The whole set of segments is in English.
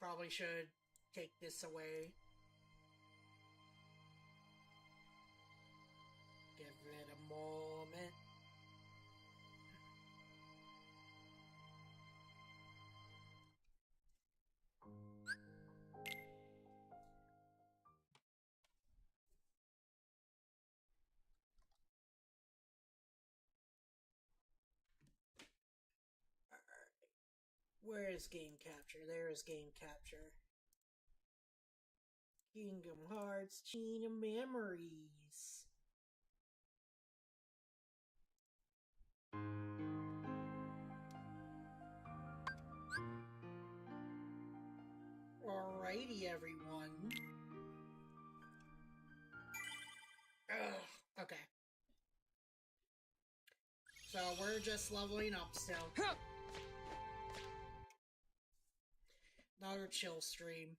Probably should take this away. Give it a moment. Where is game capture? There is game capture. Kingdom Hearts, Chain of Memories. Alrighty, everyone. Ugh, okay. So we're just leveling up still. Another chill stream.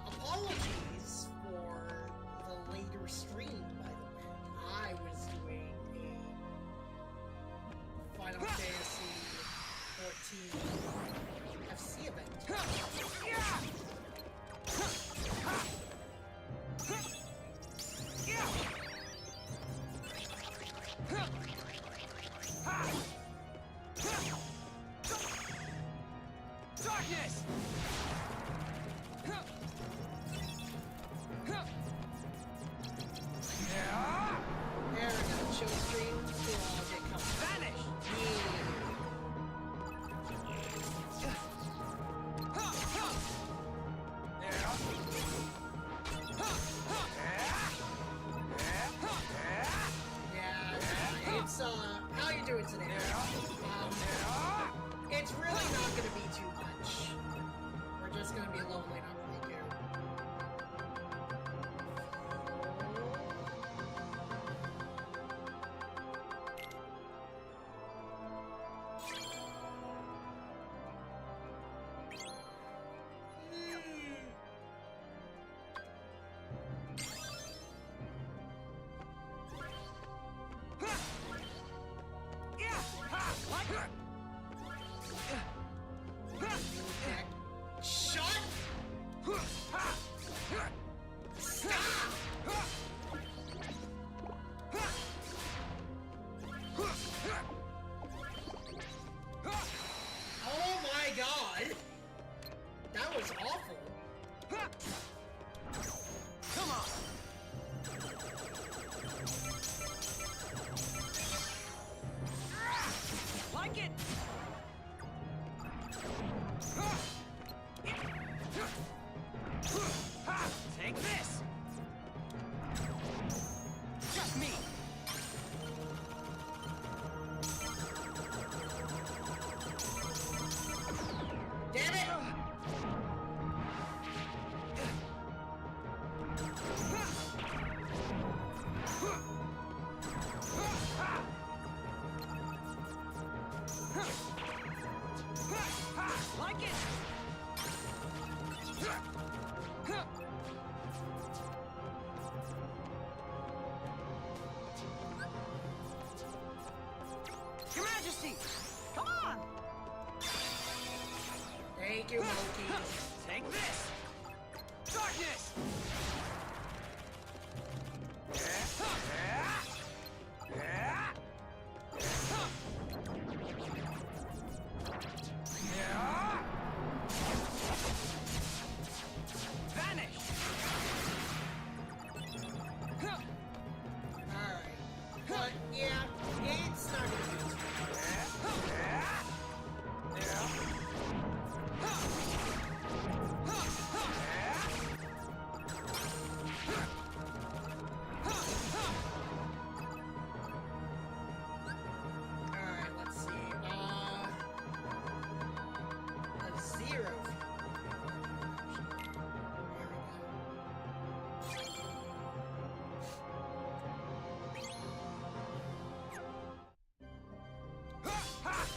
Apologies for the later stream, by the way. I was doing a Final Fantasy 14 FC event. Darkness! There we go, chill stream. Vanish! Yeah, it's, how you doing today? It's really not gonna be too much. We're just gonna be leveling up right here. Shut! Stop! Oh my god! That was awful. Come on! Like it! Take this! Just me! Damn it! Like it! Your Majesty! Come on! Thank you, Loki. Take this! Darkness! Vanish! Alright. But, yeah, it's not gonna be too Alright, let's see. A zero.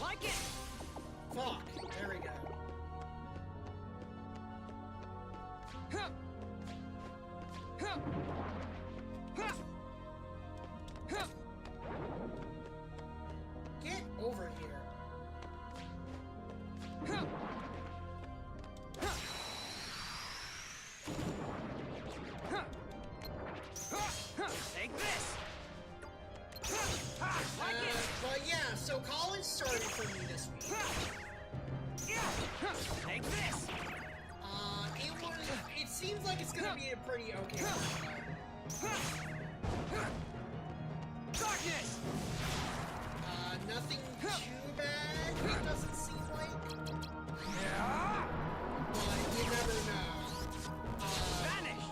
Like it! Fuck. There we go. Get over here. started for me this week. Take this. It seems like it's gonna be a pretty okay one. Darkness. Nothing too bad, it doesn't seem like. But you never know. Vanish.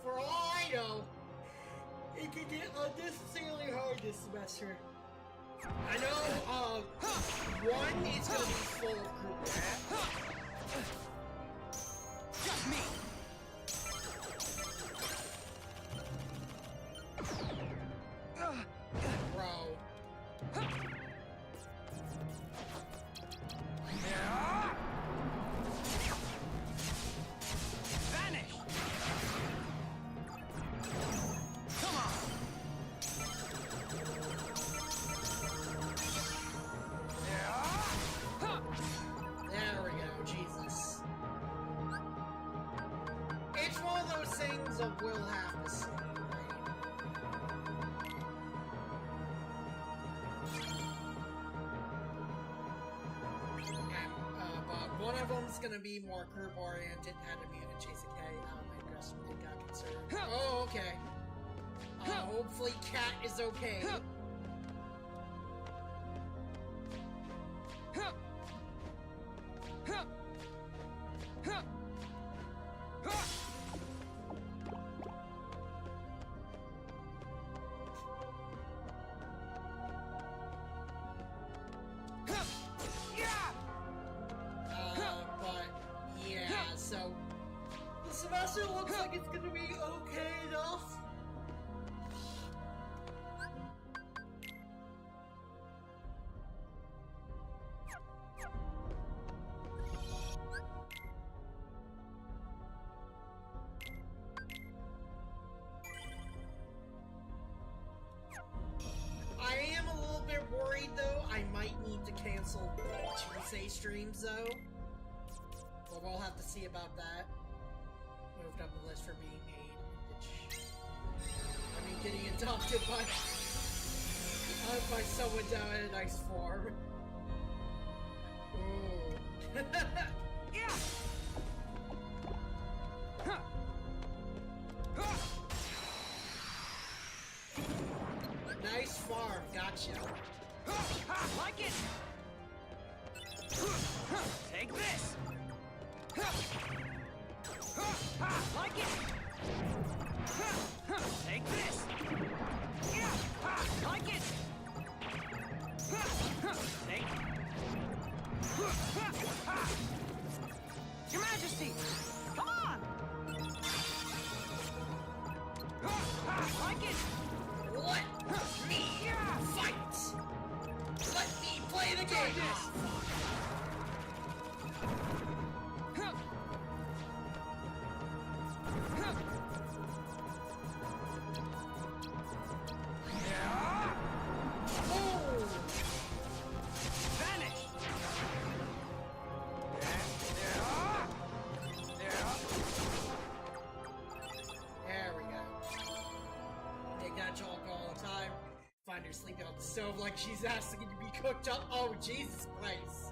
For all I know, it can get unnecessarily hard this semester. I know, one is gonna be full of group. Just me. Bro. Vanish. Come on. There we go, Jesus. It's one of those things that we'll have to see. But one of them's gonna be more group-oriented, had to mute and chase a K. My aggressive got concerned. Oh, okay. Hopefully Cat is okay. But yeah, so the semester looks like it's gonna be okay enough. I am a little bit worried though. I might need to cancel Tuesday streams though. But we'll have to see about that. Moved up the list for being made. I mean, getting adopted by someone down in a nice form. Ooh. Yeah. Nice farm, gotcha. Like it. Take this. Like it. Take this. Like it. Take. Your Majesty, come on. Like it. Let me fight! Let me play the game! Vanish. There we go. Take that chalk all the time. Find her sleeping on the stove like she's asking to be cooked up. Oh, Jesus Christ.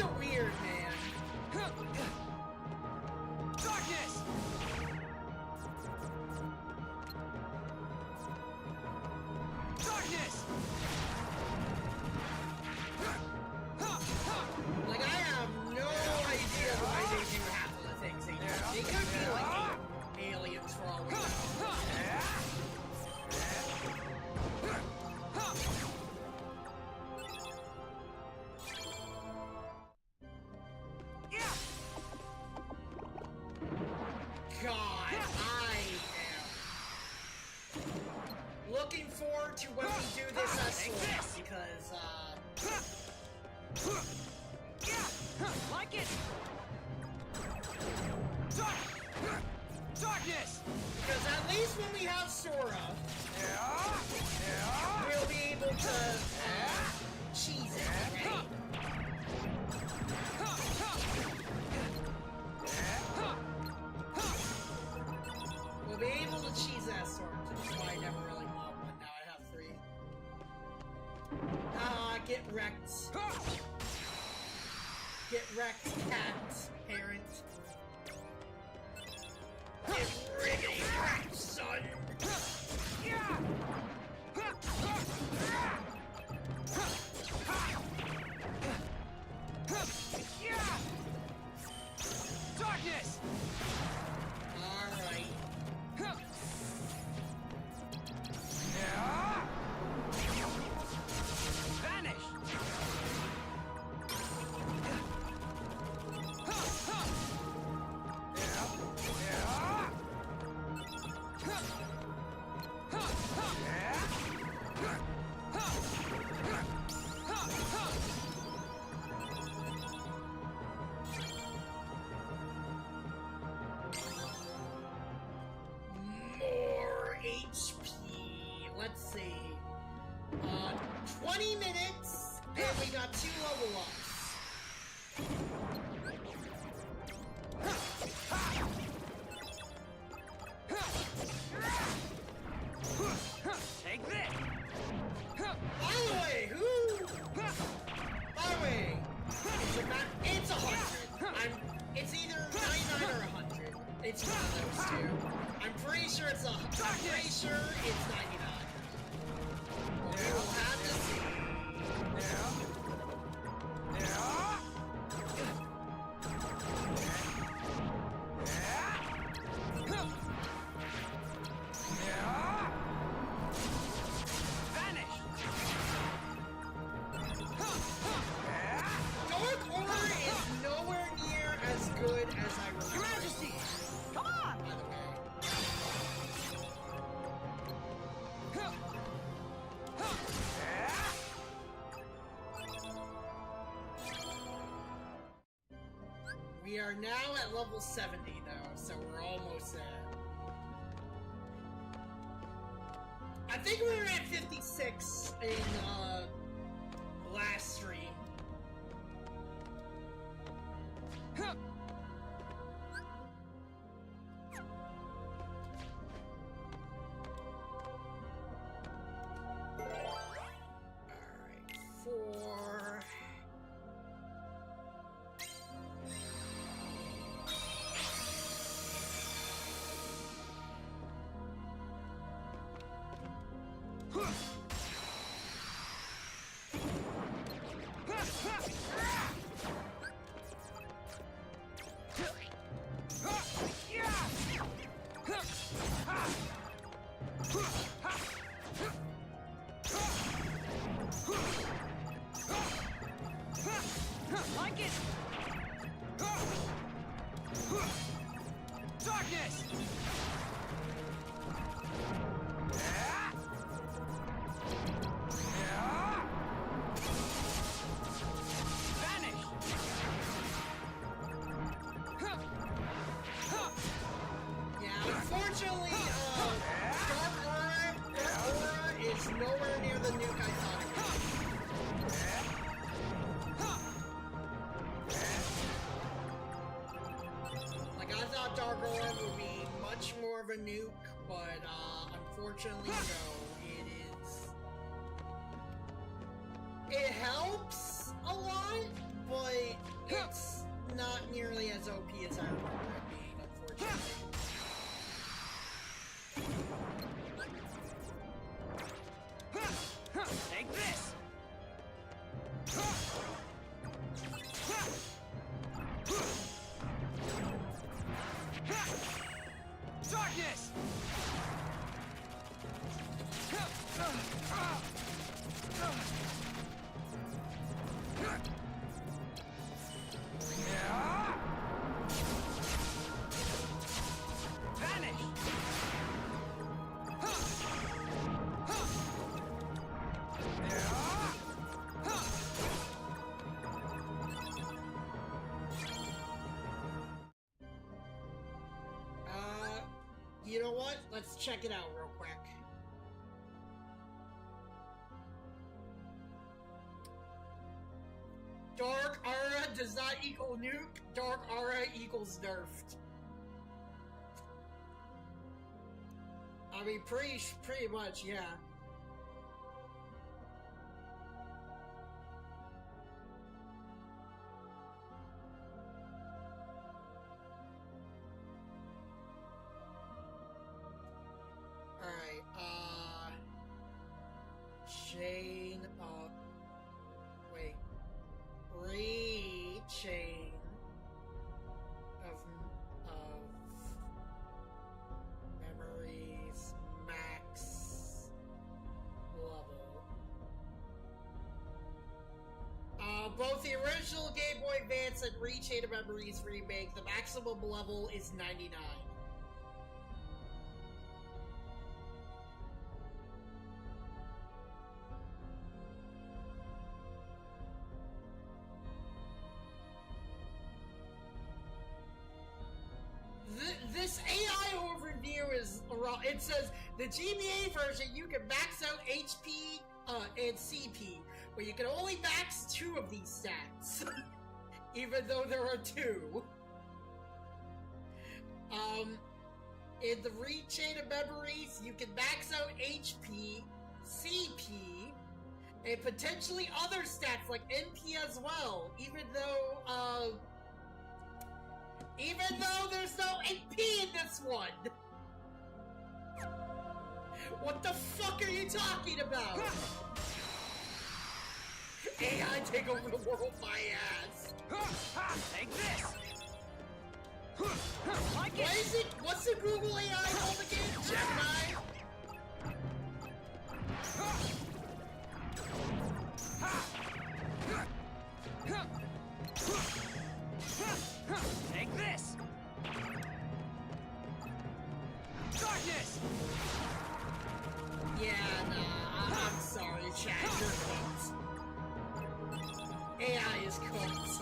so weird, man. Darkness! Darkness! Like, I have no idea why they do half of the things they do. They could be like aliens for all we know. God, I am looking forward to when we do this as Sora, because, Like it! Darkness! because at least when we have Sora, we'll be able to, cheese it, right? We'll be able to cheese that Sora, which is why I never really bought one. Now I have 3. Get wrecked. Get wrecked, cat parent. Get riggedy wrecked, son! Darkness! Alright. Vanish! More HP. Let's see. 20 minutes, and we got 2 level ups. Take this! By the way, By the way, it's 100. It's either 99 or 100. It's one of those two. I'm pretty sure it's 99. But we will have to see. Vanish! Dark Aura is nowhere near as good as I remember. Your Majesty! Come on! By the way. We are now at level 70 though, so we're almost there. I think we were at 56 in last stream. Alright, 4. Like it! Darkness! Vanish! Yeah, unfortunately, Dark Aura is nowhere near the nuke I thought it was. Like, I thought Dark Aura would be much more of a nuke, but, unfortunately, no, it is. It helps a lot, but it's not nearly as OP as I remember it being, unfortunately. Take this! Darkness! Vanish! You know what? Let's check it out real quick. Dark Aura does not equal nuke. Dark Aura equals nerfed. I mean, pretty much, yeah. Alright, chain of... Wait. Re-chain of memories max level. Both the original Game Boy Advance and Re-Chain of Memories remake, the maximum level is 99. This AI overview is wrong. It says the GBA version you can max out HP and CP, but you can only max 2 of these stats, even though there are 2. In the Re-Chain of Memories, you can max out HP, CP, and potentially other stats like NP as well, even though there's no AP in this one! What the fuck are you talking about? AI take over the world, my ass! Take this! Like What is it? What's the Google AI called again? Gemini? Take this! Darkness! Yeah, nah, I'm sorry, chat, you're cooked. AI is cooked.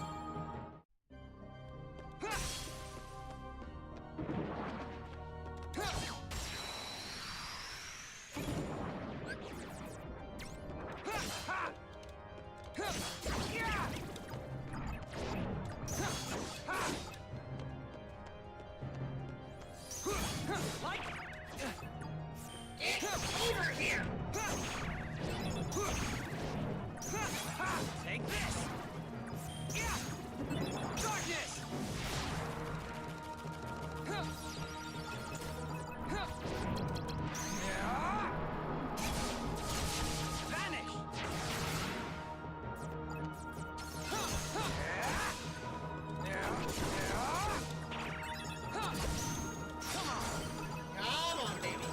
Get over here! Take this! Darkness! Vanish! Come on, baby.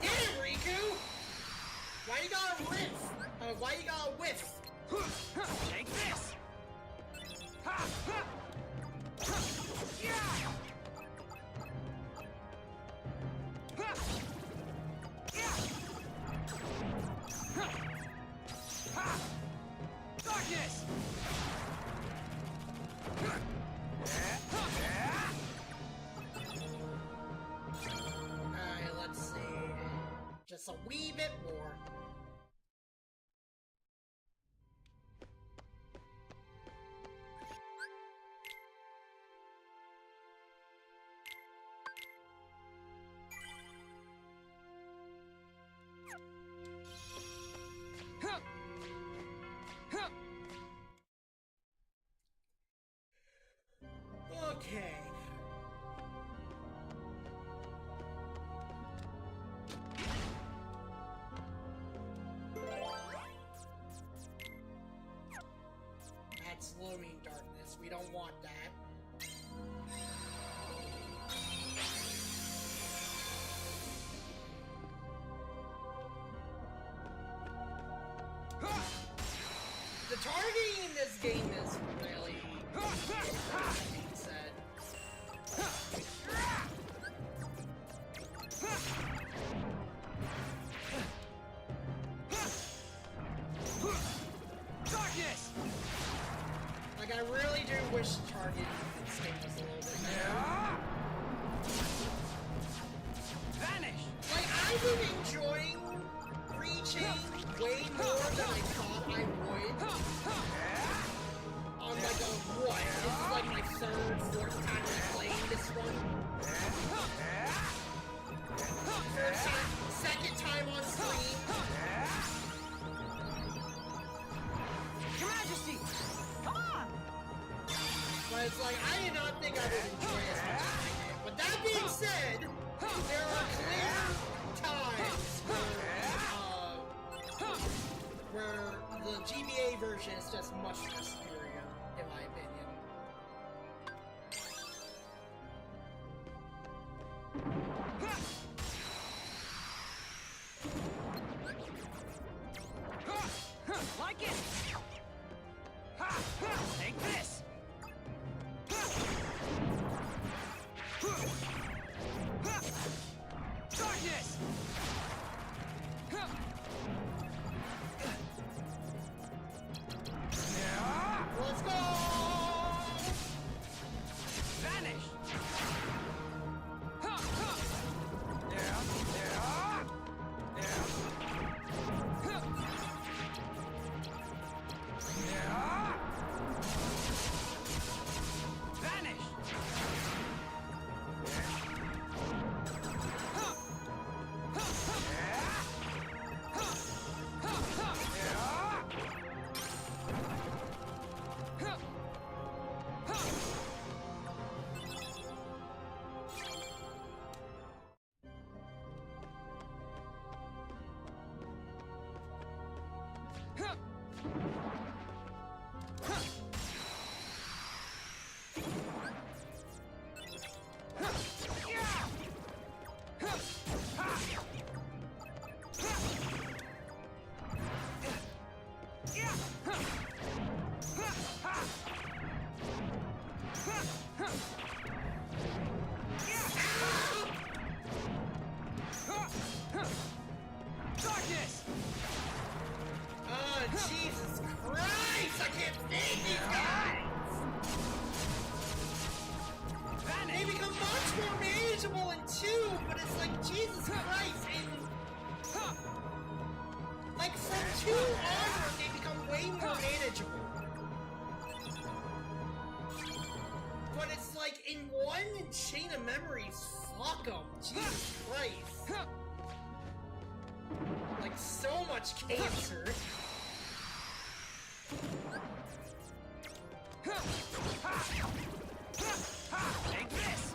Get it, Riku! Why you gotta whiff? Why you gotta whiff? Take this! Darkness! Okay. That's looming darkness. We don't want that. The targeting in this game is really being said. Darkness! Like, I really do wish targeting in this game was a little bit better. Vanish! Like, I've been enjoying reaching way more than I thought I would. On like a what? This is like my third, fourth time playing this one. First time, second time on stream. Your Majesty! Come on! But it's like, I did not think I would enjoy it as much as I did. But that being said, there are clear times where the GBA version is just much more superior, in my opinion. Like it! Take this! Darkness! Let's go! Vanish! Vanish! Darkness! Oh, Jesus Christ! I can't stand these guys! Vanish! They become much more manageable in 2, but it's like, Jesus Christ, like, from 2 onward, they become way more manageable. But it's like, in 1, Chain of Memories, fuck them. Jesus Christ. Like, so much cancer. Take this!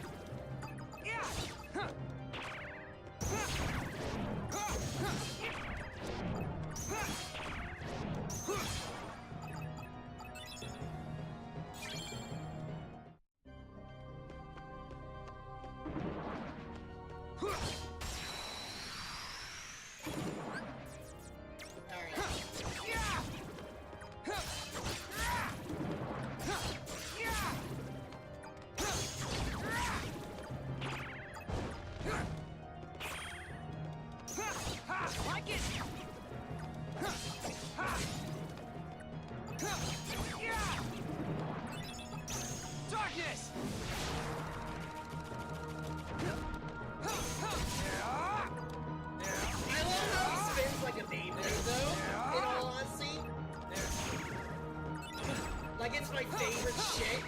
Like it! Darkness! I love how he spins like a Beyblade, though, in all honesty. Like, it's my favorite shit.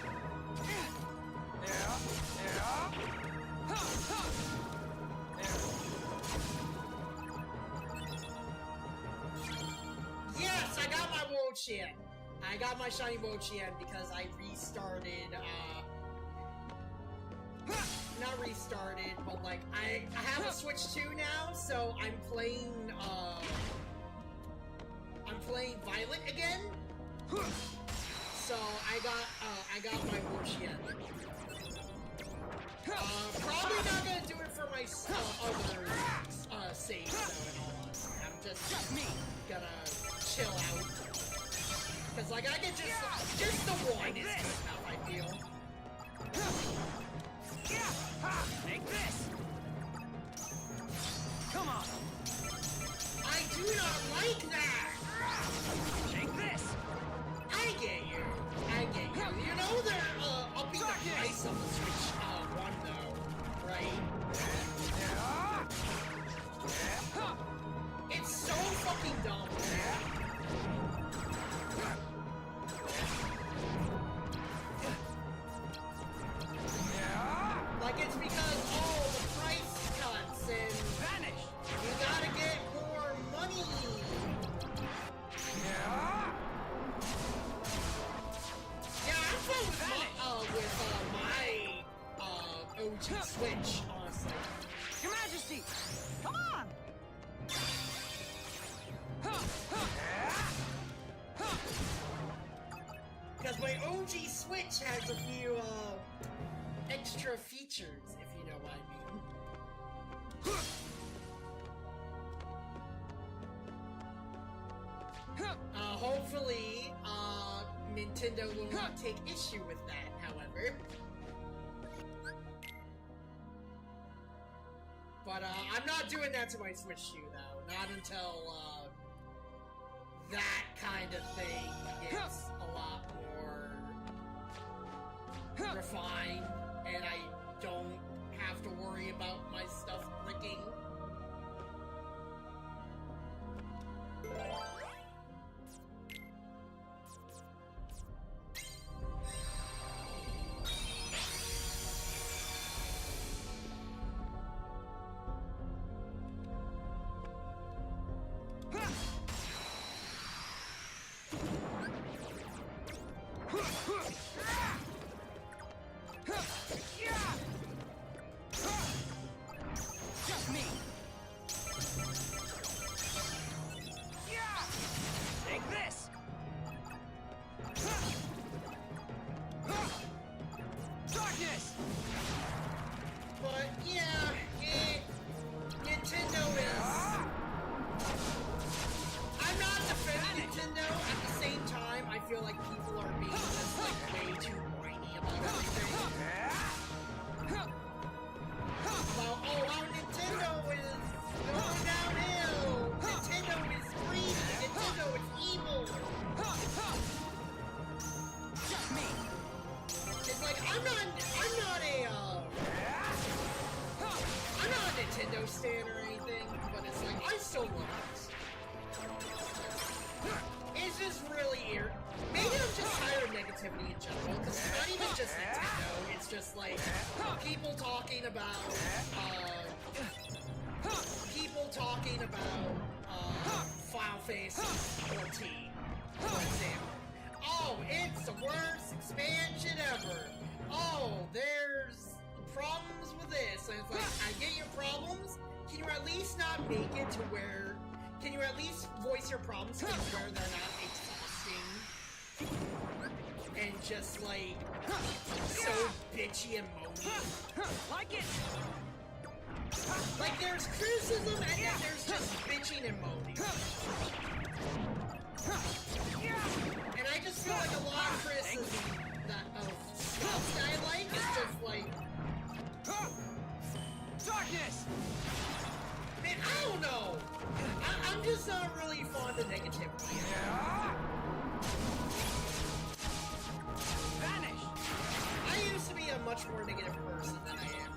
Yes, I got my Wo-Chien. I got my shiny Wo-Chien because I restarted, restarted, but like I have a Switch 2 now, so I'm playing Violet again. So I got my Wuxian. Probably not gonna do it for my other saves though. In all honesty, I'm just gonna chill out. Cause like I can just the one is good enough, I feel. Take this! Come on! I do not like that! Take this! I get you. I get you. You know they're upping the price of the Switch 1 though, right? It's so fucking dumb, man. Like it's because the price cuts and Vanish! you gotta get more money. Yeah, I'm fine with my OG Switch, honestly. Your Majesty! Come on! Because my OG Switch has a few extra features, if you know what I mean. Hopefully, Nintendo will not take issue with that, however. But, I'm not doing that to my Switch 2, though. Not until, that kind of thing gets a lot more refined, and I don't have to worry about my stuff clicking. Just me! Take this! Darkness! But yeah, Nintendo is... I'm not defending Nintendo. At the same time, I feel like people are being just like way too whiny about everything. About, oh, how Nintendo is going downhill. Nintendo is greedy. Nintendo is evil. Just me! It's like I'm not a Nintendo stan or anything, but it's like I still love this. It's just really maybe I'm just tired of negativity in general, because it's not even just Nintendo, it's just like people talking about Final Fantasy 14, for example. Oh, it's the worst expansion ever. Oh, there's problems with this. And it's like, I get your problems. Can you at least not make it to where... Can you at least voice your problems to where they're not exhausting? And just, like, so bitchy and moany. Like it! Like, there's criticism and then there's just bitching and moaning. And I just feel like a lot of criticism of stuff that I like is just like... Darkness! Man, I don't know! I'm just not really fond of negativity. Vanish! I used to be a much more negative person than I am.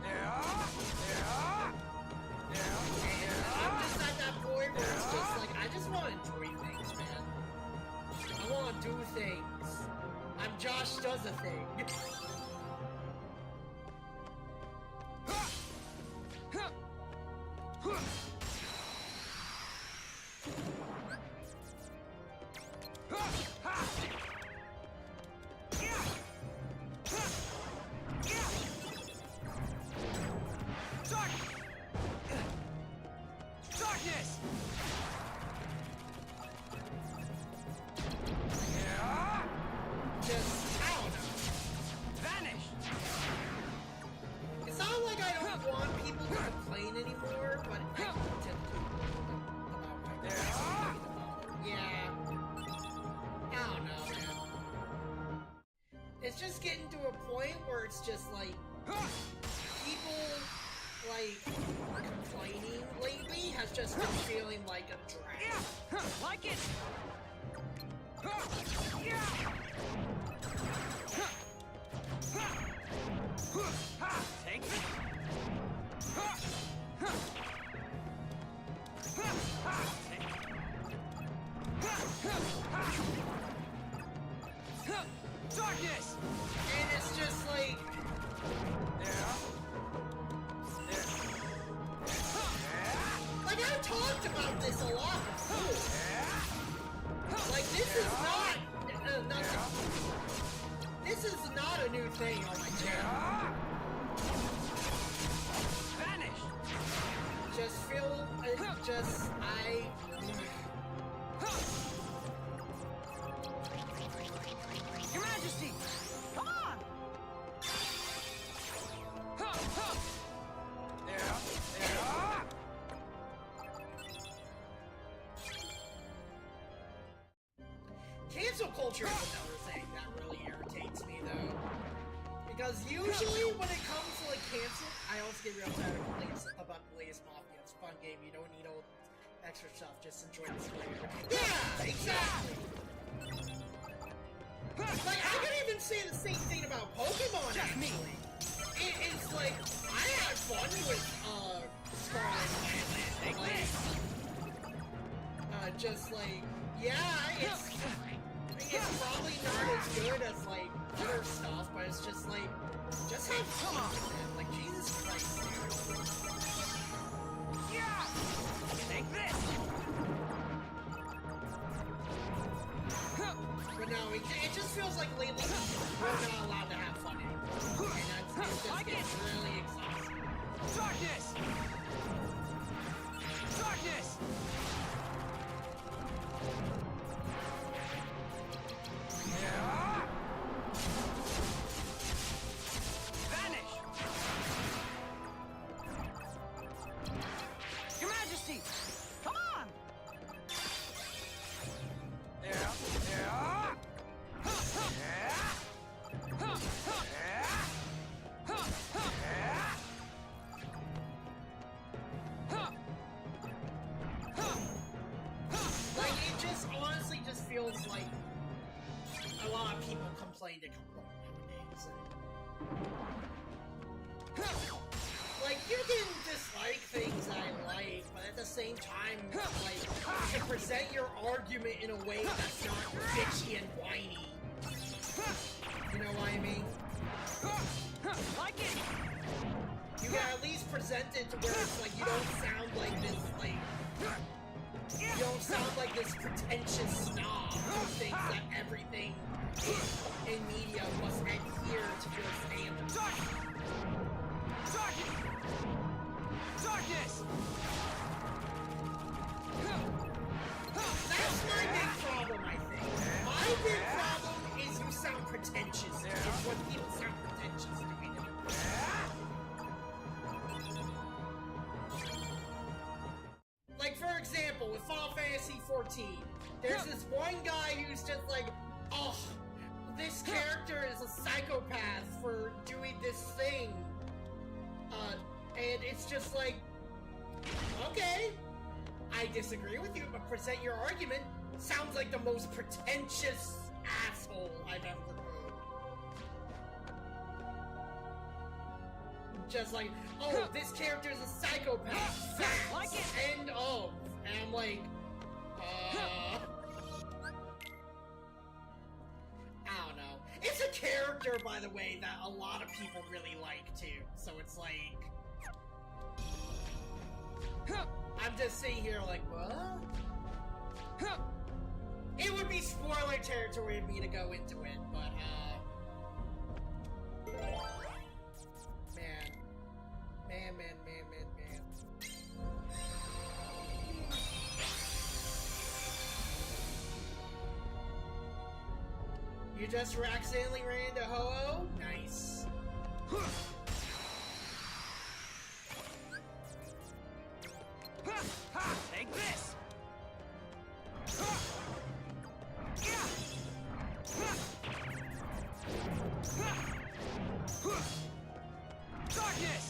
And I'm just at that point where it's just like, I just want to enjoy things, man. I want to do things. I'm Josh does a thing. it's just getting to a point where it's just like people like complaining lately has just been feeling like a drag. Yeah, like it. Yeah. Take it. Darkness! And it's just like... Like, I've talked about this a lot before. Like, this is not... This is not a new thing on my channel. Vanish! Just feel... Your Majesty! Come on! Cancel culture is another thing that really irritates me, though. Because usually when it comes to, like, cancel... I always get real tired about the latest Mafia. It's a fun game. You don't need all extra stuff. Just enjoy the story. Yeah, exactly! Like, I could even say the same thing about Pokemon, actually. It's like, I had fun with, Scarlet and Violet. Like, just like, yeah, it's probably not as good as, like, other stuff, but it's just like, just have fun, man. Like, Jesus Christ, dude. Yeah! Take this! But no, it just feels like lately we're not allowed to have fun anymore. And it just gets really exhausting. Darkness! Darkness! Vanish! Your Majesty! Come on! Like, it just honestly just feels like a lot of people complain to complain nowadays. Like, you can dislike things I like, but at the same time, like, you can present your argument in a way that's not bitchy and whiny. You know what I mean? Like it! You can at least present it to where it's like, you don't sound like this, like... You don't sound like this pretentious snob who thinks that everything in media must adhere to your standards. Darkness! Darkness! That's my big problem, I think. My big problem is you sound pretentious. It's what people sound pretentious to me. Like, for example, with Final Fantasy XIV, there's this one guy who's just like, oh, this character is a psychopath for doing this thing. And it's just like, okay, I disagree with you, but present your argument. Sounds like the most pretentious asshole I've ever heard. Just like, oh, this character is a psychopath. Facts. Like it. End of. And I'm like, I don't know. It's a character, by the way, that a lot of people really like, too. So it's like... I'm just sitting here like, what? It would be spoiler territory of me to go into it, but, Man. You just accidentally ran into Ho-Oh? Nice. Take this! Darkness!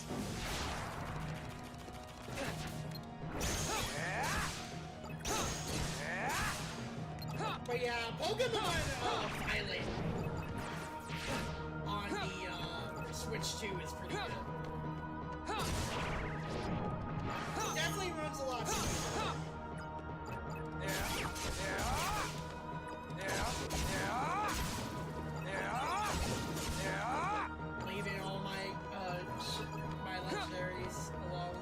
But yeah, Pokemon Violet on the Switch 2 is pretty good. Definitely runs a lot smoother. Leaving all my my legendaries alone.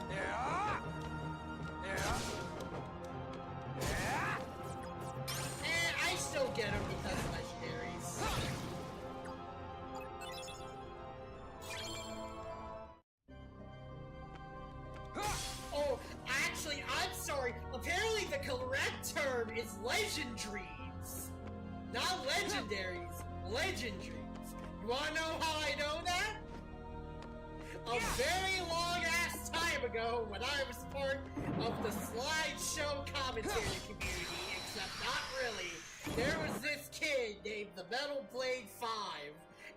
I still get them because of legendaries. Oh, actually, I'm sorry. Apparently the correct term is legendaries. Not legendaries, legendaries. You wanna know how I know that? A very long-ass time ago, when I was part of the slideshow commentary community, except not really, there was this kid named the Metal Blade 5,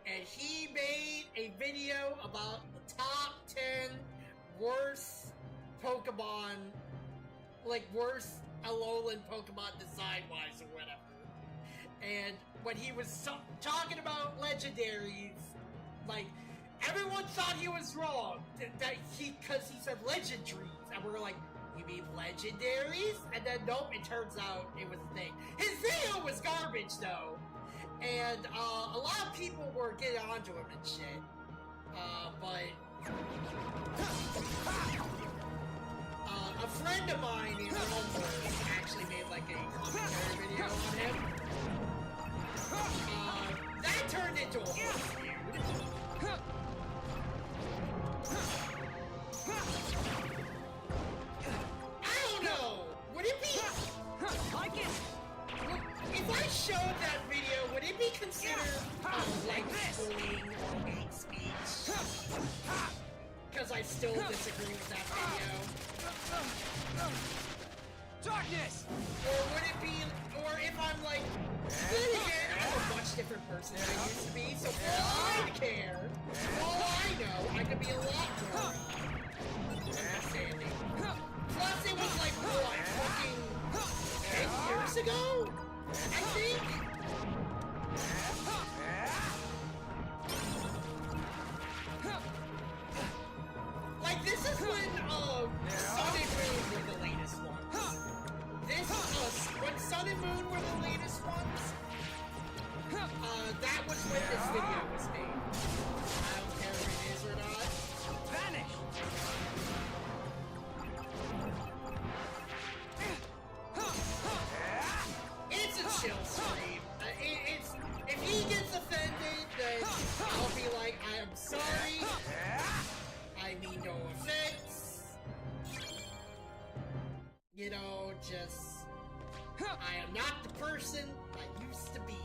and he made a video about the top 10 worst Pokemon, like worst Alolan Pokemon design-wise or whatever. And when he was talking about legendaries, like, everyone thought he was wrong, because he said legendaries, and we were like, you mean legendaries? And then nope, it turns out it was a thing. His video was garbage though, and a lot of people were getting onto him and shit. But a friend of mine in Rumble actually made like a commentary video on him. That turned into a whole feud. I don't know. Would it be? Like it! If I showed that video, would it be considered like bullying or hate speech? Because I still disagree with that video. Darkness! Or would it be? Or if I'm like, then again, I'm a much different person than I used to be. So for all I care, for all I know, I could be a lot more understanding. Plus, it was like what, fucking 10 years ago, I think. Like this is when Sun and Moon were the latest ones. When Sun and Moon were the latest ones, that was when this video was made. I don't care if it is or not. Vanish! It's a chill stream. If he gets offended, then I'll be like, I am sorry. I mean no offense. You know, just... I am not the person I used to be.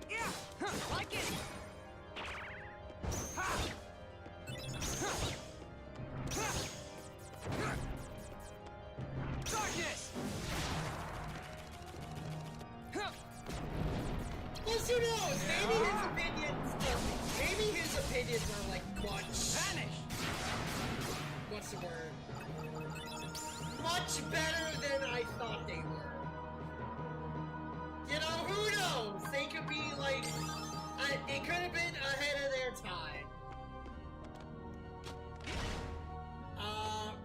Yeah! Like it! Darkness! Plus, who knows? Maybe his opinions are like much... Vanish! What's the word? Much better than I thought they were. You know, who knows? They could be like... it could have been ahead of their time.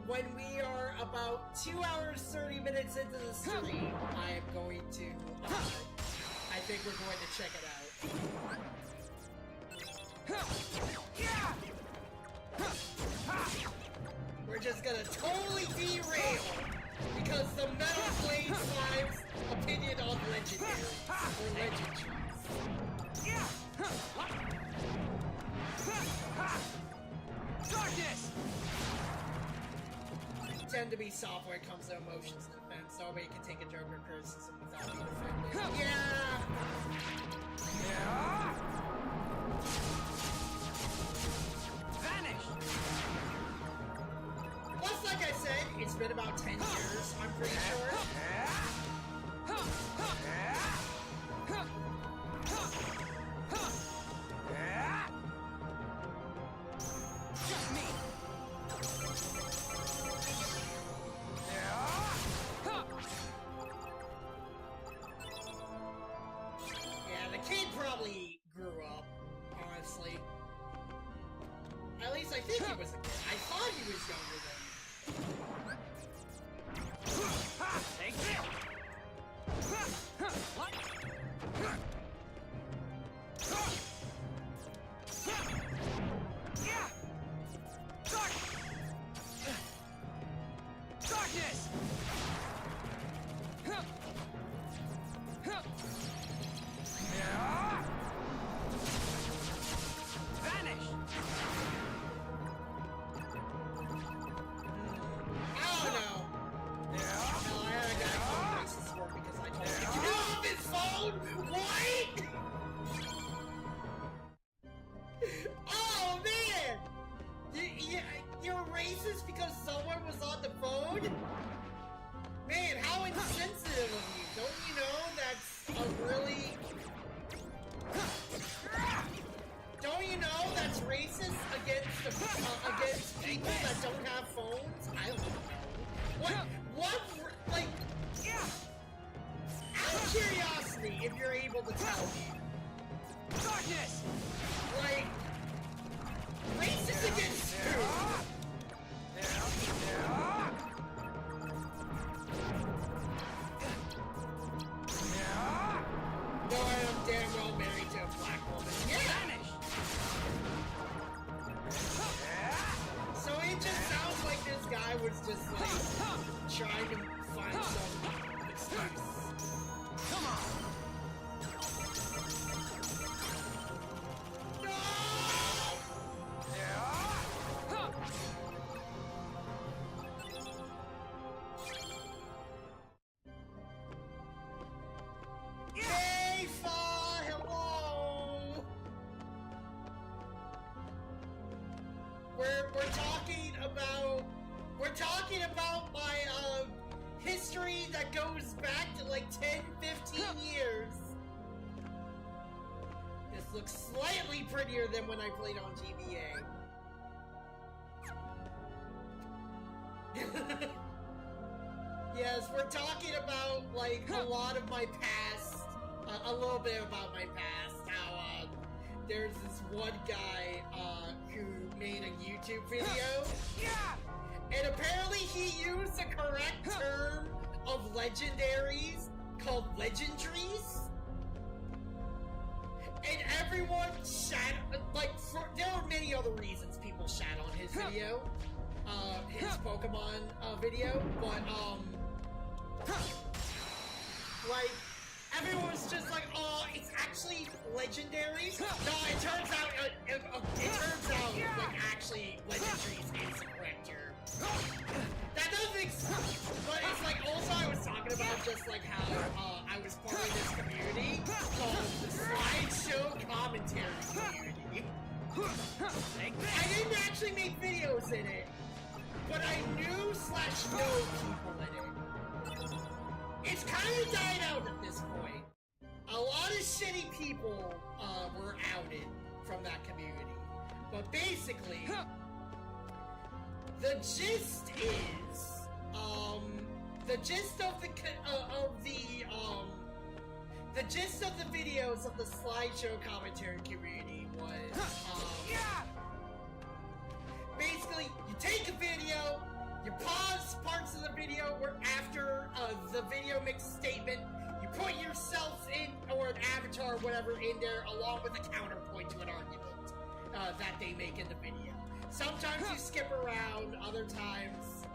When we are about 2 hours, 30 minutes into the stream, I am going to... I think we're going to check it out. We're just gonna totally derail because the Metal Blade 5's opinion on legendary or legendaries. Darkness! Tend to be soft when it comes to emotions and defense. Nobody can take a joke or criticism without being offended. Yeah! Vanish! Plus, like I said, it's been about 10 years, I'm pretty sure. probably grew up, honestly. At least I think he was a kid. I thought he was younger than me. Take this! What? Yeah! Darkness! Vanish! I don't know. No, I had a guy called racist for because I told him to get off his phone! What? Oh, man! You're racist because someone was on the phone? Man, how insensitive of you. Don't you know that's a really... Don't you know that's racist against people that don't have phones? I don't know. What, like... Out of curiosity, if you're able to tell me. Darkness! Like... Racist against who? No, I am damn well married to a black woman. Yeah! So it just sounds like this guy was just like trying to find some excuse. Come on! No! Hey, Fa, hello! We're talking about my history that goes back to like 10, 15 years. This looks slightly prettier than when I played on GBA. Yes, we're talking about like a lot of my past, a little bit about my past. How there's this one guy who made a YouTube video, and apparently he used the correct term of legendaries called legendaries, and everyone shat there are many other reasons people shat on his video, his Pokemon video, but like everyone was just like, oh, it's actually legendaries. No, it turns out like actually legendaries is the correct term. That doesn't make sense, but it's like also I was talking about just like how I was part of this community called the slideshow commentary community. I didn't actually make videos in it, but I knew / know people in it. It's kind of died out at this point. A lot of shitty people were outed from that community, but basically, the gist is, the gist of the gist of the videos of the slideshow commentary community was, basically, you take a video, you pause parts of the video where after the video makes a statement, you put yourself in, or an avatar or whatever in there, along with a counterpoint to an argument that they make in the video. Sometimes you skip around, other times,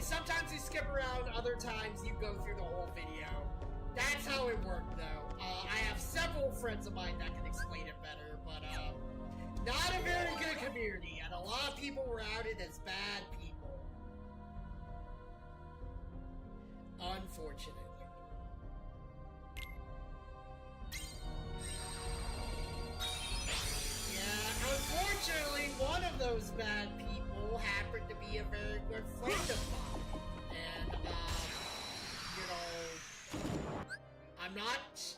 sometimes you skip around, other times you go through the whole video. That's how it worked, though. I have several friends of mine that can explain it better, but, not a very good community, and a lot of people were outed as bad people. Unfortunately. Yeah, unfortunately, one of those bad people happened to be a very good friend of mine. And,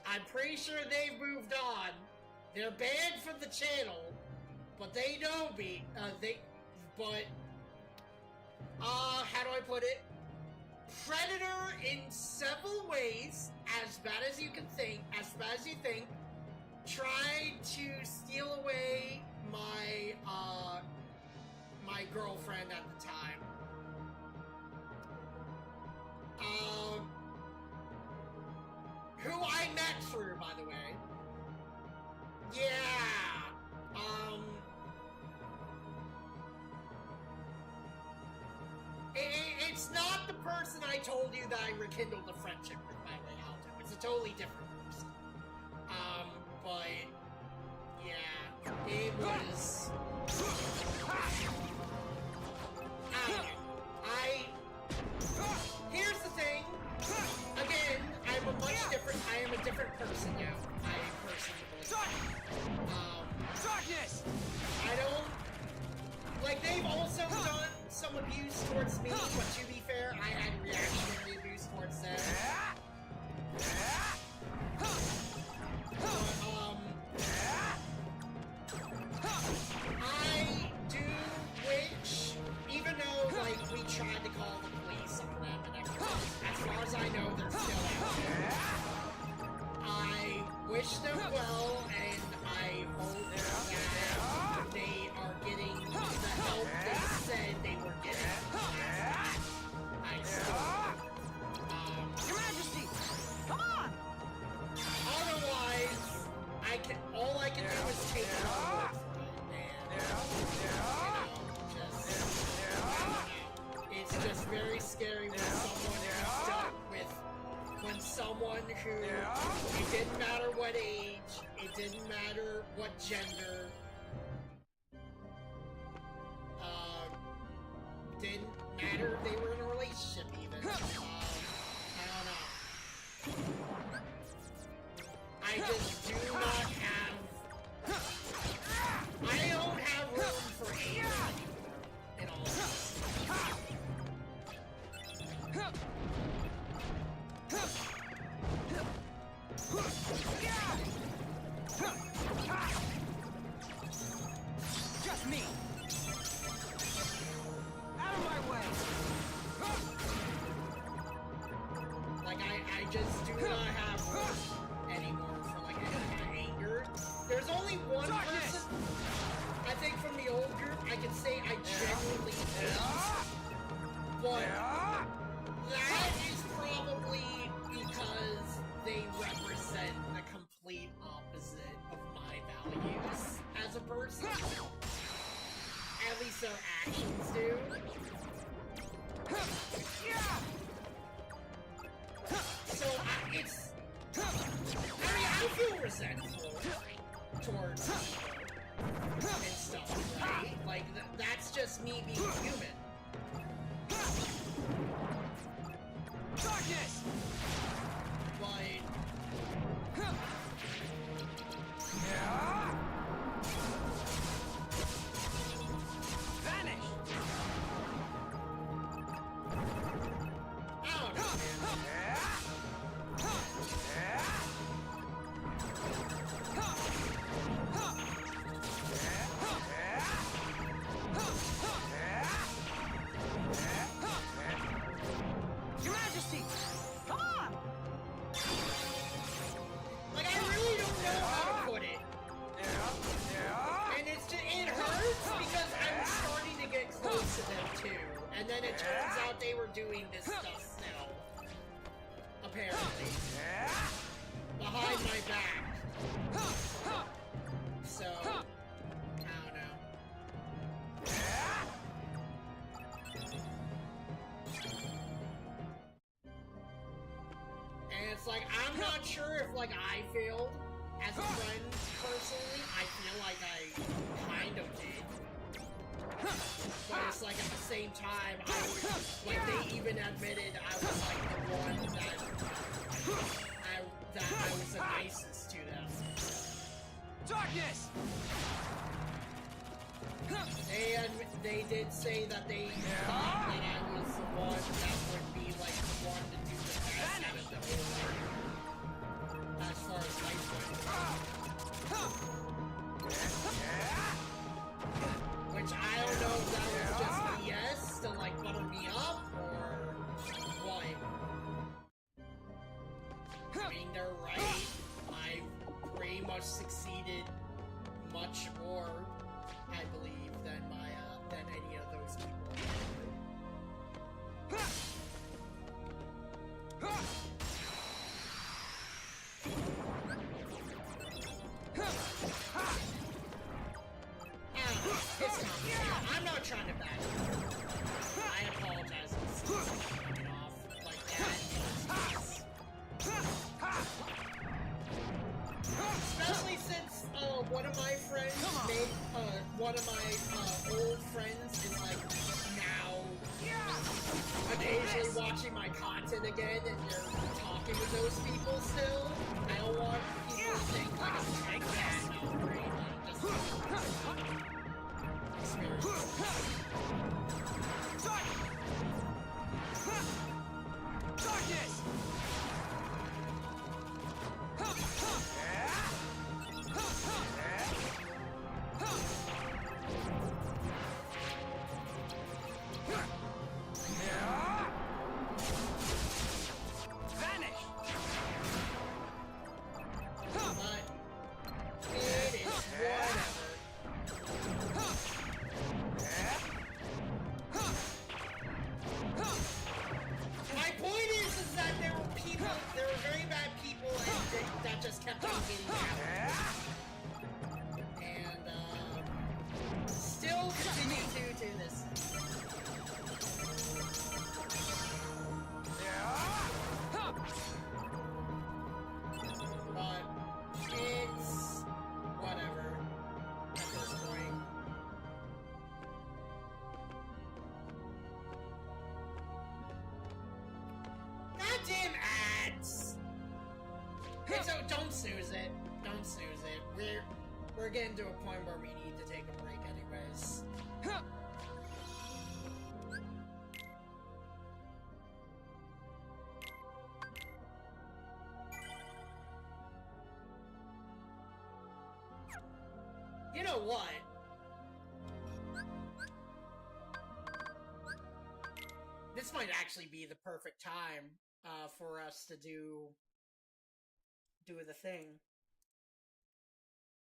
I'm pretty sure they've moved on. They're banned from the channel, but they know me. How do I put it? Predator in several ways, as bad as you can think, as bad as you think, tried to steal away my, my girlfriend at the time. Who I met through, by the way. Yeah. It's not the person I told you that I rekindled the friendship with, by the way, Alto. It's a totally different person. But, yeah, it was... I don't know. Here's the thing. Again, I am a different person now. I personally Darkness! I don't... Like, they've also done some abuse towards me, but to be fair, I had reactionary abuse towards them. I do wish, even though, like, we tried to call the police on them and everything, as far as I know, they're still out there. I wish them well, and I hope that they are getting the help they said they were getting. I still Your Majesty! Come on! Otherwise, all I can do is take it on it's just very scary when someone who's dealt with, when someone who, it didn't matter what age, it didn't matter what gender, didn't matter if they were in a relationship even. I don't know. I just do not have... I don't have room for anger in all this. Just me! Out of my way! Like, I just do not have room anymore for, like, any anger. There's only one person, I think from the old group, I can say I genuinely hate. But that is probably because they represent the complete opposite of my values as a person. At least their actions do. So, it's... I mean, I feel resentful towards people and stuff, right? Like, that's just me being human. Darkness! But... Vanish! I don't know, man. Your Majesty! Come on! Like, I really don't know how to put it. And it's just, it hurts because I'm starting to get close to them too. And then it turns out they were doing this stuff still. Apparently. Behind my back. So, I don't know. And it's like, I'm not sure if, like, I failed as a friend, personally. I feel like I kind of did. But it's like, at the same time, I was, like, they even admitted I was, like, the one that I was the nicest to them. Darkness! They did say that they thought that I was the one that would be, like, the one to do the best out of the whole party. As far as life went. Which I don't know if that was just a yes to, like, butter me up, or what. I mean, they're right. I pretty much succeeded much more, I believe, than than any of those people. It's not. I'm not trying to back up. I apologize for coming off like that. Especially since one of my friends made one of my old friends is like now occasionally watching my content again, and you're talking with those people still. I don't want people to think like I'm like that. No, great. Just Darkness! Vanish! but it is whatever. My point is that there were very bad people, and that just kept on getting out. And, still continue to do this. But, it's whatever at this point. Goddamn ads! So don't snooze it. Don't snooze it. We're getting to a point where we need to take a break anyways. You know what? This might actually be the perfect time for us to do the thing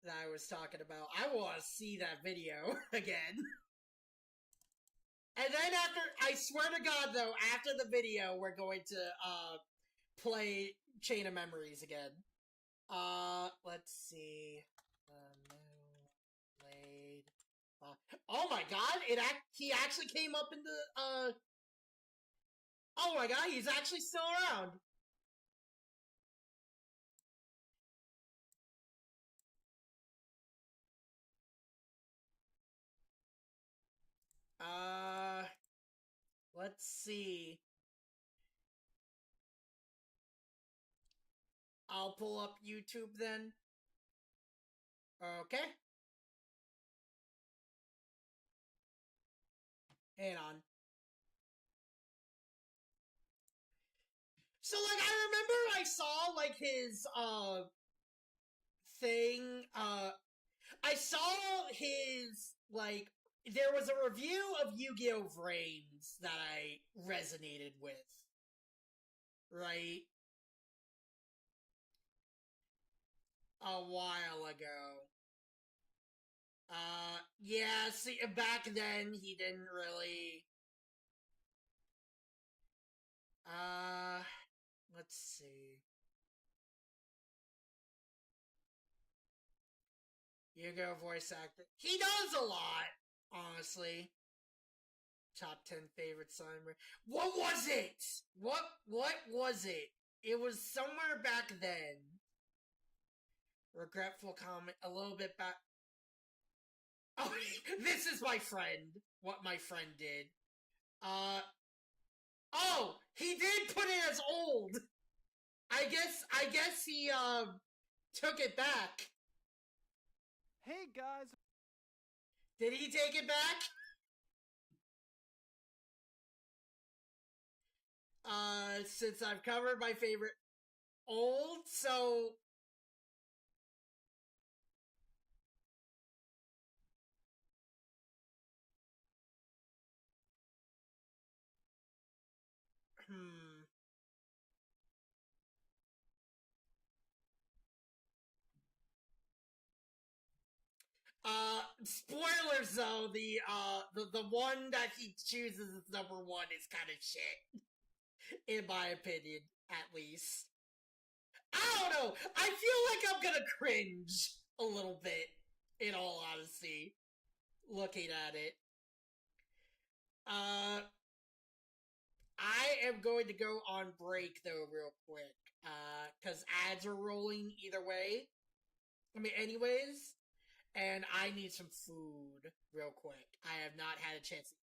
that I was talking about. I want to see that video again. And then after, I swear to God though, after the video, we're going to play Chain of Memories again. Let's see. Played. Oh my God! He actually came up in the oh my God! He's actually still around. Let's see. I'll pull up YouTube then. Okay. Hang on. So, like, I remember I saw, like, his, thing, I saw his, like, there was a review of Yu-Gi-Oh! Vrains that I resonated with. Right? A while ago. Yeah, see, back then, he didn't really... let's see. Yu-Gi-Oh! Voice actor. He does a lot, honestly. Top 10 favorite slime. What was it? What was it? It was somewhere back then. Regretful comment, a little bit back. Oh, this is my friend. What my friend did. Oh, he did put it as old. I guess he, took it back. Hey guys. Did he take it back? Since I've covered my favorite old, so... Spoilers though, the one that he chooses as number one is kind of shit. In my opinion, at least. I don't know. I feel like I'm gonna cringe a little bit, in all honesty, looking at it. I am going to go on break though real quick, cause ads are rolling either way. I mean, anyways, and I need some food real quick. I have not had a chance to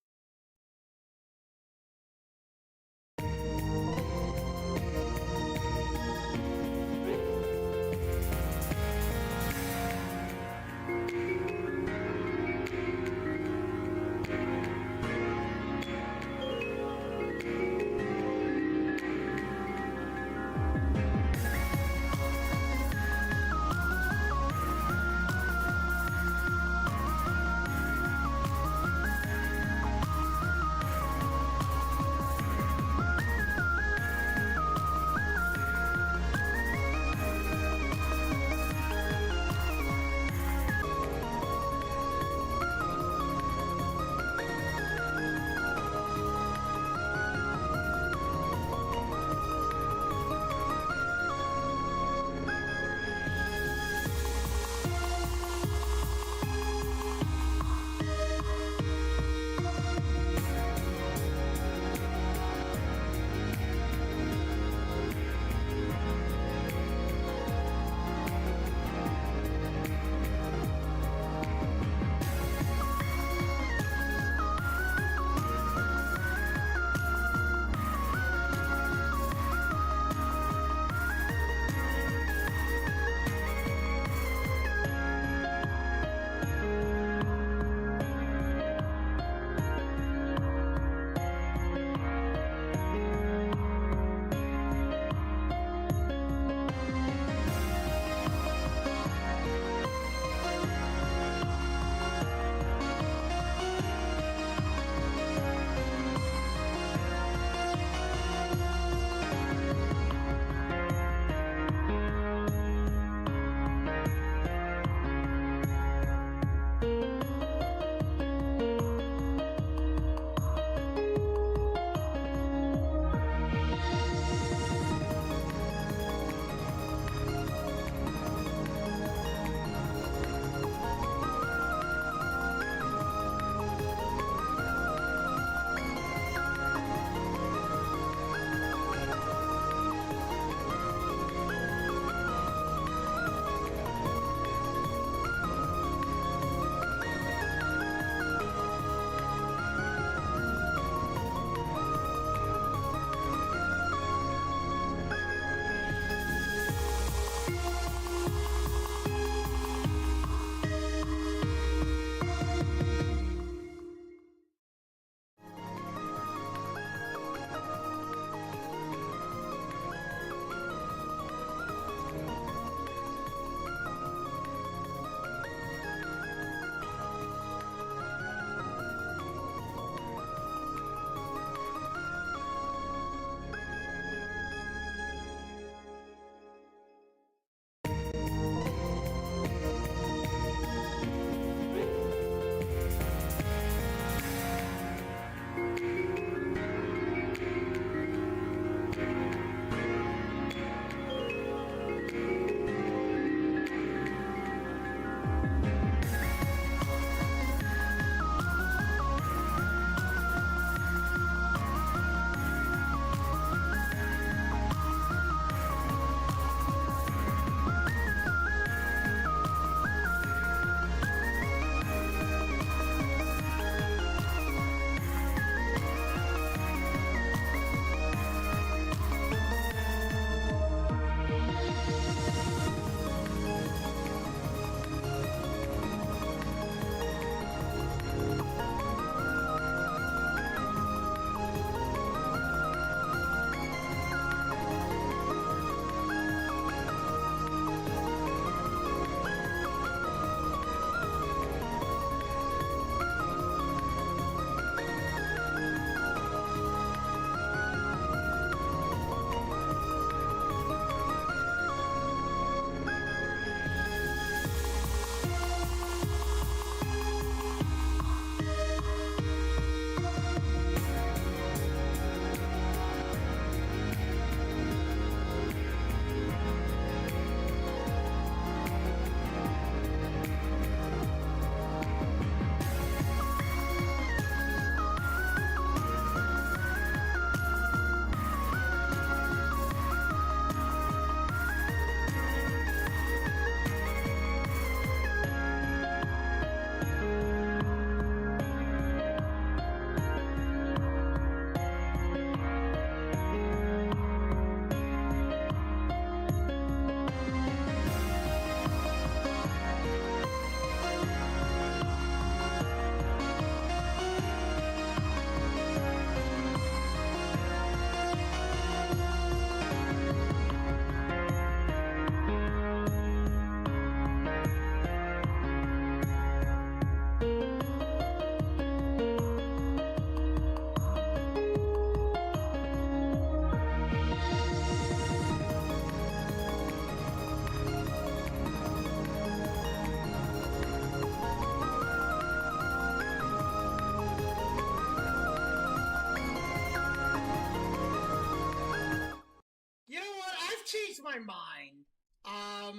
I've changed my mind. I'll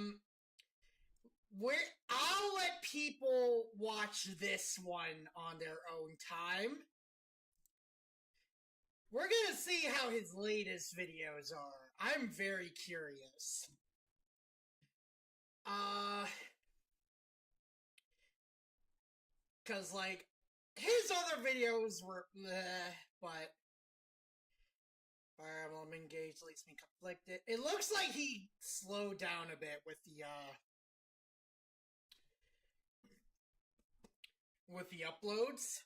let people watch this one on their own time. We're gonna see how his latest videos are. I'm very curious. Cause like, his other videos were but Fire Emblem Engage leaves me conflicted. It looks like he slowed down a bit with the uploads.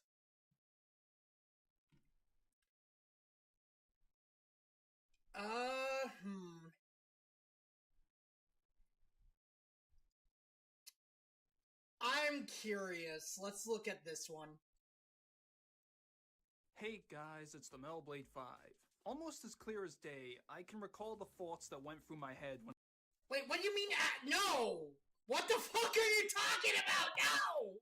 I'm curious. Let's look at this one. Hey guys, it's the Melblade 5. Almost as clear as day, I can recall the thoughts that went through my head when— Wait, what do you mean? No! What the fuck are you talking about? No!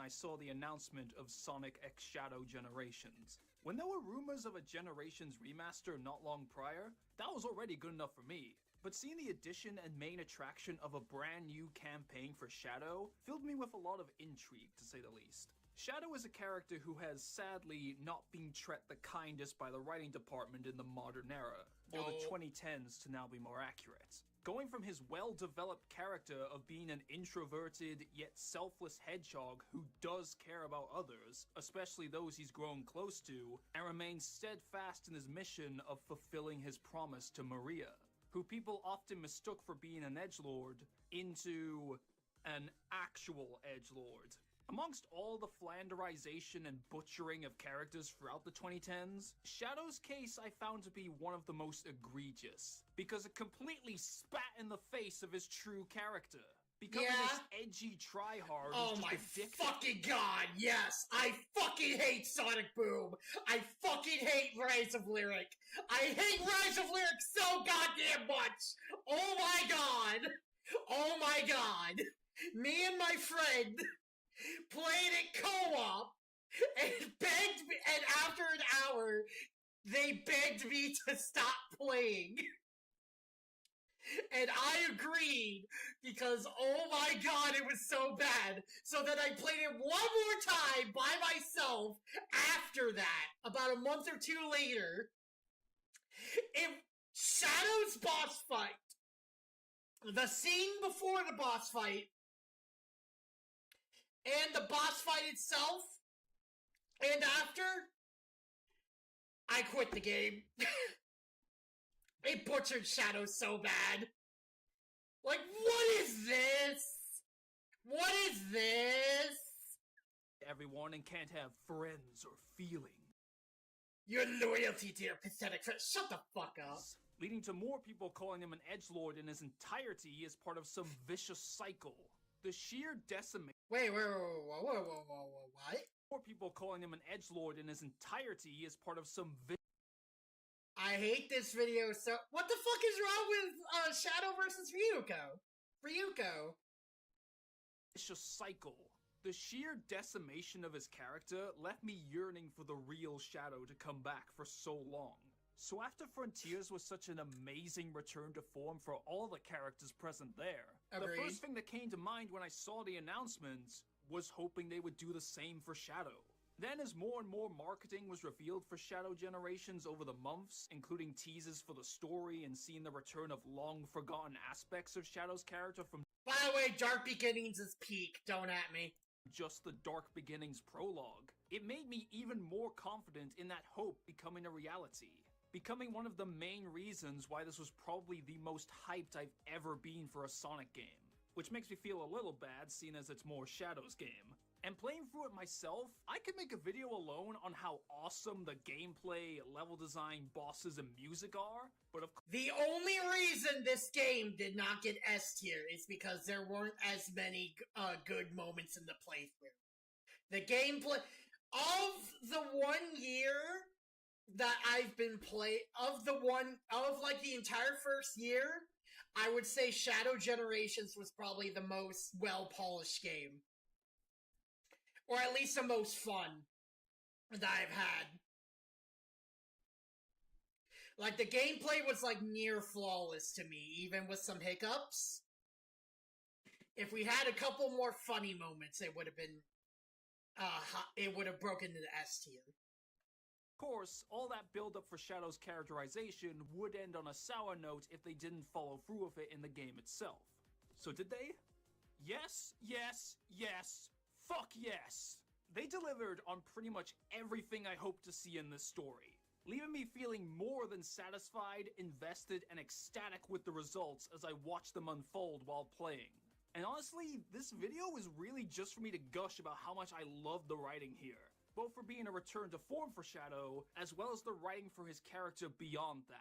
I saw the announcement of Sonic X Shadow Generations. When there were rumors of a Generations remaster not long prior, that was already good enough for me. But seeing the addition and main attraction of a brand new campaign for Shadow filled me with a lot of intrigue, to say the least. Shadow is a character who has sadly not been treated the kindest by the writing department in the modern era, or the 2010s to now be more accurate. Going from his well-developed character of being an introverted yet selfless hedgehog who does care about others, especially those he's grown close to, and remains steadfast in his mission of fulfilling his promise to Maria, who people often mistook for being an edgelord, into an actual edgelord. Amongst all the Flanderization and butchering of characters throughout the 2010s, Shadow's case I found to be one of the most egregious, because it completely spat in the face of his true character. Becoming this edgy tryhard Oh my fucking god, yes! I fucking hate Sonic Boom! I fucking hate Rise of Lyric! I hate Rise of Lyric so goddamn much! Oh my god! Oh my god! Me and my friend played it co-op and begged me, and after an hour, they begged me to stop playing. And I agreed, because oh my god, it was so bad. So then I played it one more time by myself after that, about a month or two later. Shadow's boss fight, the scene before the boss fight, and the boss fight itself, and after, I quit the game. It butchered Shadow so bad. Like, what is this? What is this? Everyone and can't have friends or feelings. Your loyalty to your pathetic friend. Shut the fuck up. Leading to more people calling him an edgelord in his entirety as part of some vicious cycle. The sheer decimation— Wait, what? More people calling him an edgelord in his entirety as part of some I hate this video so— What the fuck is wrong with Shadow versus Ryuko? vicious cycle. The sheer decimation of his character left me yearning for the real Shadow to come back for so long. So after Frontiers was such an amazing return to form for all the characters present there, Agreed. The first thing that came to mind when I saw the announcements was hoping they would do the same for Shadow. Then as more and more marketing was revealed for Shadow Generations over the months, including teases for the story and seeing the return of long-forgotten aspects of Shadow's character from— By the way, Dark Beginnings is peak, don't at me. just the Dark Beginnings prologue, it made me even more confident in that hope becoming a reality. Becoming one of the main reasons why this was probably the most hyped I've ever been for a Sonic game. Which makes me feel a little bad, seeing as it's more Shadow's game. And playing through it myself, I could make a video alone on how awesome the gameplay, level design, bosses, and music are, but of course— The only reason this game did not get S tier is because there weren't as many good moments in the playthrough. The gameplay— Of the 1 year that I've been the entire first year, I would say Shadow Generations was probably the most well-polished game. Or at least the most fun that I've had. Like, the gameplay was, like, near flawless to me, even with some hiccups. If we had a couple more funny moments, it would have been, it would have broken into S tier. Of course, all that build-up for Shadow's characterization would end on a sour note if they didn't follow through with it in the game itself. So did they? Yes, yes, yes, fuck yes! They delivered on pretty much everything I hoped to see in this story, leaving me feeling more than satisfied, invested, and ecstatic with the results as I watched them unfold while playing. And honestly, this video was really just for me to gush about how much I love the writing here, both for being a return to form for Shadow, as well as the writing for his character beyond that.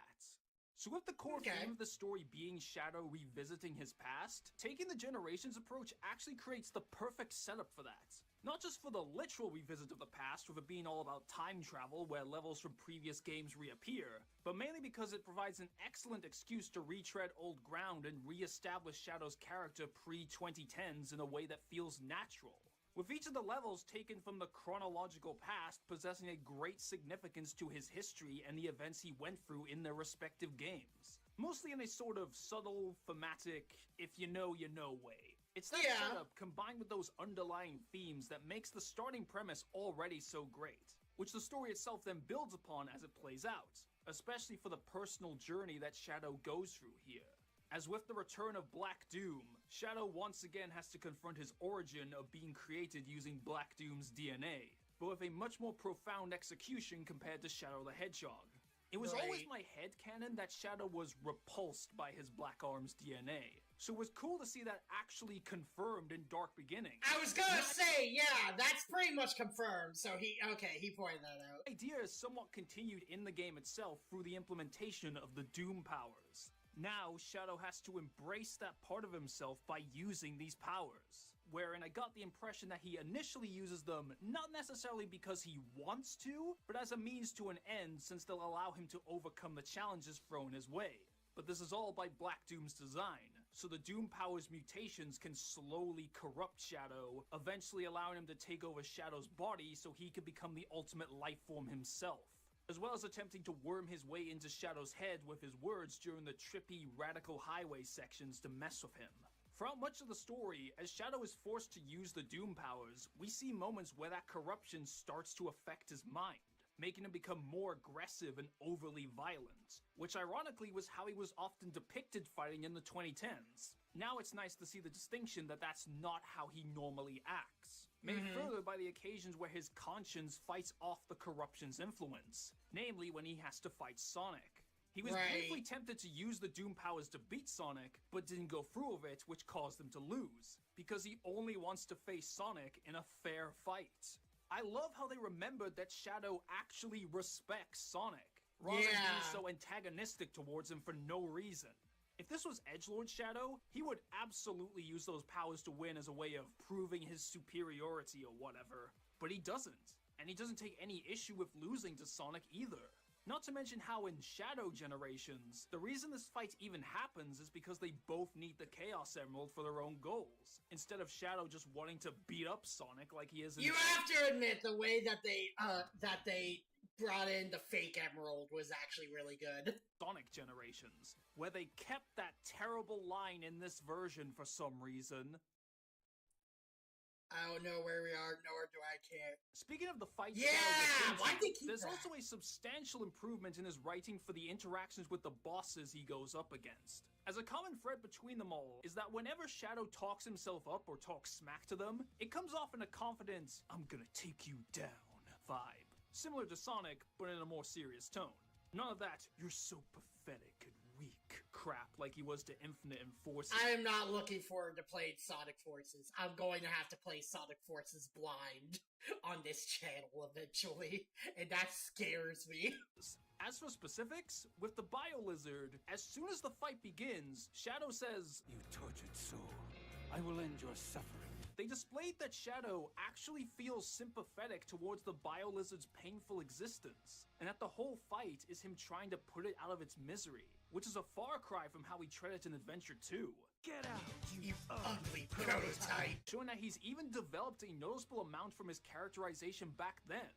So with the core theme of the story being Shadow revisiting his past, taking the Generations approach actually creates the perfect setup for that. Not just for the literal revisit of the past, with it being all about time travel where levels from previous games reappear, but mainly because it provides an excellent excuse to retread old ground and re-establish Shadow's character pre-2010s in a way that feels natural. With each of the levels taken from the chronological past possessing a great significance to his history and the events he went through in their respective games. Mostly in a sort of subtle, thematic, if you know way. It's that setup combined with those underlying themes that makes the starting premise already so great, which the story itself then builds upon as it plays out, especially for the personal journey that Shadow goes through here. As with the return of Black Doom, Shadow once again has to confront his origin of being created using Black Doom's DNA, but with a much more profound execution compared to Shadow the Hedgehog. It was always my headcanon that Shadow was repulsed by his Black Arm's DNA, so it was cool to see that actually confirmed in Dark Beginning. I was gonna say, yeah, that's pretty much confirmed, so he pointed that out. The idea is somewhat continued in the game itself through the implementation of the Doom powers. Now, Shadow has to embrace that part of himself by using these powers, wherein I got the impression that he initially uses them not necessarily because he wants to, but as a means to an end since they'll allow him to overcome the challenges thrown his way. But this is all by Black Doom's design, so the Doom powers' mutations can slowly corrupt Shadow, eventually allowing him to take over Shadow's body so he can become the ultimate life form himself, as well as attempting to worm his way into Shadow's head with his words during the trippy Radical Highway sections to mess with him. Throughout much of the story, as Shadow is forced to use the Doom powers, we see moments where that corruption starts to affect his mind, making him become more aggressive and overly violent, which ironically was how he was often depicted fighting in the 2010s. Now it's nice to see the distinction that that's not how he normally acts, made further by the occasions where his conscience fights off the corruption's influence, namely when he has to fight Sonic. He was briefly tempted to use the Doom powers to beat Sonic, but didn't go through with it, which caused him to lose, because he only wants to face Sonic in a fair fight. I love how they remembered that Shadow actually respects Sonic, rather than being so antagonistic towards him for no reason. If this was Edgelord Shadow, he would absolutely use those powers to win as a way of proving his superiority or whatever, but he doesn't, and he doesn't take any issue with losing to Sonic either. Not to mention how in Shadow Generations, the reason this fight even happens is because they both need the Chaos Emerald for their own goals, instead of Shadow just wanting to beat up Sonic like he is in— You have to admit, the way that they brought in the fake Emerald was actually really good. Sonic Generations, where they kept that terrible line in this version for some reason. I don't know where we are, nor do I care. Speaking of the fight, why'd they keep there's that? also a substantial improvement in his writing for the interactions with the bosses he goes up against. As a common thread between them all is that whenever Shadow talks himself up or talks smack to them, it comes off in a confident, "I'm gonna take you down" vibe. Similar to Sonic, but in a more serious tone. None of that, "you're so pathetic and weak" crap like he was to Infinite and Forces. I am not looking forward to playing Sonic Forces. I'm going to have to play Sonic Forces blind on this channel eventually, and that scares me. As for specifics, with the Bio-Lizard, as soon as the fight begins, Shadow says, "You tortured soul, I will end your suffering." They displayed that Shadow actually feels sympathetic towards the Bio-Lizard's painful existence, and that the whole fight is him trying to put it out of its misery, which is a far cry from how we tread it in Adventure 2. Get out, You ugly prototype! Showing that he's even developed a noticeable amount from his characterization back then.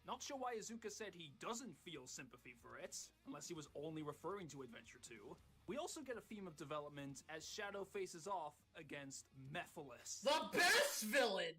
Not sure why Izuka said he doesn't feel sympathy for it, unless he was only referring to Adventure 2. We also get a theme of development as Shadow faces off against Mephiles. The best villain!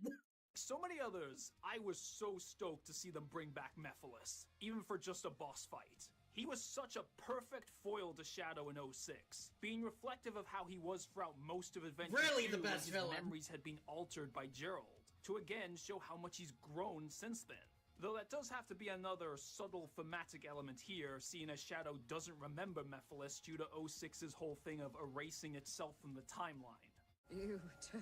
So many others, I was so stoked to see them bring back Mephiles, even for just a boss fight. He was such a perfect foil to Shadow in 06, being reflective of how he was throughout most of Adventure 2 Really the best when his villain. memories had been altered by Gerald, to again show how much he's grown since then. Though that does have to be another subtle thematic element here, seeing as Shadow doesn't remember Mephiles due to 06's whole thing of erasing itself from the timeline. You took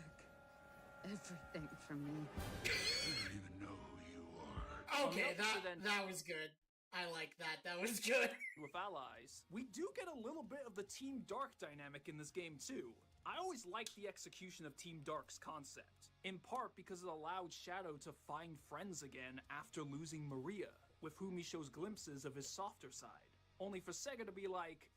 everything from me. I don't even know who you are. Okay, that was good. I like that. That was good. With allies, we do get a little bit of the Team Dark dynamic in this game too. I always liked the execution of Team Dark's concept, in part because it allowed Shadow to find friends again after losing Maria, with whom he shows glimpses of his softer side. Only for Sega to be like,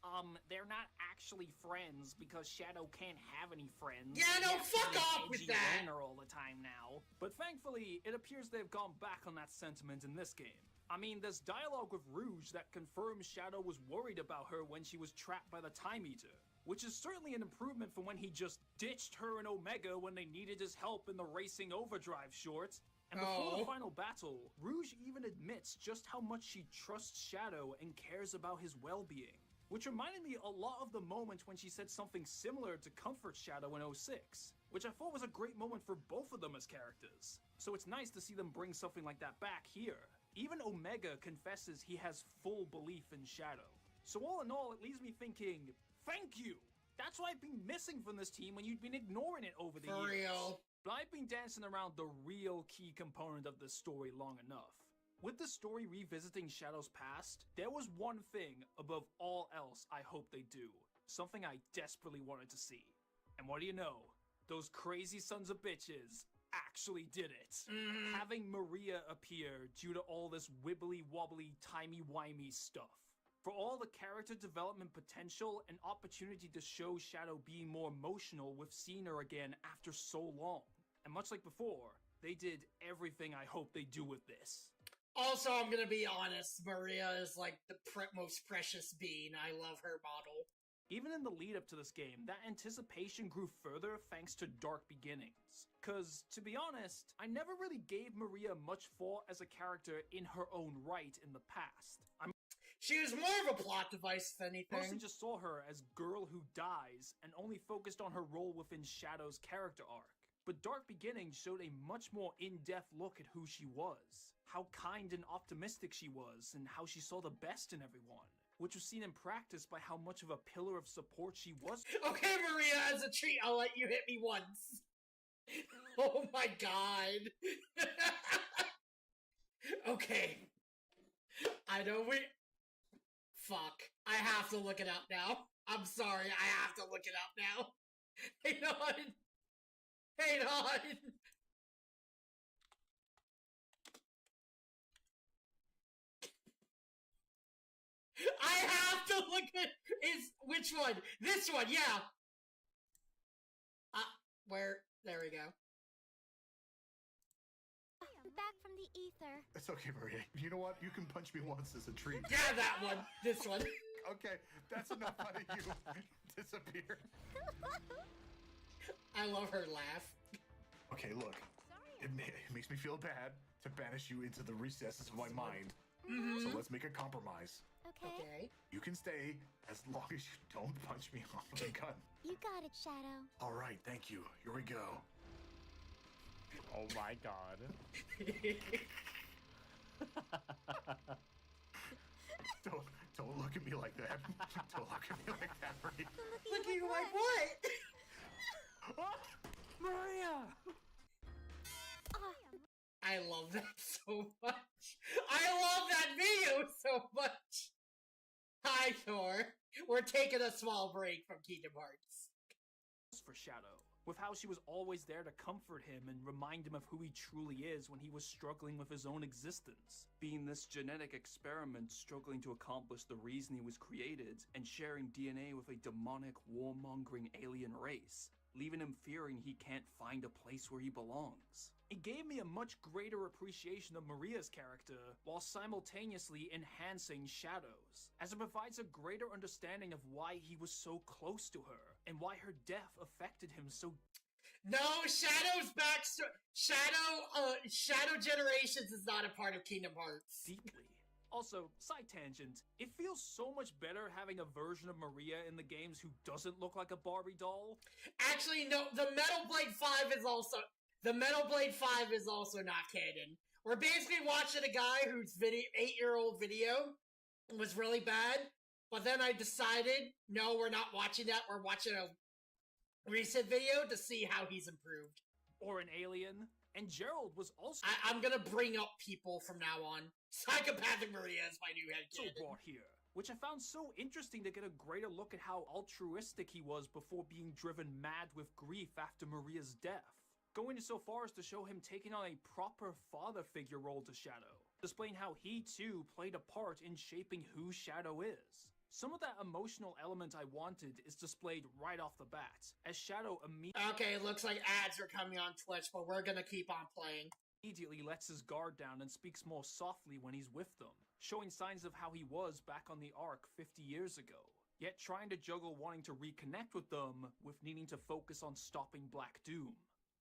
they're not actually friends because Shadow can't have any friends. Yeah, no, fuck off with that! All the time now. But thankfully, it appears they've gone back on that sentiment in this game. I mean, there's dialogue with Rouge that confirms Shadow was worried about her when she was trapped by the Time Eater, which is certainly an improvement from when he just ditched her and Omega when they needed his help in the Racing Overdrive short. And before the final battle, Rouge even admits just how much she trusts Shadow and cares about his well-being, which reminded me a lot of the moment when she said something similar to comfort Shadow in 06, which I thought was a great moment for both of them as characters. So it's nice to see them bring something like that back here. Even Omega confesses he has full belief in Shadow. So all in all, it leaves me thinking, thank you! That's what I've been missing from this team when you've been ignoring it over the years. For real. But I've been dancing around the real key component of this story long enough. With the story revisiting Shadow's past, there was one thing above all else I hope they do. Something I desperately wanted to see. And what do you know? Those crazy sons of bitches actually did it. Having Maria appear due to all this wibbly-wobbly, timey-wimey stuff. For all the character development potential and opportunity to show Shadow being more emotional with seeing her again after so long. And much like before, they did everything I hope they do with this. Also, I'm gonna be honest, Maria is like the most precious being. I love her model. Even in the lead up to this game, that anticipation grew further thanks to Dark Beginnings. Cause, to be honest, I never really gave Maria much thought as a character in her own right in the past. She was more of a plot device, if anything. I mostly just saw her as girl who dies and only focused on her role within Shadow's character arc. But Dark Beginnings showed a much more in-depth look at who she was, how kind and optimistic she was, and how she saw the best in everyone, which was seen in practice by how much of a pillar of support she was. Okay, Maria, as a treat, I'll let you hit me once. Oh my god. Okay. I know we... Fuck. I have to look it up now. I'm sorry, I have to look it up now. Hang on. Hang on. I have to look at which one? This one, yeah. Where? There we go. Back from the ether. It's okay, Maria. You know what? You can punch me once as a treat. Yeah, that one. This one. Okay, that's enough out of you. Disappear. I love her laugh. Okay, look. It makes me feel bad to banish you into the recesses of my mind. So let's make a compromise. Okay. You can stay as long as you don't punch me off with a gun. You got it, Shadow. All right, thank you. Here we go. Oh my god. Don't look at me like that. Don't look at me like that, Maria. Look at you like what? Maria! I love that so much. I love that video so much. Hi, Thor. We're taking a small break from Kingdom Hearts. For Shadow, with how she was always there to comfort him and remind him of who he truly is when he was struggling with his own existence. Being this genetic experiment struggling to accomplish the reason he was created and sharing DNA with a demonic, warmongering alien race. leaving him fearing he can't find a place where he belongs. It gave me a much greater appreciation of Maria's character, while simultaneously enhancing Shadow's, as it provides a greater understanding of why he was so close to her, and why her death affected him so No, Shadow's backstory. Shadow Generations is not a part of Kingdom Hearts. deeply. Also, side tangent, it feels so much better having a version of Maria in the games who doesn't look like a Barbie doll. Actually, no, the Metal Blade 5 is also not canon. We're basically watching a guy whose 8-year-old video was really bad, but then I decided, no, we're not watching that. We're watching a recent video to see how he's improved. Or an alien. And Gerald was also I'm gonna bring up people from now on. Psychopathic Maria is my new head brought here, which I found so interesting to get a greater look at how altruistic he was before being driven mad with grief after Maria's death. Going so far as to show him taking on a proper father figure role to Shadow, displaying how he too played a part in shaping who Shadow is. Some of that emotional element I wanted is displayed right off the bat, as Shadow Okay, looks like ads are coming on Twitch, but we're gonna keep on playing. immediately lets his guard down and speaks more softly when he's with them, showing signs of how he was back on the Ark 50 years ago, yet trying to juggle wanting to reconnect with them with needing to focus on stopping Black Doom.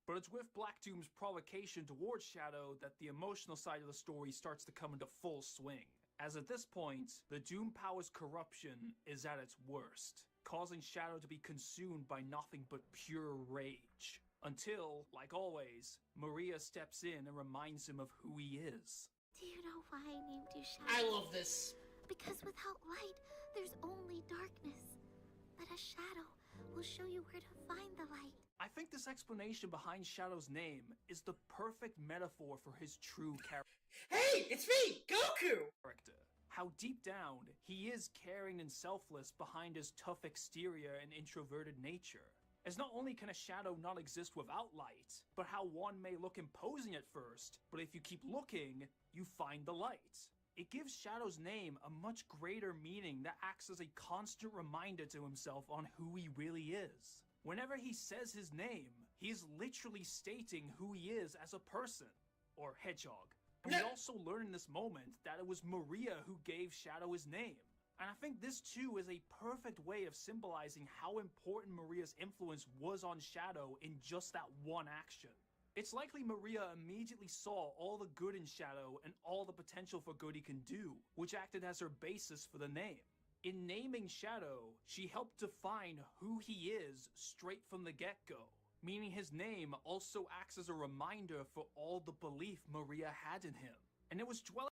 But it's with Black Doom's provocation towards Shadow that the emotional side of the story starts to come into full swing. As at this point, the Doom Power's corruption is at its worst, causing Shadow to be consumed by nothing but pure rage. Until, like always, Maria steps in and reminds him of who he is. Do you know why I named you Shadow? I love this. Because without light, there's only darkness. But a shadow will show you where to find the light. I think this explanation behind Shadow's name is the perfect metaphor for his true character. Hey, it's me, Goku! How deep down, he is caring and selfless behind his tough exterior and introverted nature. As not only can a shadow not exist without light, but how one may look imposing at first, but if you keep looking, you find the light. It gives Shadow's name a much greater meaning that acts as a constant reminder to himself on who he really is. Whenever he says his name, he is literally stating who he is as a person, or hedgehog. And we also learn in this moment that it was Maria who gave Shadow his name. And I think this too is a perfect way of symbolizing how important Maria's influence was on Shadow in just that one action. It's likely Maria immediately saw all the good in Shadow and all the potential for good he can do, which acted as her basis for the name. In naming Shadow, she helped define who he is straight from the get-go, meaning his name also acts as a reminder for all the belief Maria had in him. And it was dwelling.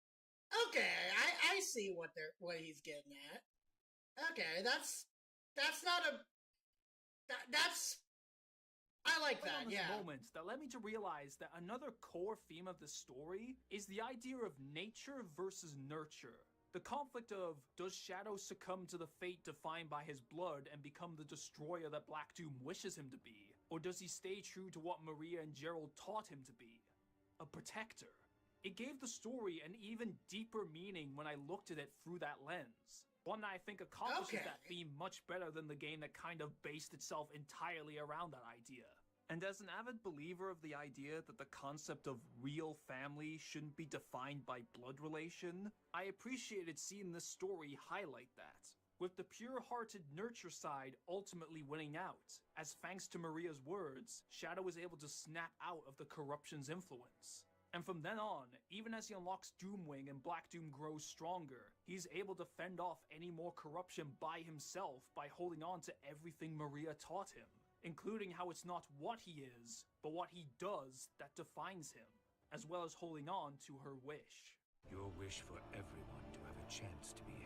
Okay, I see what he's getting at. Okay, that's I like that, yeah. Moments that led me to realize that another core theme of the story is the idea of nature versus nurture. The conflict of, does Shadow succumb to the fate defined by his blood and become the destroyer that Black Doom wishes him to be? Or does he stay true to what Maria and Gerald taught him to be? A protector. It gave the story an even deeper meaning when I looked at it through that lens. One that I think accomplishes that theme much better than the game that kind of based itself entirely around that idea. And as an avid believer of the idea that the concept of real family shouldn't be defined by blood relation, I appreciated seeing this story highlight that, with the pure-hearted nurture side ultimately winning out, as thanks to Maria's words, Shadow is able to snap out of the corruption's influence. And from then on, even as he unlocks Doomwing and Black Doom grows stronger, he's able to fend off any more corruption by himself by holding on to everything Maria taught him, including how it's not what he is, but what he does that defines him, as well as holding on to her wish. Your wish for everyone to have a chance to be happy.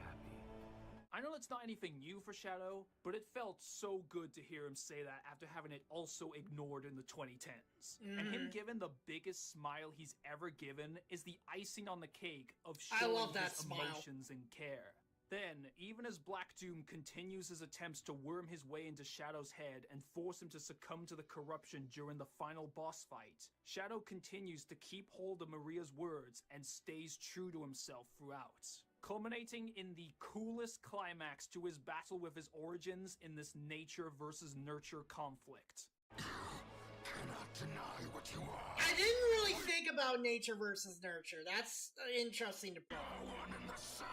I know that's not anything new for Shadow, but it felt so good to hear him say that after having it also ignored in the 2010s. And him giving the biggest smile he's ever given is the icing on the cake of showing his emotions and care. Then, even as Black Doom continues his attempts to worm his way into Shadow's head and force him to succumb to the corruption during the final boss fight, Shadow continues to keep hold of Maria's words and stays true to himself throughout, culminating in the coolest climax to his battle with his origins in this nature versus nurture conflict. Cannot deny what you are. I didn't really think about nature versus nurture. That's interesting to put. One and the same.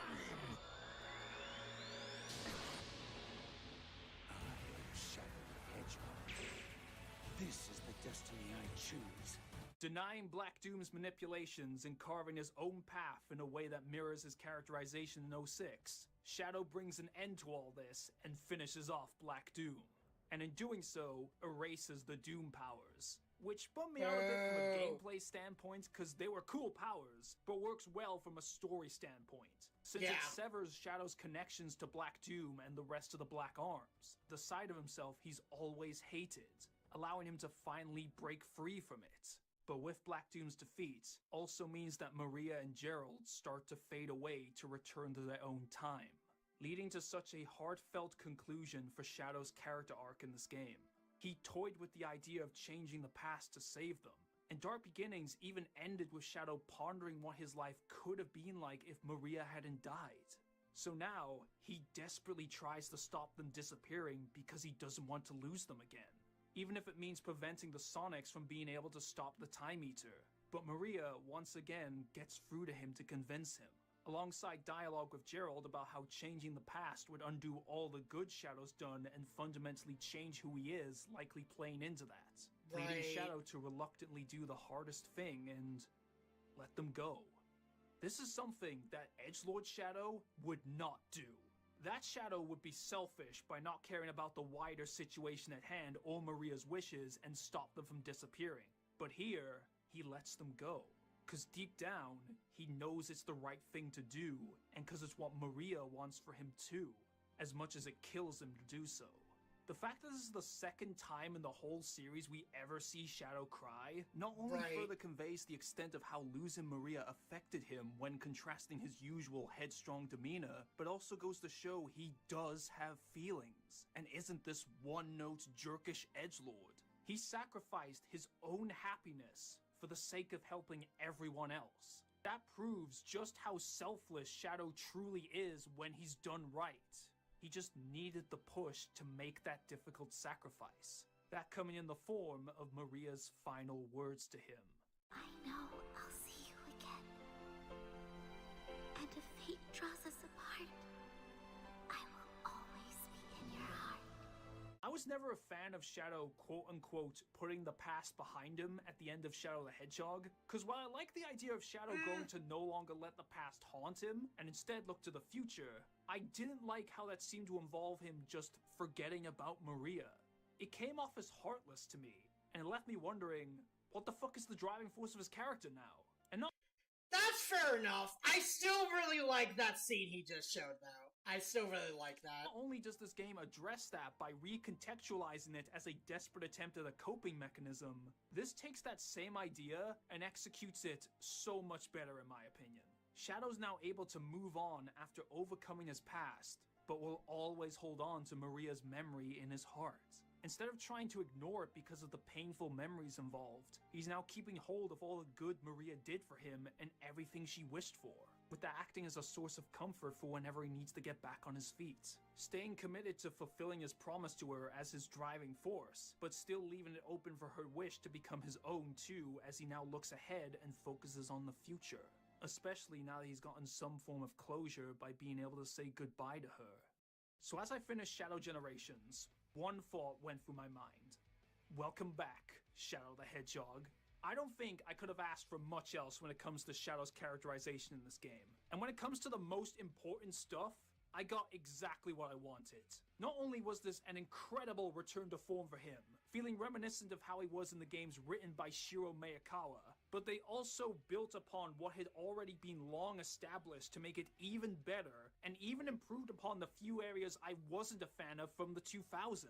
I am Shadow the Hedgehog. This is the destiny I choose. Denying Black Doom's manipulations and carving his own path in a way that mirrors his characterization in 06, Shadow brings an end to all this and finishes off Black Doom. And in doing so, erases the Doom powers. Which bummed me out a bit from a gameplay standpoint, because they were cool powers, but works well from a story standpoint, since it severs Shadow's connections to Black Doom and the rest of the Black Arms, the side of himself he's always hated, allowing him to finally break free from it. But with Black Doom's defeat, also means that Maria and Gerald start to fade away to return to their own time, leading to such a heartfelt conclusion for Shadow's character arc in this game. He toyed with the idea of changing the past to save them, and Dark Beginnings even ended with Shadow pondering what his life could have been like if Maria hadn't died. So now, he desperately tries to stop them disappearing because he doesn't want to lose them again, even if it means preventing the Sonics from being able to stop the Time Eater. But Maria, once again, gets through to him to convince him, alongside dialogue with Gerald about how changing the past would undo all the good Shadow's done and fundamentally change who he is, likely playing into that, leading Shadow to reluctantly do the hardest thing and let them go. This is something that Edgelord Shadow would not do. That Shadow would be selfish by not caring about the wider situation at hand or Maria's wishes and stop them from disappearing. But here, he lets them go. Because deep down, he knows it's the right thing to do, and because it's what Maria wants for him too, as much as it kills him to do so. The fact that this is the second time in the whole series we ever see Shadow cry, not only further conveys the extent of how losing Maria affected him when contrasting his usual headstrong demeanor, but also goes to show he does have feelings, and isn't this one-note jerkish edgelord. He sacrificed his own happiness for the sake of helping everyone else. That proves just how selfless Shadow truly is when he's done right. He just needed the push to make that difficult sacrifice. That coming in the form of Maria's final words to him. I know I'll see you again. And if fate draws us apart, I will always be in your heart. I was never a fan of Shadow quote-unquote putting the past behind him at the end of Shadow the Hedgehog, because while I like the idea of Shadow going to no longer let the past haunt him, and instead look to the future, I didn't like how that seemed to involve him just forgetting about Maria. It came off as heartless to me, and it left me wondering, what the fuck is the driving force of his character now? And not— That's fair enough. I still really like that scene he just showed, though. I still really like that. Not only does this game address that by recontextualizing it as a desperate attempt at a coping mechanism, this takes that same idea and executes it so much better in my opinion. Shadow's now able to move on after overcoming his past, but will always hold on to Maria's memory in his heart. Instead of trying to ignore it because of the painful memories involved, he's now keeping hold of all the good Maria did for him and everything she wished for, with that acting as a source of comfort for whenever he needs to get back on his feet. Staying committed to fulfilling his promise to her as his driving force, but still leaving it open for her wish to become his own too as he now looks ahead and focuses on the future. Especially now that he's gotten some form of closure by being able to say goodbye to her. So as I finished Shadow Generations, one thought went through my mind. Welcome back, Shadow the Hedgehog. I don't think I could have asked for much else when it comes to Shadow's characterization in this game. And when it comes to the most important stuff, I got exactly what I wanted. Not only was this an incredible return to form for him, feeling reminiscent of how he was in the games written by Shiro Miyakawa, but they also built upon what had already been long established to make it even better, and even improved upon the few areas I wasn't a fan of from the 2000s.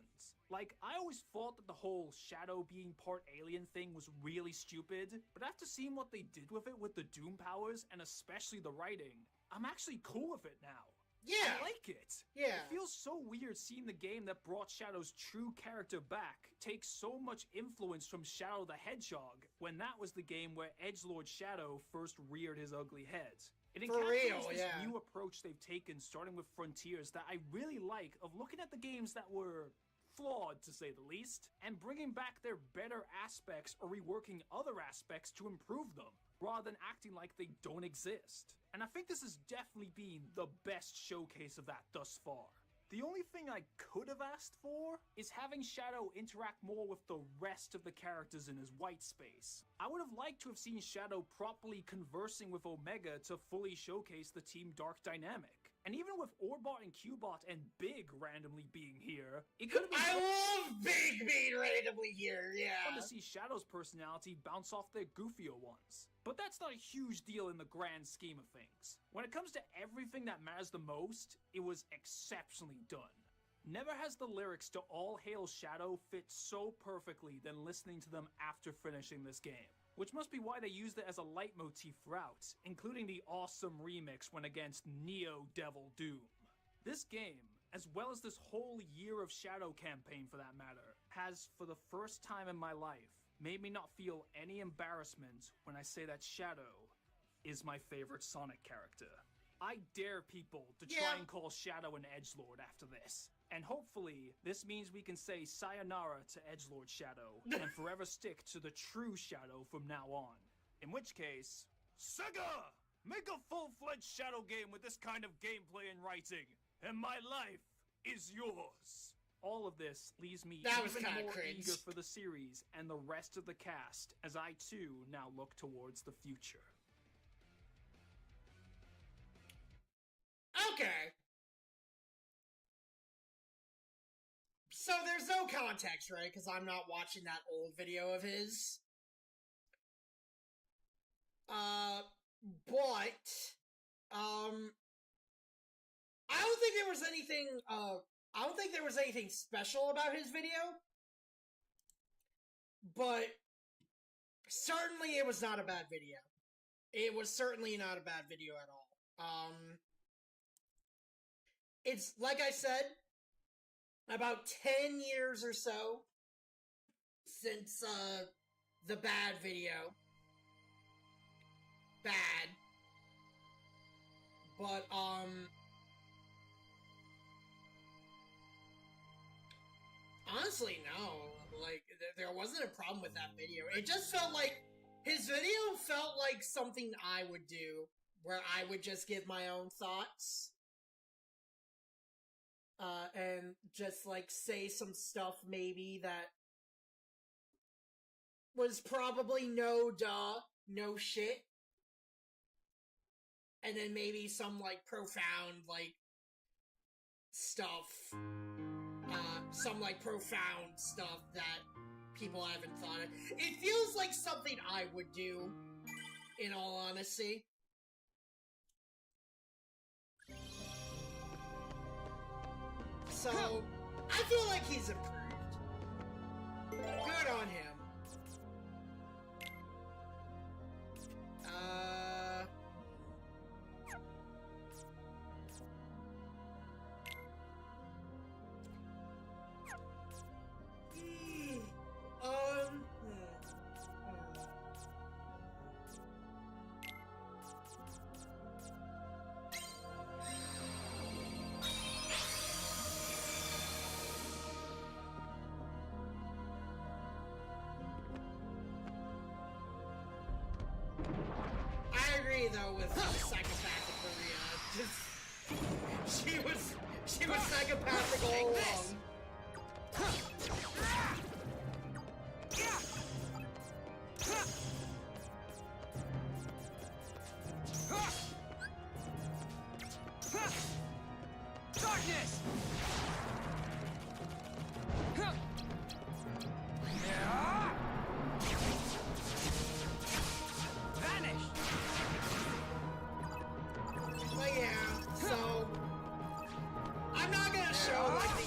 Like, I always thought that the whole Shadow being part alien thing was really stupid, but after seeing what they did with it with the Doom powers, and especially the writing, I'm actually cool with it now. Yeah. I like it. Yeah. It feels so weird seeing the game that brought Shadow's true character back take so much influence from Shadow the Hedgehog, when that was the game where Edgelord Shadow first reared his ugly head. It encapsulates this new approach they've taken, starting with Frontiers, that I really like, of looking at the games that were flawed to say the least, and bringing back their better aspects or reworking other aspects to improve them, rather than acting like they don't exist. And I think this has definitely been the best showcase of that thus far. The only thing I could have asked for is having Shadow interact more with the rest of the characters in his white space. I would have liked to have seen Shadow properly conversing with Omega to fully showcase the Team Dark dynamic. And even with Orbot and Cubot and Big randomly being here, it could have been I love Big being randomly here, fun yeah. to see Shadow's personality bounce off their goofier ones. But that's not a huge deal in the grand scheme of things. When it comes to everything that matters the most, it was exceptionally done. Never has the lyrics to All Hail Shadow fit so perfectly than listening to them after finishing this game. Which must be why they used it as a leitmotif throughout, including the awesome remix when against Neo Devil Doom. This game, as well as this whole Year of Shadow campaign for that matter, has, for the first time in my life, made me not feel any embarrassment when I say that Shadow is my favorite Sonic character. I dare people to try and call Shadow an edgelord after this. And hopefully, this means we can say sayonara to edgelord Shadow and forever stick to the true Shadow from now on. In which case, Sega! Make a full-fledged Shadow game with this kind of gameplay and writing, and my life is yours. All of this leaves me even more eager for the series and the rest of the cast as I too now look towards the future. Okay. So there's no context, right? Because I'm not watching that old video of his. I don't think there was anything, I don't think there was anything special about his video. But certainly it was not a bad video. It was certainly not a bad video at all. It's, like I said, about 10 years or so since, the bad video. Bad. But, honestly, no. Like, there wasn't a problem with that video. It just felt like, his video felt like something I would do, where I would just give my own thoughts. And just, like, say some stuff, maybe, that was probably no shit. And then maybe some, like, profound, like, stuff. Some, like, profound stuff that people haven't thought of. It feels like something I would do, in all honesty. So, I feel like he's improved. Good on him. I agree though with psychopathic Maria. She was psychopathic all along. Darkness! Vanish! But yeah, so I'm not gonna show like the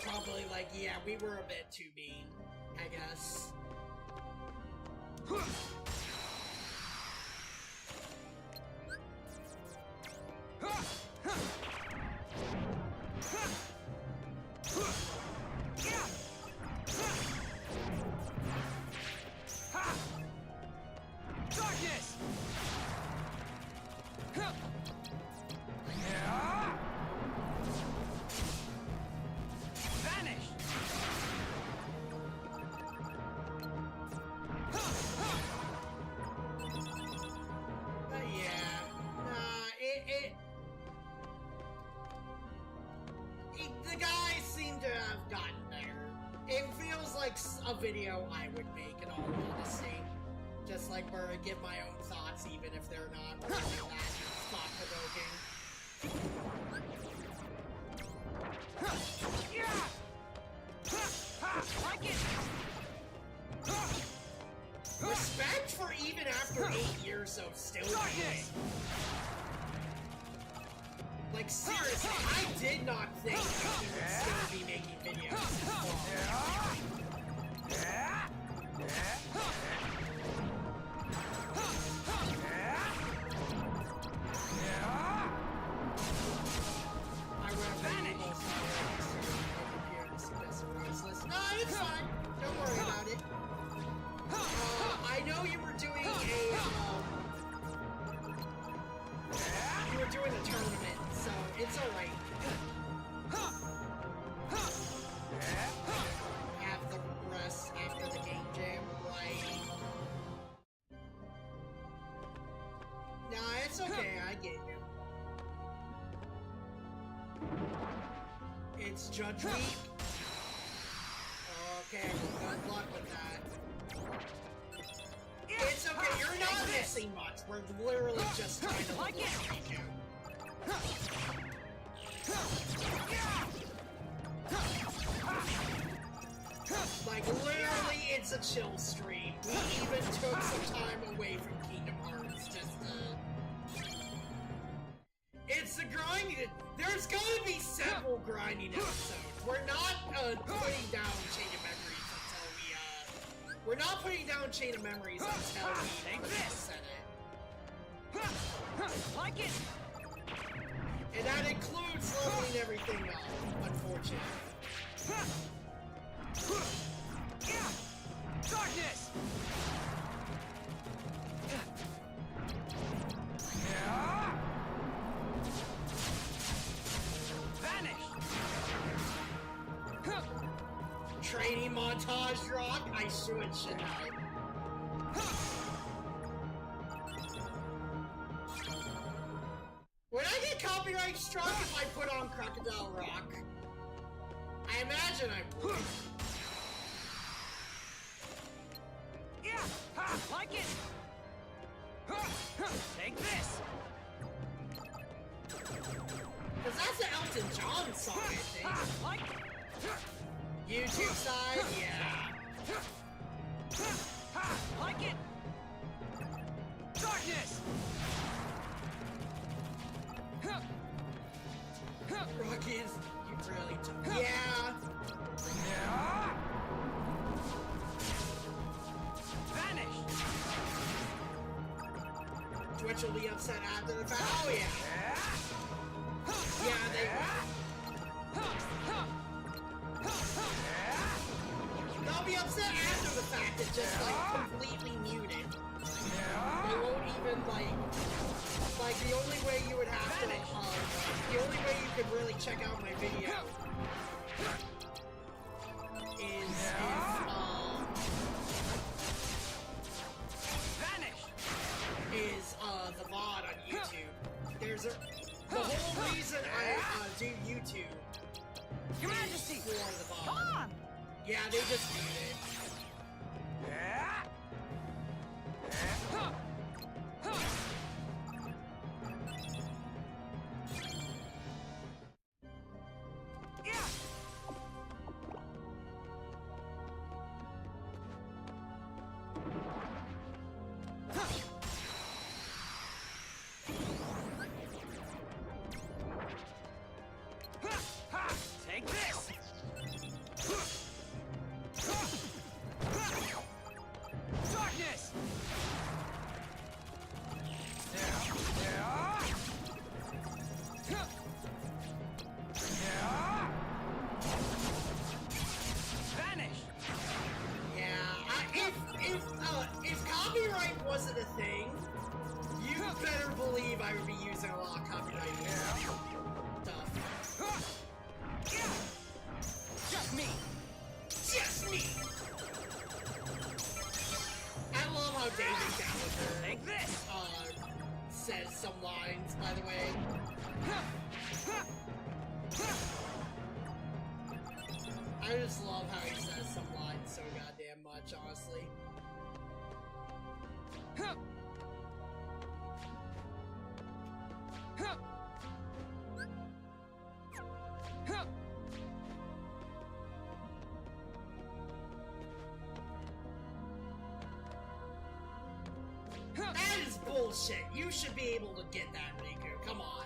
probably like, yeah, we were a bit too mean, I guess. The guys seem to have gotten better. It feels like a video I would make, in all honesty. Just like where I give my own thoughts, even if they're not really that thought-provoking. Respect for even after 8 years of still being. Like, seriously, I did not think that he would still be making videos. I would have vanished. No, it's fine. Don't worry about it. I know you were doing a tournament, so it's alright. Have the rest after the game jam, right? Nah, it's okay, I get you. It's Judge Week. Okay, good luck with that. It's okay, you're not missing much. We're literally just trying to look you. Like, literally, it's a chill stream. We even took some time away from Kingdom Hearts just to... It's the grinding... There's gonna be several grinding episodes. We're not, putting down Chain of Memories until we, We're not putting down Chain of Memories until we set it. Like it! And that includes leveling everything up, unfortunately. Darkness! Vanish! Training montage rock? I should I? Would I get copyright struck if I put on Crocodile Rock? I imagine I would. Yeah! Ha! Like it! Take this! Cause that's an Elton John song, I think. Like it! YouTube side? Yeah. Like it! Darkness! Rockies, you really took. Yeah. Vanish. Twitch will be upset after the fact. Oh yeah. Yeah, they. They'll be upset after the fact. It's just like completely muted. They won't even like the only way you would have to, the only way you could really check out my video is the VOD on YouTube. There's the whole reason I do YouTube Your Majesty for the VOD. Come on! Yeah, they just did it. Take this! believe I would be using a lot of copyrighted stuff. Just me! Just me! I love how David Gallagher Take this! says some lines, by the way. I just love how he says some lines so goddamn much, honestly. That is bullshit. You should be able to get that, Riku. Come on.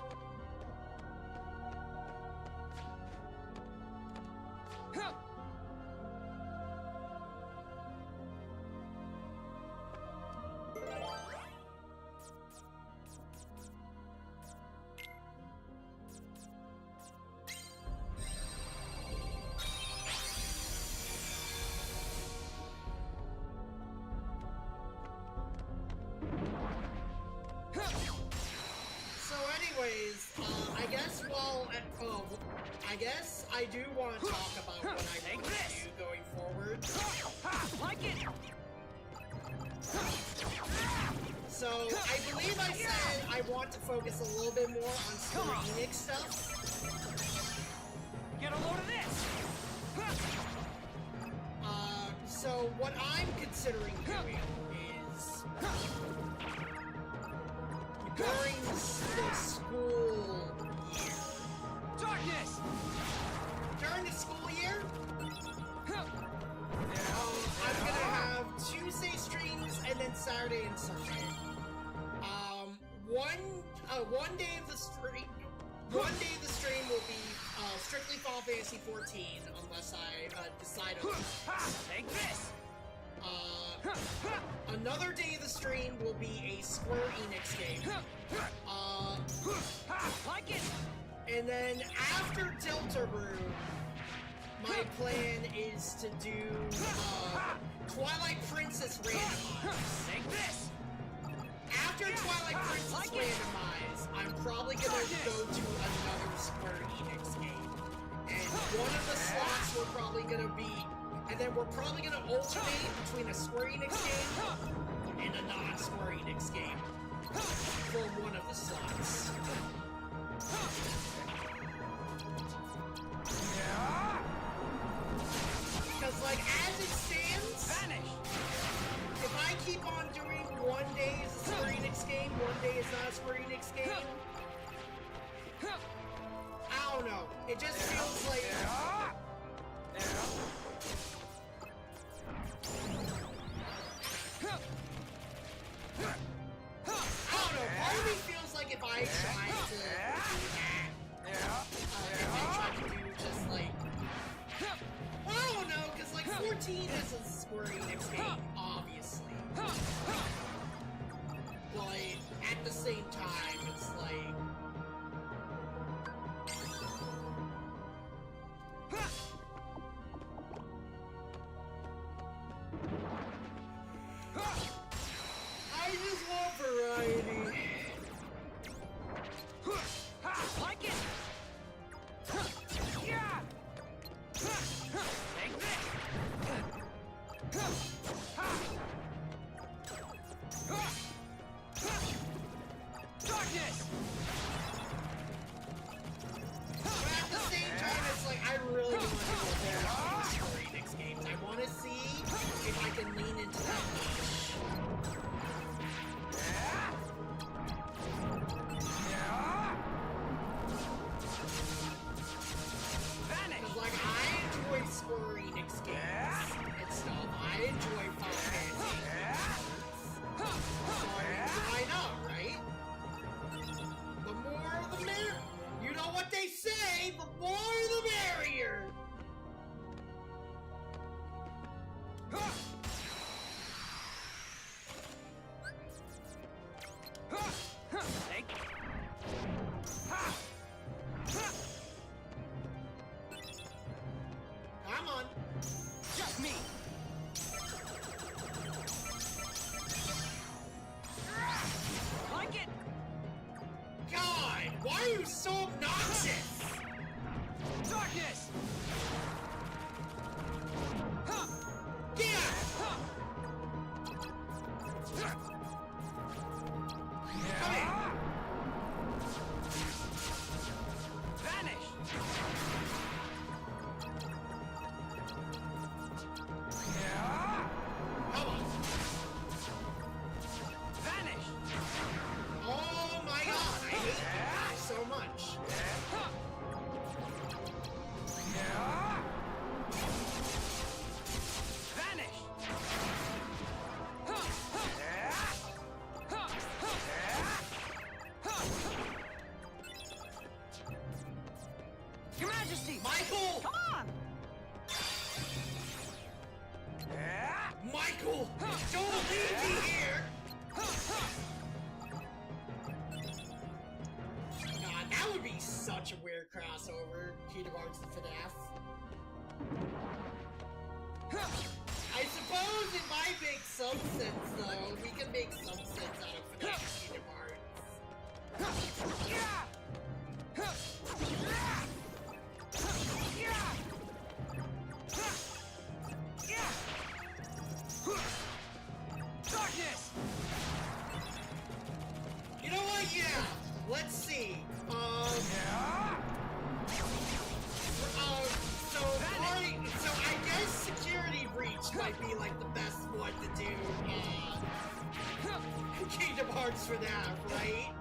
So anyways, I guess I guess I do want to talk about what I want to do going forward. Like it! So, I believe I said I want to focus a little bit more on Square Enix stuff. Get a load of this! So what I'm considering doing is during the school year. Darkness! During the school year, I'm gonna have Tuesday streams and then Saturday and Sunday. One day of the stream will be strictly Final Fantasy 14, unless I decide otherwise. Take this! Another day of the stream will be a Square Enix game. Like it! And then after Deltarune, my plan is to do Twilight Princess Randomize. Take this! After Twilight Princess Randomize, I'm probably gonna go to another Square Enix game. And one of the slots we're probably gonna be, and then we're probably gonna alternate between a Square Enix game and a non-Square Enix game for one of the slots. Because, like, as it stands, Vanish! if I keep on doing one day is a Square Enix game, one day is not a Square Enix game, I don't know. It just feels like... I don't know. Part of me feels like if I tried to do that, if I tried to do just like... Well, I don't know, because like 14 is a Square Enix game, obviously. But at the same time, it's like... I just want variety. Like it! Yeah! Take this! Darkness! But at the same time, it's like, I really want to go there on Square Enix games. I want to see if I can lean into that niche. Vanish! Because, like, I enjoy Square Enix games and stuff. I enjoy Don't leave me here! God, that would be such a weird crossover. Kingdom Hearts and FNAF. I suppose it might make some sense, though. We can make some sense out of FNAF and Kingdom Darkness! You know what? Yeah. Let's see. So I guess security breach might be like the best one to do. Kingdom Hearts for that, right?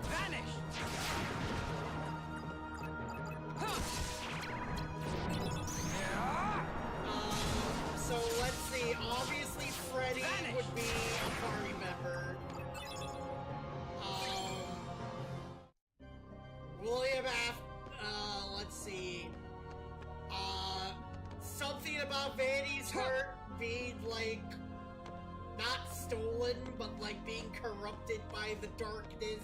Vanish! So let's see. Obviously, Freddy would be a party member. William let's see. Something about Vanny's heart being like not stolen, but like being corrupted by the darkness.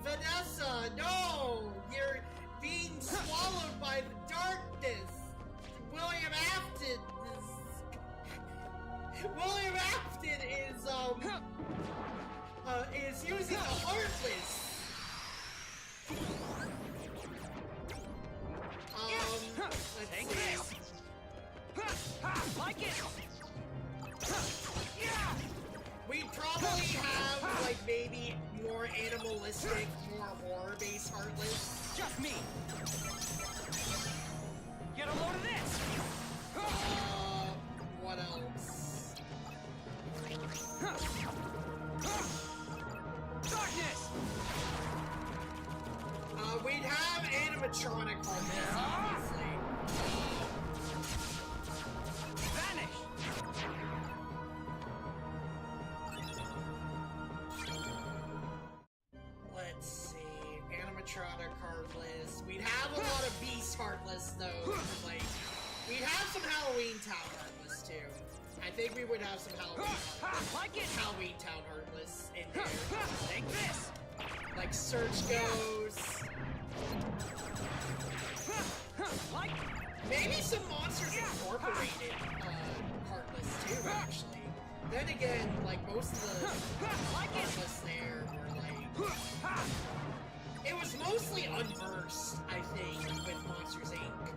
Vanessa, no! You're being swallowed by the darkness. William Afton is using the Heartless. Take this! Like it! We probably have like maybe more animalistic, more horror-based Heartless. Just me! Get a load of this! What else? Darkness! We'd have animatronic Heartless, obviously. Vanish! Let's see, animatronic Heartless. We'd have a lot of Beast Heartless, though. Like, we'd have some Halloween Town Heartless, too. I think we would have some Halloween Town Heartless in there. Take this! Like Search Ghosts. Maybe some Monsters Incorporated Heartless, too, actually. Then again, like, most of the Heartless there were like... It was mostly unversed, I think, with Monsters, Inc.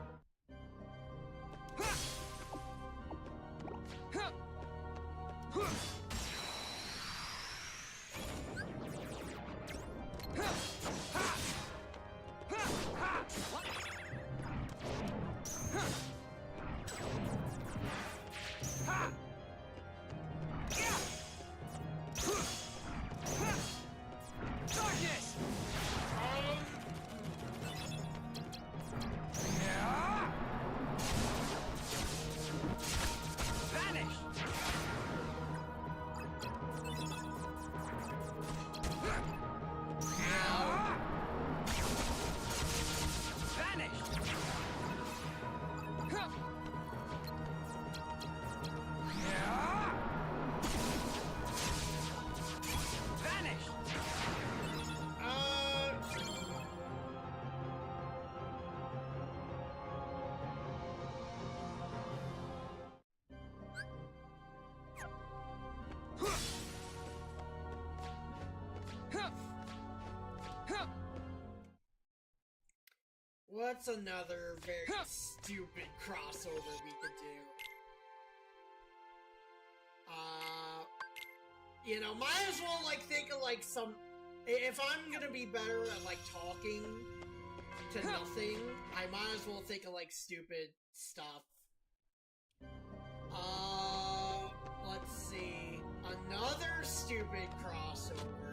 Darkness! Vanish! Vanish! Vanish! What's another very stupid crossover we could do? You know, might as well, like, think of, like, some... If I'm gonna be better at, like, talking to nothing, I might as well think of, like, stupid stuff. Let's see. Another stupid crossover.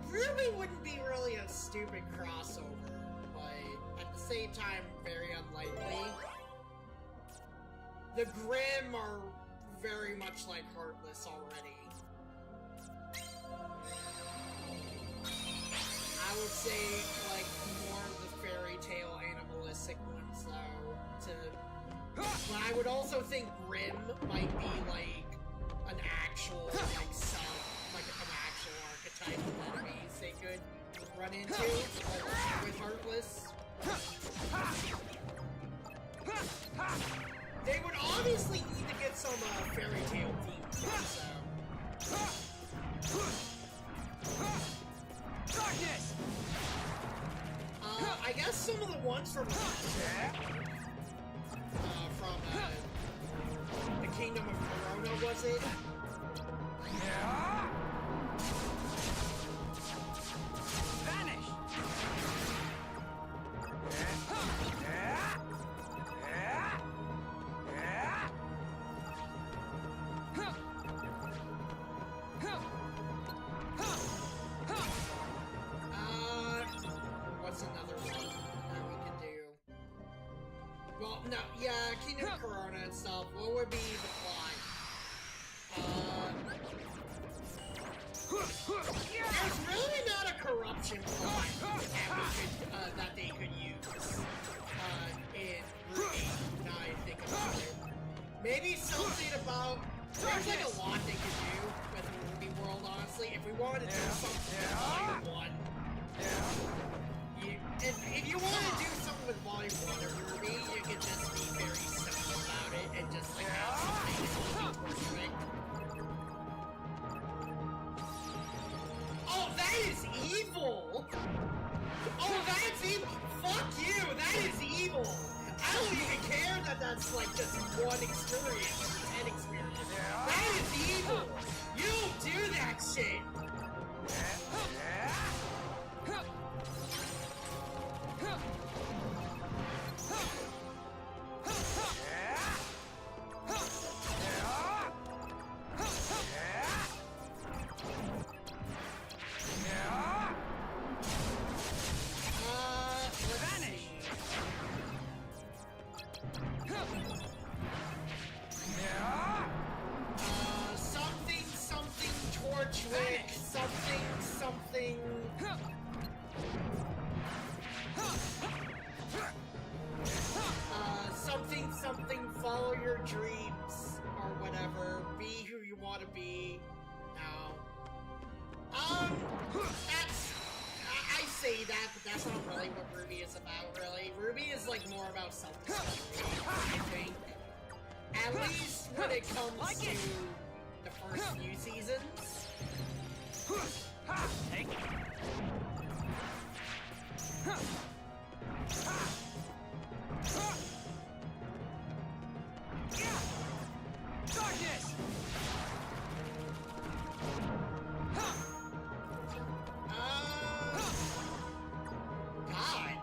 Really wouldn't be really a stupid crossover, but at the same time, very unlikely. The Grimm are very much like Heartless already. I would say, like, more of the fairy tale animalistic ones, though, but I would also think Grimm might be, like, an actual, like, an actual archetype of enemies they could run into, like, with Heartless. They would obviously need to get some, fairy tale themes, so... Darkness! I guess some of the ones from the Kingdom of Corona, was it? Vanish! What's another one that we could do? Well, no, yeah, Kingdom of Corona and stuff. What would be the plot? There's really not a corruption plot that they could use in Ruby, now I think about it. Maybe something about... There's like a lot they could do with Ruby World, honestly. If we wanted to do something with Volume 1. If you want to do something with Volume 1 of Ruby, you could just be very simple about it and just like have something perfect. Oh, that is evil! Oh, that's evil! Fuck you! That is evil! I don't even care that that's like just one experience, 10 experience. That is evil! You don't do that shit! Something, follow your dreams, or whatever, be who you want to be. No. I say that, but that's not really what Ruby is about, really. Ruby is, like, more about self-discovery, I think. At least when it comes to the first few seasons. Take it. Darkness! God.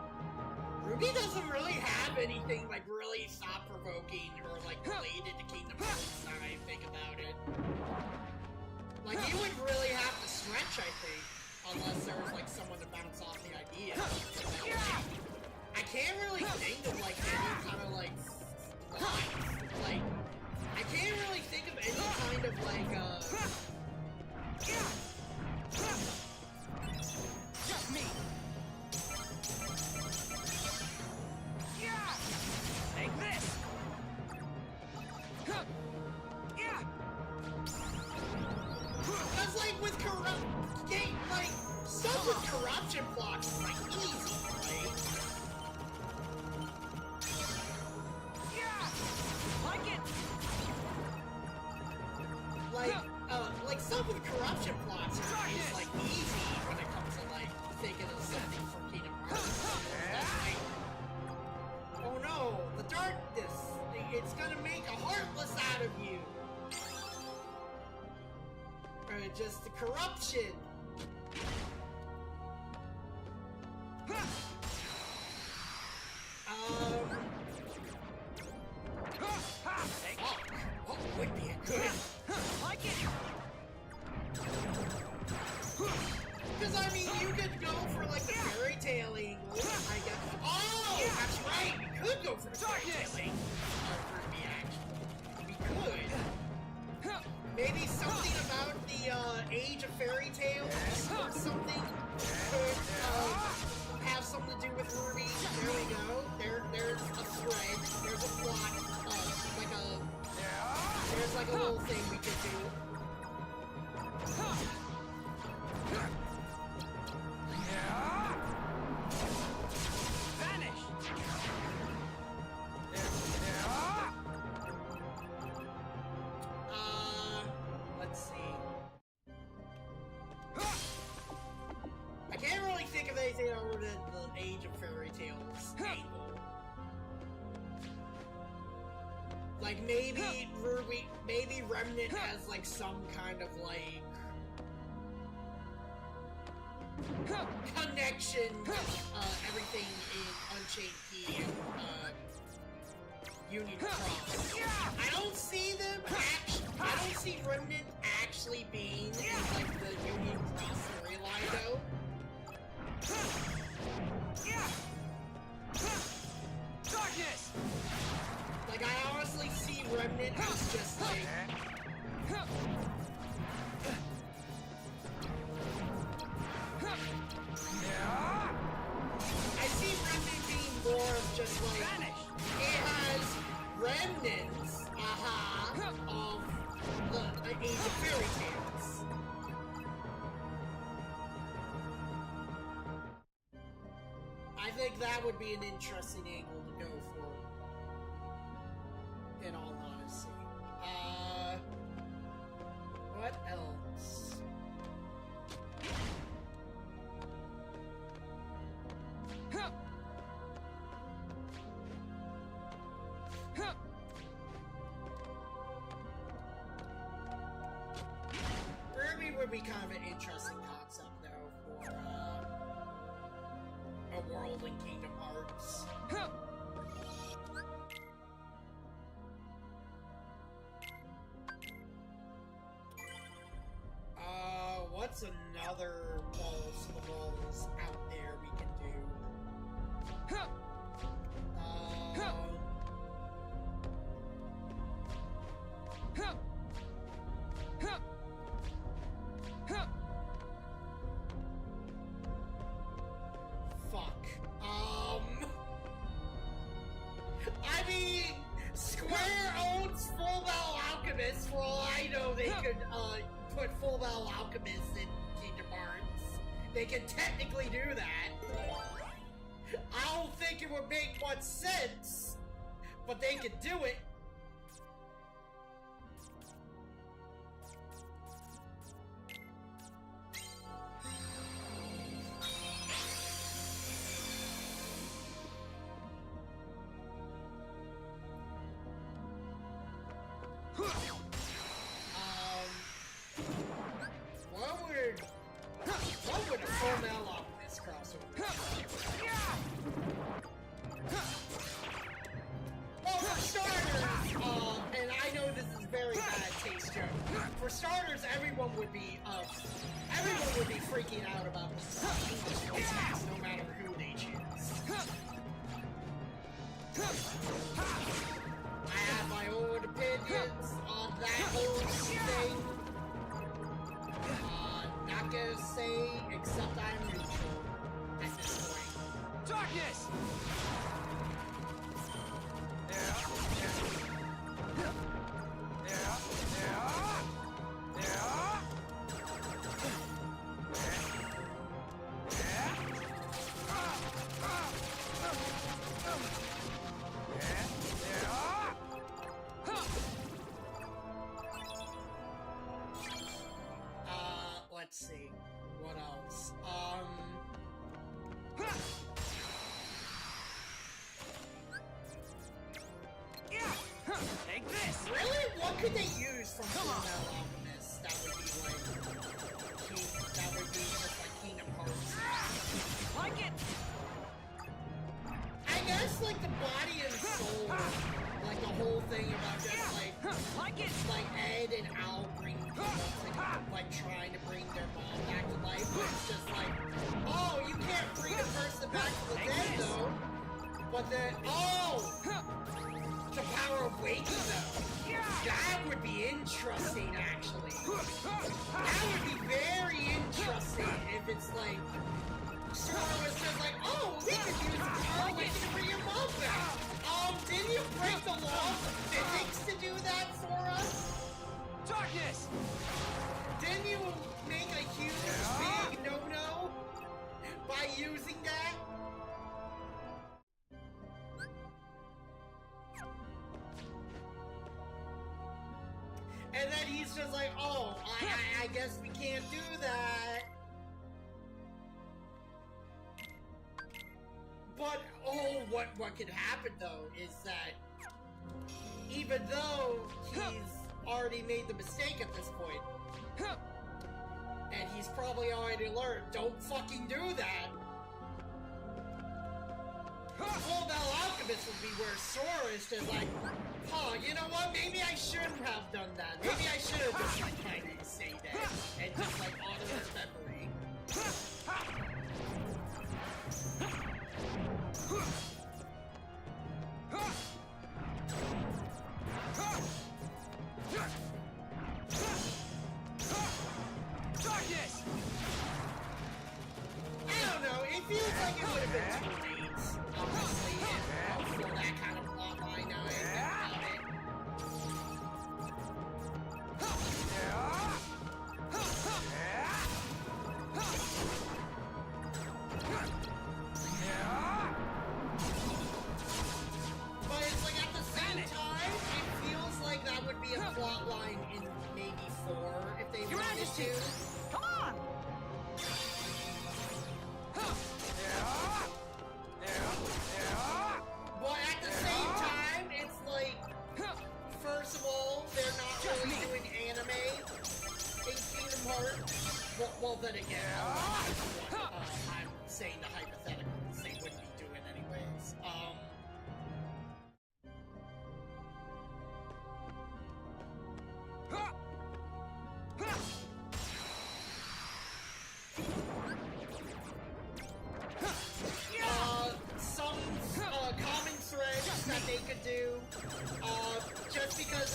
Ruby doesn't really have anything, like, really thought-provoking or, like, related to Kingdom Hearts now I think about it. Like, you would really have to stretch, I think, unless there was, like, someone to bounce off the idea. I can't really think of, like, any kind of, like, like, I can't really think of any kind of, like, Just me! Take this! Because, like, with stuff with corruption plots is, like, easy, right? Like it! Like, stuff with corruption plots is, like, easy when it comes to, like, thinking of setting for Kingdom Hearts. Like, oh no, the darkness, it's gonna make a Heartless out of you! Or just the corruption! What would be a good... Like it! Because, I mean, you could go for, like, the fairy tale angle, I guess. Oh, that's right! We could go for the fairy tale angle. For me, actually. We could. Maybe something about the, age of fairy tales, or something could, do with Ruby. There we go. There's a thread. There's a plot. There's like a little thing we could do. Vanish! Let's see. I can't really think of anything other than the Age of Fairy Tales angle. Like maybe Ruby, maybe Remnant has like some kind of like connection with everything in Unchained Key and Union Cross. I don't see them I don't see Remnant actually being in like the Union Cross storyline though. Darkness! Like I honestly see Remnant as just like I see Remnant being more of just like it has remnants, of the Age of Fairy Tales. I think that would be an interesting angle to go for. In all honesty. What else? Ruby would be kind of an interesting concept, though, for a world in Kingdom Hearts. What's another balls to the walls out there we can do? Fuck. I mean, Square owns Full Metal Alchemist. For all I know, they could, put Full Metal Alchemist in Kingdom Hearts. They can technically do that. I don't think it would make much sense, but they could do it. What would a Full Metal Alchemist crossover? Well, for starters, and I know this is very bad taste joke. For starters, everyone would be freaking out about this English voice cast, no matter who they choose. I have my own opinions on that whole thing. Not gonna say, except I'm neutral at this point. Darkness! Let's see. What else? Take this! Really? What could they use from Full Metal Alchemist that would be like just like Kingdom Hearts? Like it! I guess like the body and soul, like the whole thing about just like Ed and Al bringing people to, like trying to bring their mom back to life. But it's just like, oh, you can't bring a person back to the dead though. But then, the power of waking them. That would be interesting, actually. That would be very interesting if it's like Sora was just like, oh, we could use it to bring your mom back. Didn't you break the law of physics to do that for us? Darkness! Didn't you make a huge, big no-no by using that? And then he's just like, oh, I guess we can't do that. But, oh, what could happen, though, is that even though he's already made the mistake at this point, and he's probably already learned, don't fucking do that. Full Metal Alchemist would be where Sora is just like, oh, you know what, maybe I shouldn't have done that. Maybe I should have just like kind of say that, and just like honor his memory. Darkness! I don't know, it feels like it would have been 2 days, honestly, for that kind of plot line now I think about it. But it's like at the same time, it feels like that would be a plot line in maybe 4 if they wanted to. Come on! But at the same time, it's like, first of all, they're not really doing anime in Kingdom Hearts. Well, then again, I'm saying the hypotheticals they wouldn't be doing anyways. Some common threads that they could do, just because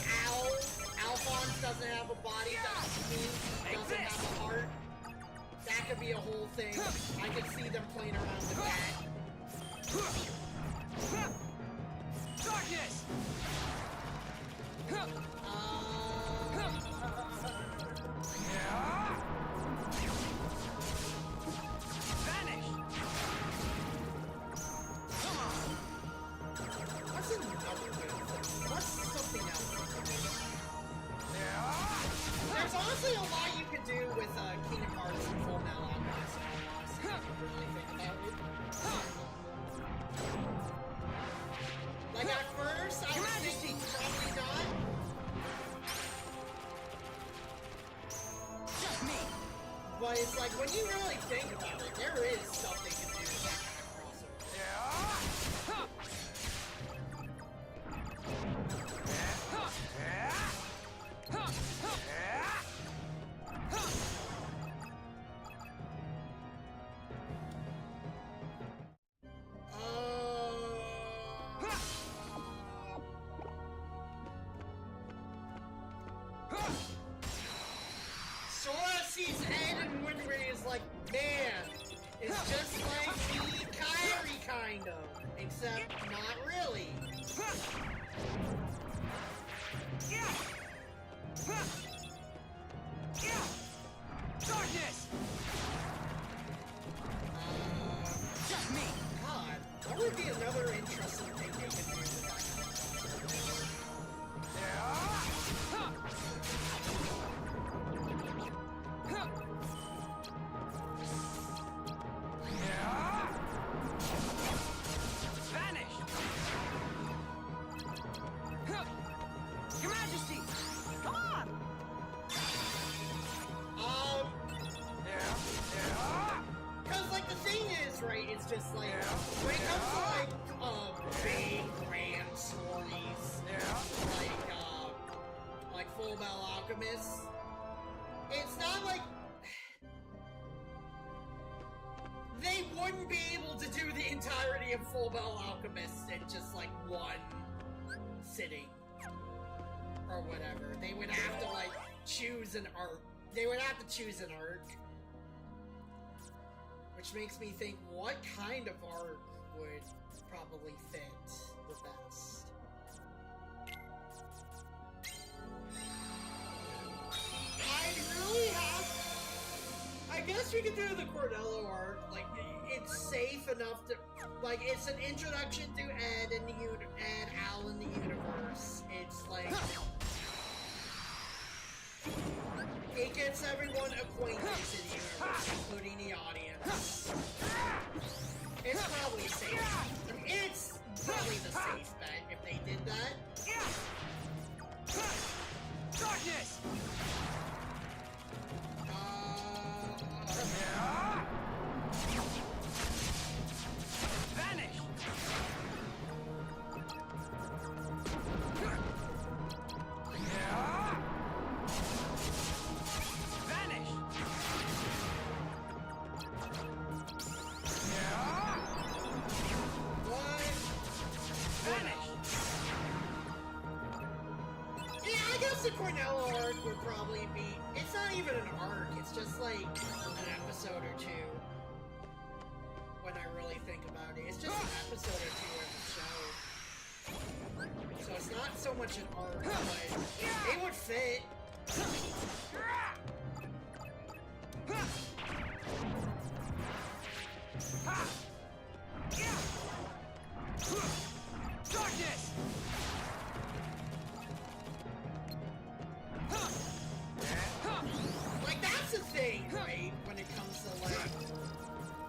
Alphonse doesn't have a body, doesn't mean he doesn't have a heart. That could be a whole thing. I could see them playing around with that. Darkness! Vanish! Come on! What's another good thing? What's something else? There's honestly a lot you could do with Kingdom Hearts and Full Metal Alchemist. Honestly, if you really think about it. Like at first, I was thinking probably not. Just me! But it's like when you really think about it, there is stuff they can do with that kind of crossover. Sora sees Ed and Winry is like, man, it's just like me, Kyrie, kind of, except not really. Darkness! Just me! God, what would be another interesting thing they could do with that? Vanish! Your Majesty! Come on! Cause like the thing is, right, it's just like, when it comes to like, big, grand stories, like Full Metal Alchemist, it's not like, they wouldn't be able to do the entirety of Full Metal Alchemist in just like one sitting, or whatever. They would have to like choose an arc. They would have to choose an arc. Which makes me think, what kind of art would probably fit the best? I guess we could do the Cordello art. Like, it's safe enough to, like, it's an introduction to Ed and Ed, Al in the universe. It's like, it gets everyone acquainted to the universe, including the audience. It's probably safe. I mean, it's probably the safe bet if they did that. Darkness! Vanish! Vanish! Vanish! Yeah, I guess the Cornell arc would probably be... It's not even an arc, it's just like an episode or two. When I really think about it. It's just an episode or two of the show. So it's not so much an arc, but it would fit. Darkness! Like, that's the thing, right? When it comes to, like...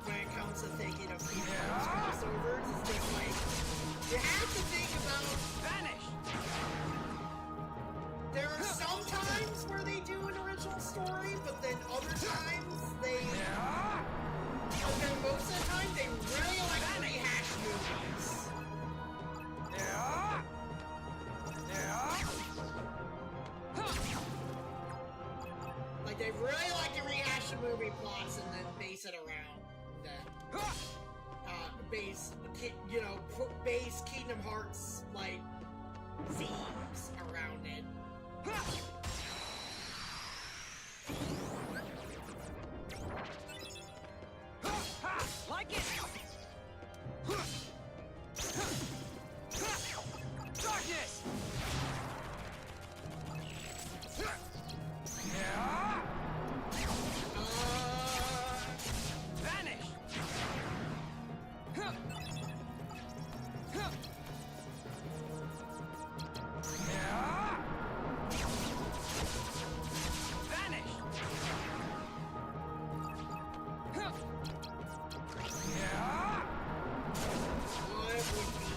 When it comes to thinking of Kingdom Hearts crossovers, it's just like... You have to think about... Vanish! There are some times where they do an original story, but then other times they... But then most of the time, they really like to rehash movies. Like, they really like to rehash the movie plots and then base it around them. Base Kingdom Hearts, like, themes around it. Like it! Darkness! Vanish! Vanish! What would be...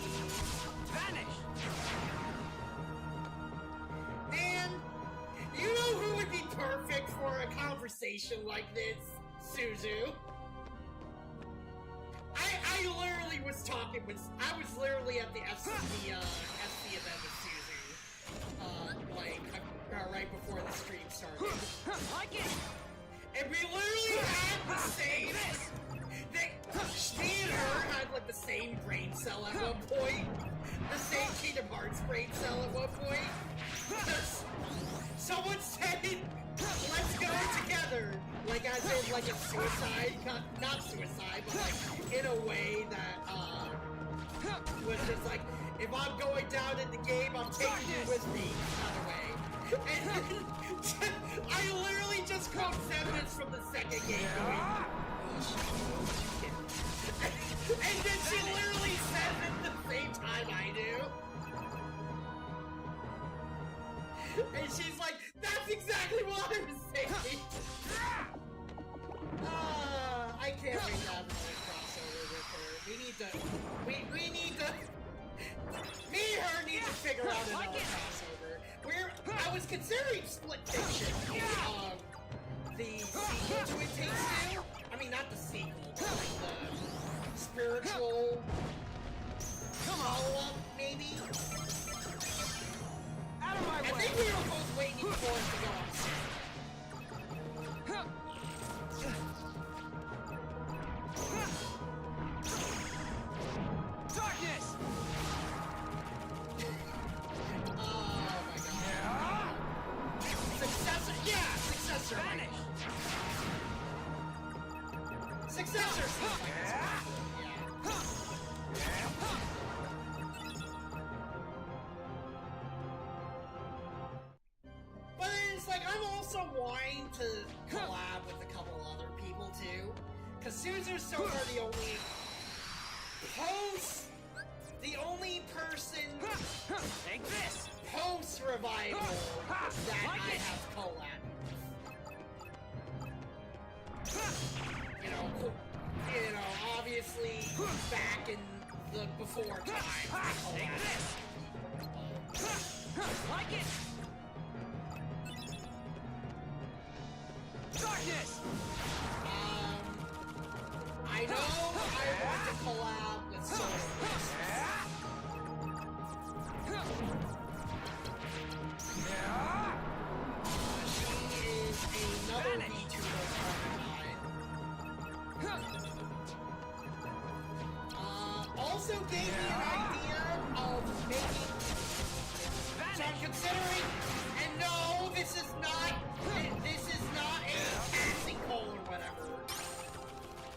Vanish! Man, you know who would be perfect for a conversation like this? Suzu. I literally was talking with... I was literally at the FC event with Suzu. Right before the stream started. Like it! And we literally had the same... Me and her had, like, the same brain cell at one point. The same Kingdom Hearts brain cell at one point. Someone said, let's go together. Like, as in, like, a suicide... Not suicide, but, like, in a way that, was just like, if I'm going down in the game, I'm taking you with me, kind of way. And I literally just quote 7 minutes from the second game going, and then she literally says it at the same time I do. And she's like, that's exactly what I was saying. I can't wait to have another crossover with her. We need to, me and her need to figure out another crossover. I was considering Split Fiction, the sequel to It Takes Two. I mean, not the sequel, but like the spiritual follow-up, maybe? Out of my I way! think we were both waiting for it to go on set. Darkness! Oh my god. Successor! Yeah! Successor! Vanish! Successor seems like it's yeah. But it's like, I'm also wanting to collab with a couple other people too. Because Suzu's so far the only person Take this! post-revival that I have collabed with. You know, obviously back in the before times, I collabed with people. Like it! Darkness! I know I want to collab with Soul. She is another VTuber friend of mine. Also gave me an idea of making. So I'm considering, and no, this is not a casting call or whatever.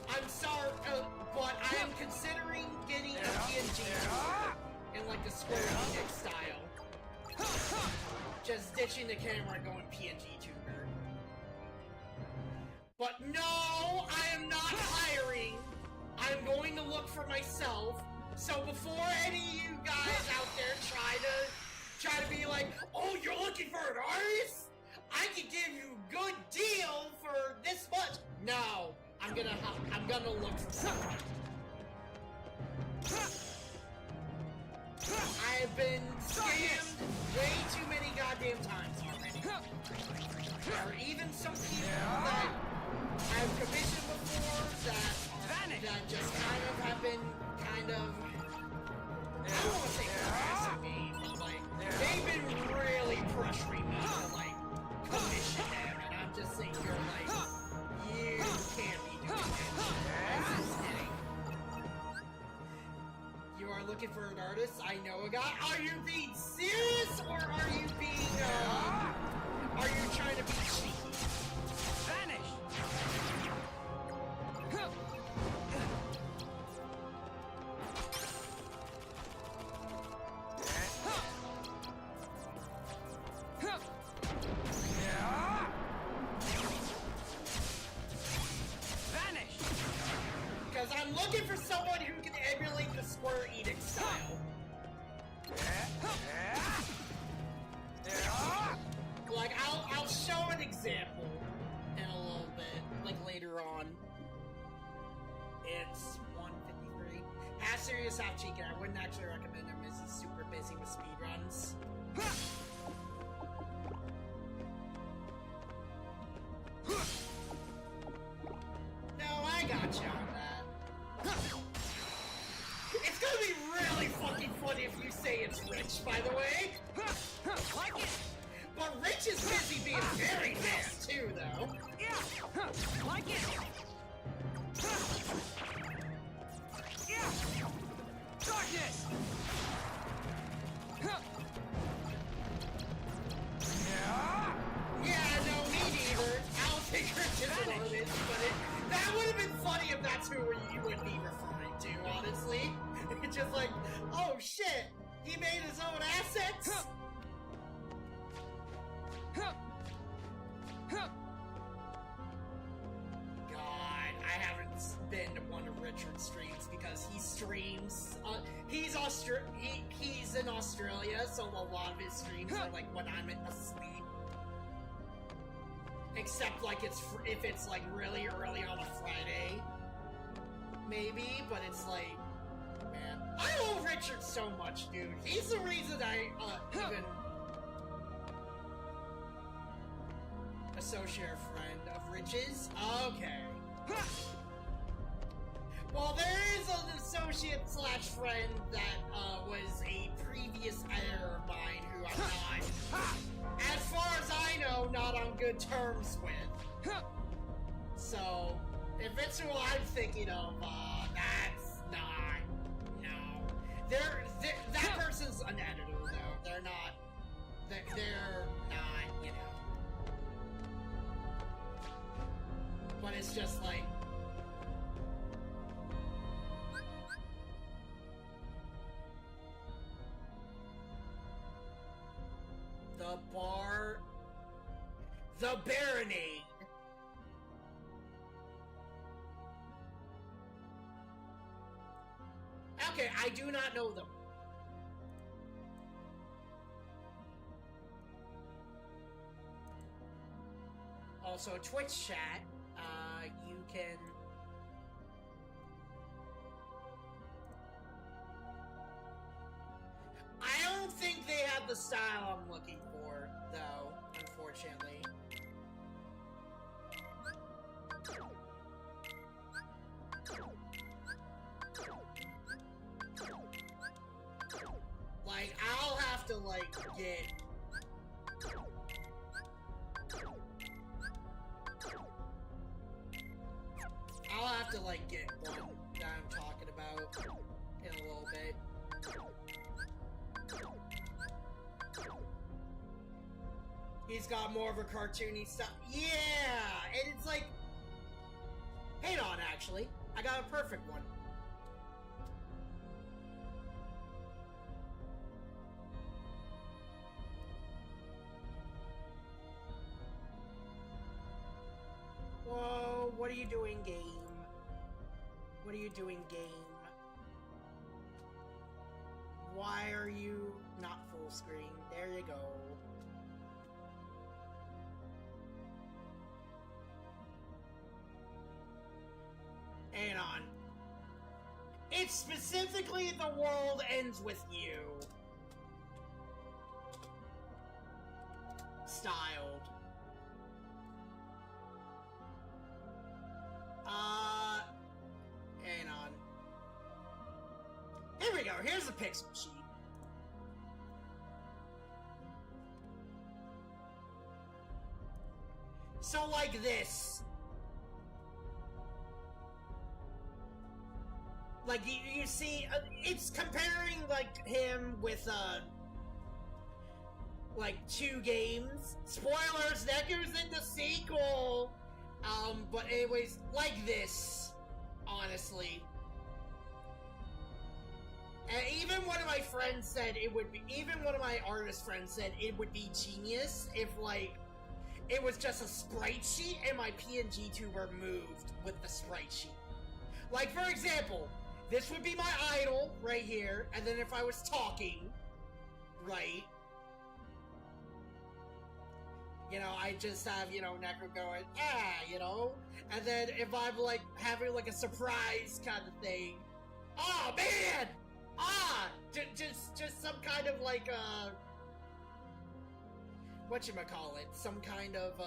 I'm sorry, but I am considering getting a PNG in like the Square Enix style. Just ditching the camera and going PNG tuber. But no, I am not hiring. I'm going to look for myself. So before any of you guys out there try to be like, oh, you're looking for an artist? I can give you a good deal for this much. No, I'm gonna look for someone. I have been scammed way too many goddamn times already. There are even some people that I've commissioned before that just kind of have been I don't want to say harassing me, but like they've been really pressuring me to like commission them, and I'm just saying you're like, you can't be doing that. I'm just kidding. You are looking for an artist? I know a guy. Are you being serious, or are you being are you trying to be cheeky? Vanish! Because I'm looking for someone who can emulate the Square Enix style. Like, I'll show an example in a little bit, like later on. It's 1:53. Half serious, half cheeky. I wouldn't actually recommend him as he's super busy with speedruns. No, I got you on that. It's gonna be really fucking funny if you say it's Rich, by the way. Like it! But Rich is busy being very mad too, though. Yeah! Like it! Yeah! Darkness! Yeah, no, me neither. I'll take her to the limit, but that would have been funny if that's who you would be referring to, honestly. It's just like, oh shit, he made his own assets? God, I haven't been to one of Richard's streams because he streams. He's in Australia, so a lot of his streams are like when I'm asleep. Except like if it's like really early on a Friday, maybe. But it's like, man, I love Richard so much, dude. He's the reason I even associate friend of Rich's. Okay. Well, there is an associate / friend that was a previous editor of mine who I'm not, as far as I know, not on good terms with. So, if it's who I'm thinking of, that's not, no. That person's an editor, though. They're not, you know. But it's just like, are the Baronade. Okay, I do not know them. Also, Twitch chat, you can... I don't think they have the style I'm looking for, though, unfortunately. Like, I'll have to, like, get... I'll have to, like, get one that I'm talking about in a little bit. He's got more of a cartoony style. Yeah! And it's like... Hang on, actually. I got a perfect one. Whoa, what are you doing, game? What are you doing, game? Why are you not full screen? There you go. Hang on. It's specifically The World Ends With You. Styled. Hang on. Here we go. Here's the pixel sheet. So like this. Like you see, it's comparing like him with like 2 games. Spoilers, Neku's in the sequel. But anyways, like this, honestly. And even one of my friends said it would be, even one of my artist friends said it would be genius if, like, it was just a sprite sheet and my PNG tuber moved with the sprite sheet. Like, for example, this would be my idol right here, and then if I was talking, right, you know, I just have, you know, Neku going, you know? And then if I'm, like, having, like, a surprise kind of thing, oh, man! Just some kind of, like, whatchamacallit, some kind of,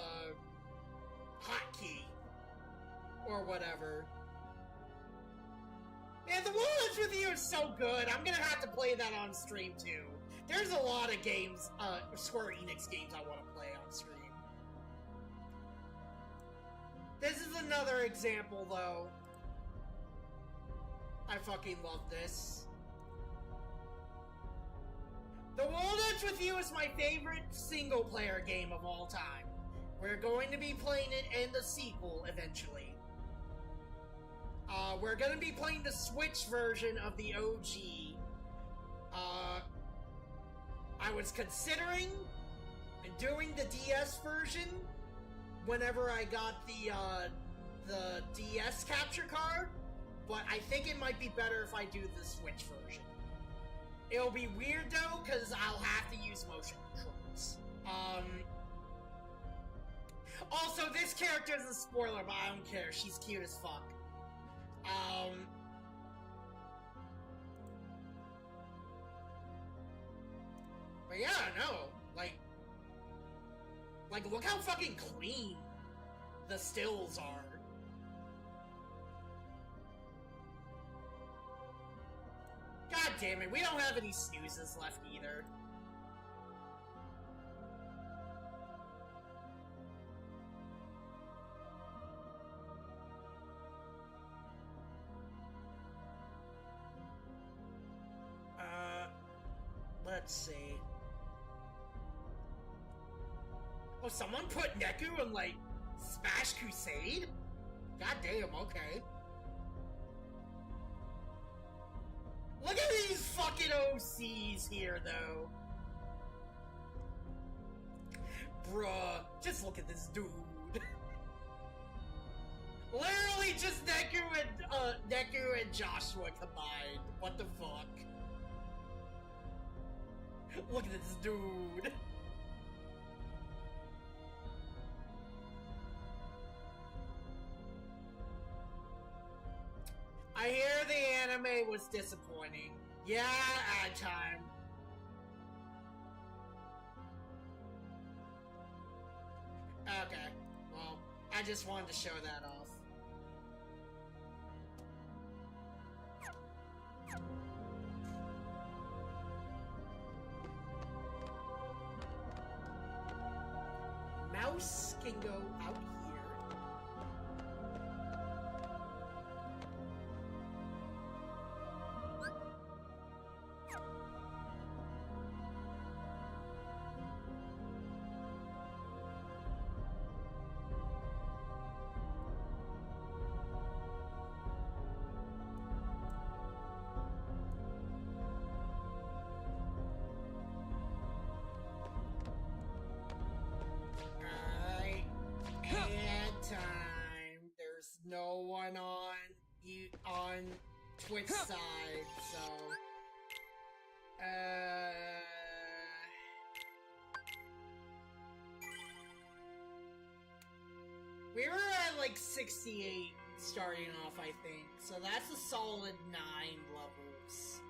hotkey, or whatever. Man, The World Ends With You is so good, I'm gonna have to play that on stream, too. There's a lot of games, Square Enix games I want to play on stream. This is another example, though. I fucking love this. The World Ends With You is my favorite single-player game of all time. We're going to be playing it in the sequel, eventually. We're gonna be playing the Switch version of the OG. I was considering doing the DS version whenever I got the DS capture card, but I think it might be better if I do the Switch version. It'll be weird though, because I'll have to use motion controls. Also, this character is a spoiler, but I don't care. She's cute as fuck. But yeah, no, like, look how fucking clean the stills are. God damn it, we don't have any snoozes left either. Let's see. Oh, someone put Neku in, like, Smash Crusade? God damn, okay. Look at these fucking OCs here, though. bruh, just look at this dude. Literally just Neku and Joshua combined. What the fuck? Look at this dude. I hear the anime was disappointing. Yeah, ad time. Okay, well, I just wanted to show that off. Mouse can go out here. No one on Twitch side, so we were at like 68 starting off, I think, so that's a solid 9 levels.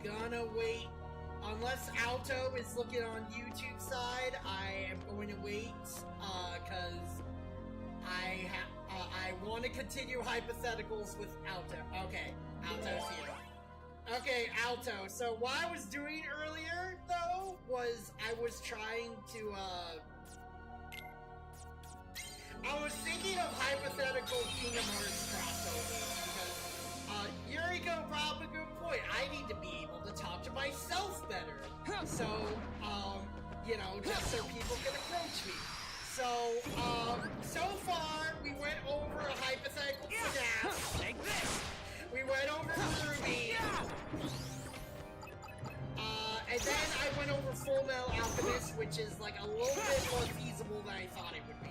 Gonna wait, unless Alto is looking on YouTube side, I am going to wait, cause I want to continue hypotheticals with Alto. Okay, Alto's here. Okay, Alto, so what I was doing earlier, though, was I was trying to, I was thinking of hypothetical Kingdom Hearts crossovers, because, Yuriko brought up a good point. I need to be able to talk to myself better. So, you know, just so people can approach me. So, so far, we went over a hypothetical FNAF. Take this! We went over Ruby. And then I went over Full Metal Alchemist, which is like a little bit more feasible than I thought it would be.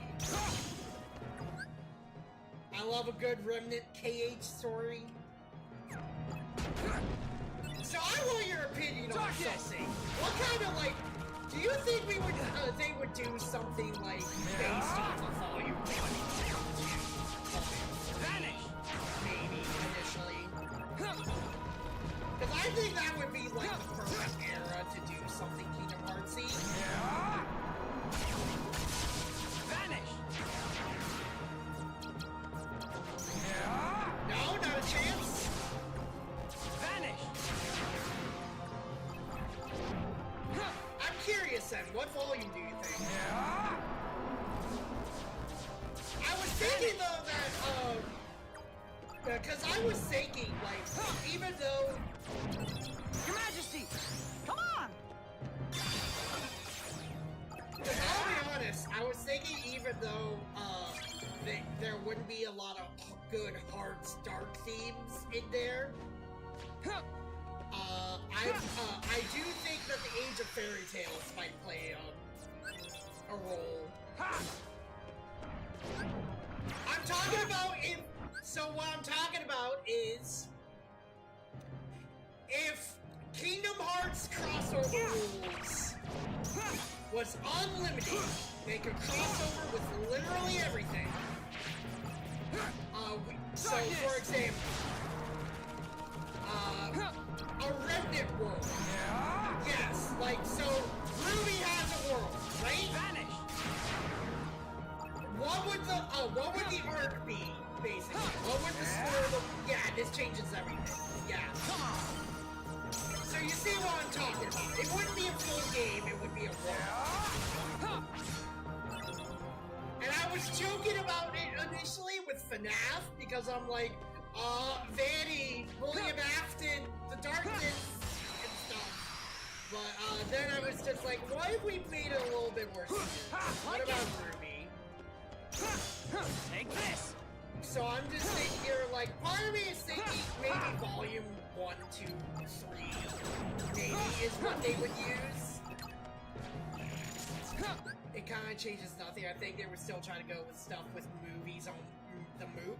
I love a good Remnant KH story. So I want your opinion on something. What kind of like, do you think we would they would do something like based off of Volume 1? Vanish! Maybe initially. Because I think that would be like the perfect era to do something Kingdom Heartsy. Vanish! No, not a chance. Vanish! I'm curious then, what volume do you think? I was thinking though that, because I was thinking, like, even though... Your Majesty! Come on! Because I'll be honest, I was thinking even though, there wouldn't be a lot of good Hearts Dark themes in there, I do think that the Age of Fairy Tales might play a role. I'm talking about so what I'm talking about is if Kingdom Hearts crossover rules was unlimited, they could cross over with literally everything. So for example, a Remnant world. Yes, like, so Ruby has a world, right? Vanish! What would the arc be, basically? What would the story yeah, this changes everything. Yeah. Come on! So you see what I'm talking about. It wouldn't be a full game, it would be a world. And I was joking about it initially with FNAF, because I'm like, Vanny, William Afton, the darkness, and stuff. But, then I was just like, what if we made it a little bit more seasons. What about Ruby? Take this! So I'm just thinking here, like, part of me is thinking maybe volume 1, 2, 3 maybe is what they would use. It kind of changes nothing. I think they were still trying to go with stuff with movies on the Moop.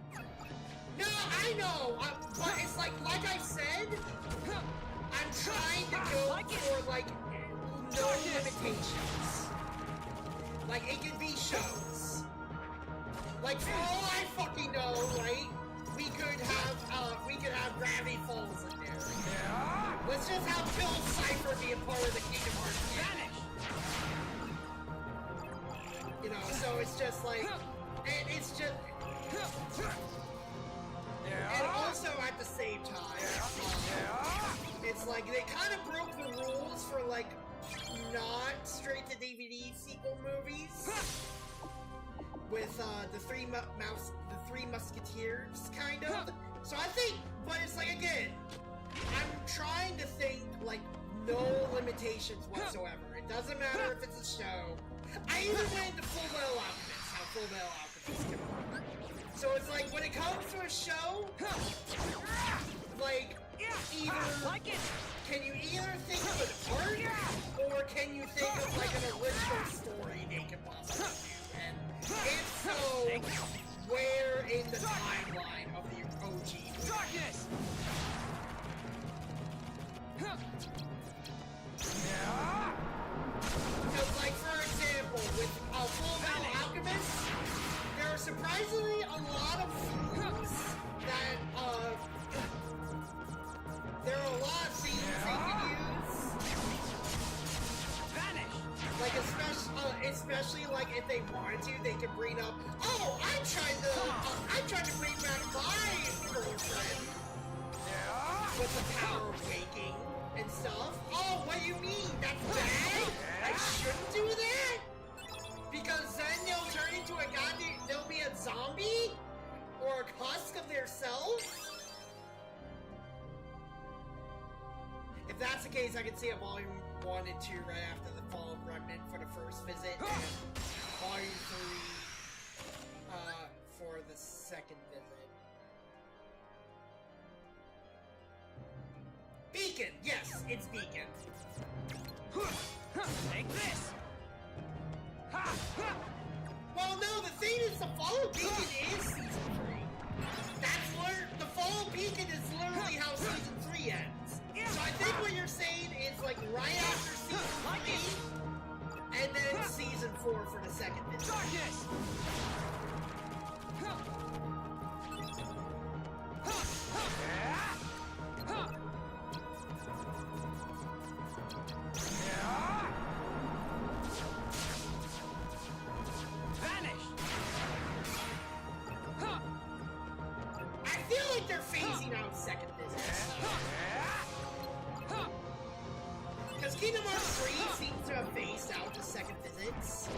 No, I know, but it's like I said, I'm trying to go for, like, no limitations. Like, it could be shows. Like, for all I fucking know, right, we could have Gravity Falls in there. Let's just have Phil Cypher be a part of the Kingdom Hearts canon. You know, so it's just like, and it's just... And also at the same time, it's like they kind of broke the rules for like not straight to DVD sequel movies with the Three Musketeers kind of. So I think, but it's like again, I'm trying to think like no limitations whatsoever. It doesn't matter if it's a show. I even went into Full Metal Alchemist. How Full Metal Alchemist can work. So it's like, when it comes to a show, like, either, can you either think of an arc, or can you think of, like, an original story they can possibly do? And if so, where in the timeline of the OG? Darkness! Because, like, for example, with Full Metal Alchemist, there are surprisingly a lot of foods that, there are a lot of scenes they can use. Vanish! Like, especially, like, if they wanted to, they could bring up, oh, I'm trying to bring back my girlfriend with the power of waking and stuff. Oh, what do you mean? That's bad? I shouldn't do that? Because then they'll turn into a goddamn, they'll be a zombie? Or a husk of their selves? If that's the case, I can see a volume 1 and 2 right after the Fall of Remnant for the first visit, and volume 3 for the second visit. Beacon! Yes, it's Beacon. Take this! Well, no, the thing is, the Fall of Beacon is Season 3. That's where, the Fall of Beacon is literally how Season 3 ends. So I think what you're saying is, like, right after Season 3, and then Season 4 for the second visit. Darkness! I feel like they're phasing out second visits. Because Kingdom Hearts 3 seems to have phased out the second visits.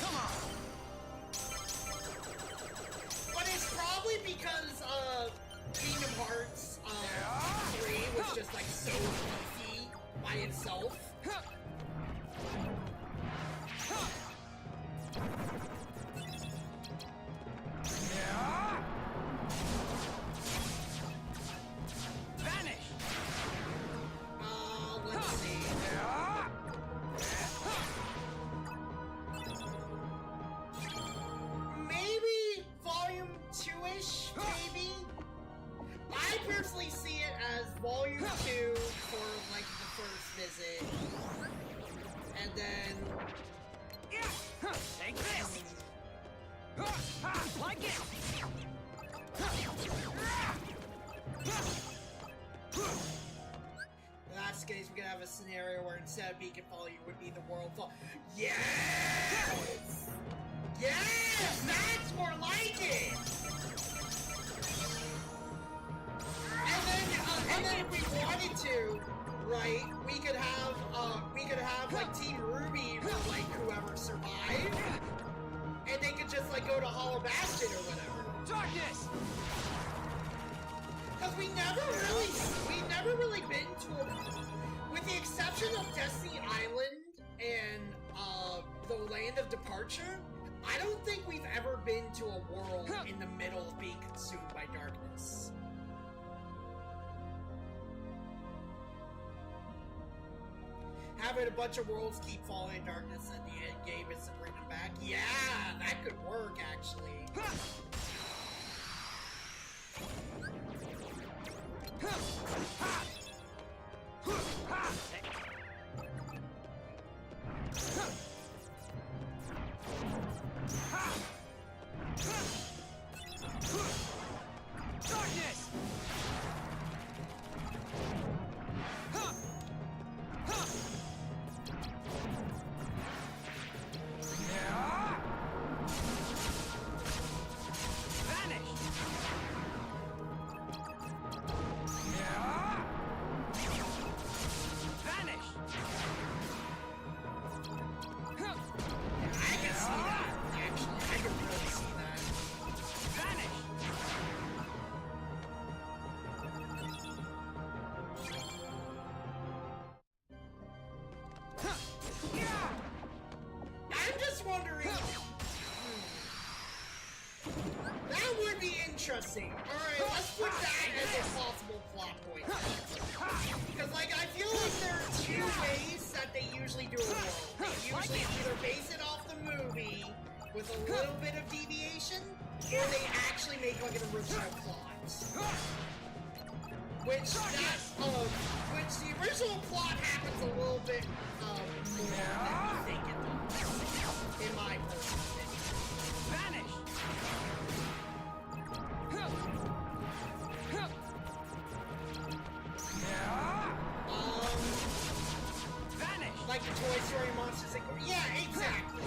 Come on! But it's probably because Kingdom Hearts 3 was just like so beefy by itself. Vanish! Let's see. Maybe Volume 2-ish, maybe? I personally see it as Volume 2 for, like, the first visit. And then... Take this! Like it! In that case, we could have a scenario where instead of Beacon Fall, you would be the World Fall. Yes! Yes! That's more like it! And then if we wanted to, right, we could have like Team Ruby or like whoever survived, and they could just like go to Hollow Bastion or whatever. Darkness! Because we've never really been to a, with the exception of Destiny Island Archer, I don't think we've ever been to a world in the middle of being consumed by darkness. Having a bunch of worlds keep falling in darkness and the end game is to bring them back. Yeah, that could work, actually. Darkness! Interesting. Alright, let's put that as a possible plot point. Because, like, I feel like there are two ways that they usually do a world. They usually either base it off the movie with a little bit of deviation, or they actually make, like, an original plot. Which the original plot happens a little bit, more than we think it does. In my personal opinion. Vanish! Like the Toy Story Monsters Inc. Yeah, exactly.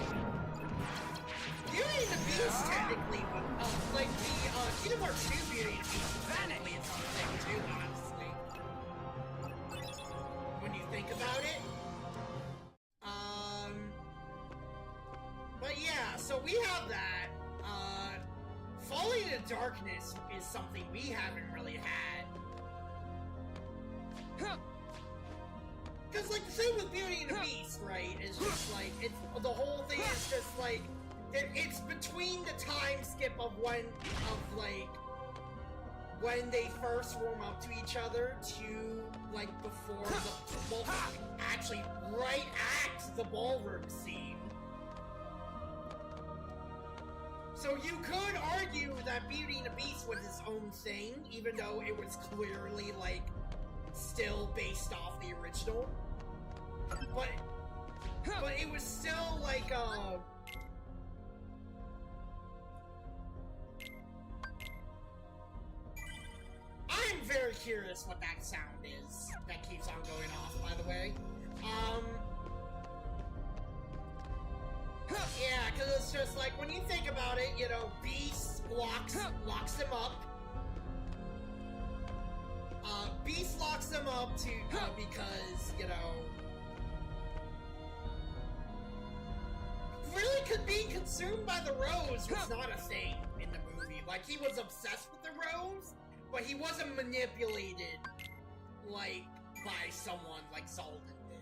Beauty and the Beast technically, like the Kingdom Hearts 2 Beauty and the Beast technically its own thing too, honestly. When you think about it. But yeah, so we have that. Falling into Darkness is something we haven't really had. Because, like, the thing with Beauty and the Beast, right, is just, like, it's, the whole thing is just, like, it's between the time skip of when they first warm up to each other to, like, before the, well, actually, right at the ballroom scene. So you could argue that Beauty and the Beast was its own thing, even though it was clearly, like, still based off the original. But it was still like, I'm very curious what that sound is that keeps on going off, by the way. Yeah, because it's just like, when you think about it, you know, Beast locks them up. Beast locks them up to, because, you know, really could be consumed by the rose was not a thing in the movie. Like, he was obsessed with the rose, but he wasn't manipulated, like, by someone like Zoltan did.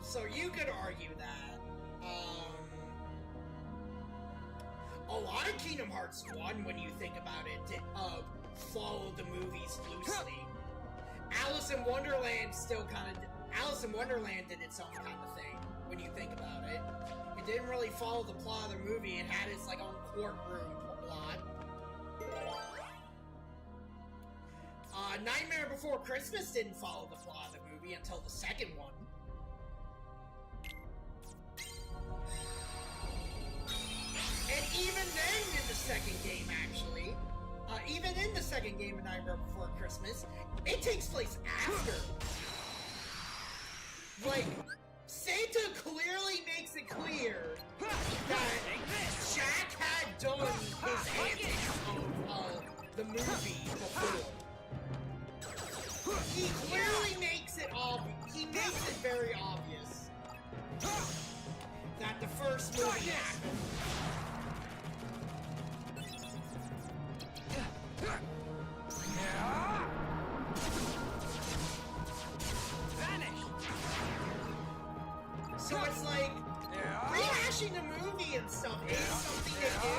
So you could argue that. A lot of Kingdom Hearts 1, when you think about it, did, follow the movies loosely. Alice in Wonderland still kind of... Alice in Wonderland did its own kind of thing, when you think about it. It didn't really follow the plot of the movie. It had its, like, own courtroom plot. Nightmare Before Christmas didn't follow the plot of the movie until the second one. And even then, in the second game, actually, even in the second game of Nightmare Before Christmas, it takes place after. Like, Santa clearly makes it clear that Jack had done his antics of the movie before. He clearly makes it obvious. He makes it very obvious that the first movie happened. watching the movie and stuff is something they do.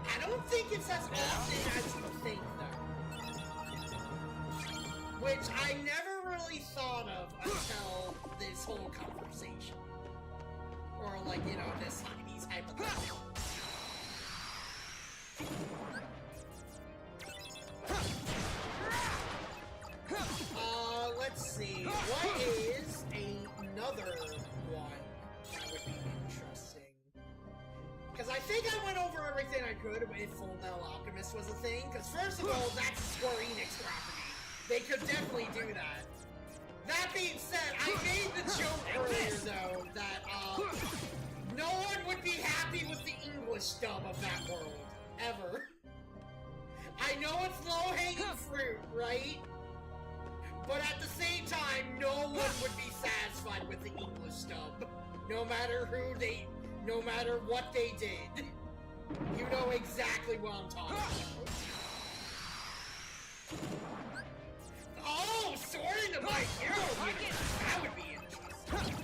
I don't think it's as often as you think, though. Which I never really thought of until this whole conversation. Or, like, you know, these hypotheticals. Let's see. What is another one that would be interesting? Because I think I went over everything I could if Full Metal Alchemist was a thing. Because first of all, that's a Square Enix property. They could definitely do that. That being said, I made the joke earlier, though, that no one would be happy with the English dub of that world. Ever. I know it's low-hanging fruit, right? But at the same time, no one would be satisfied with the English dub. No matter what they did. You know exactly what I'm talking about. Oh, Sword into My Hero universe. That would be interesting.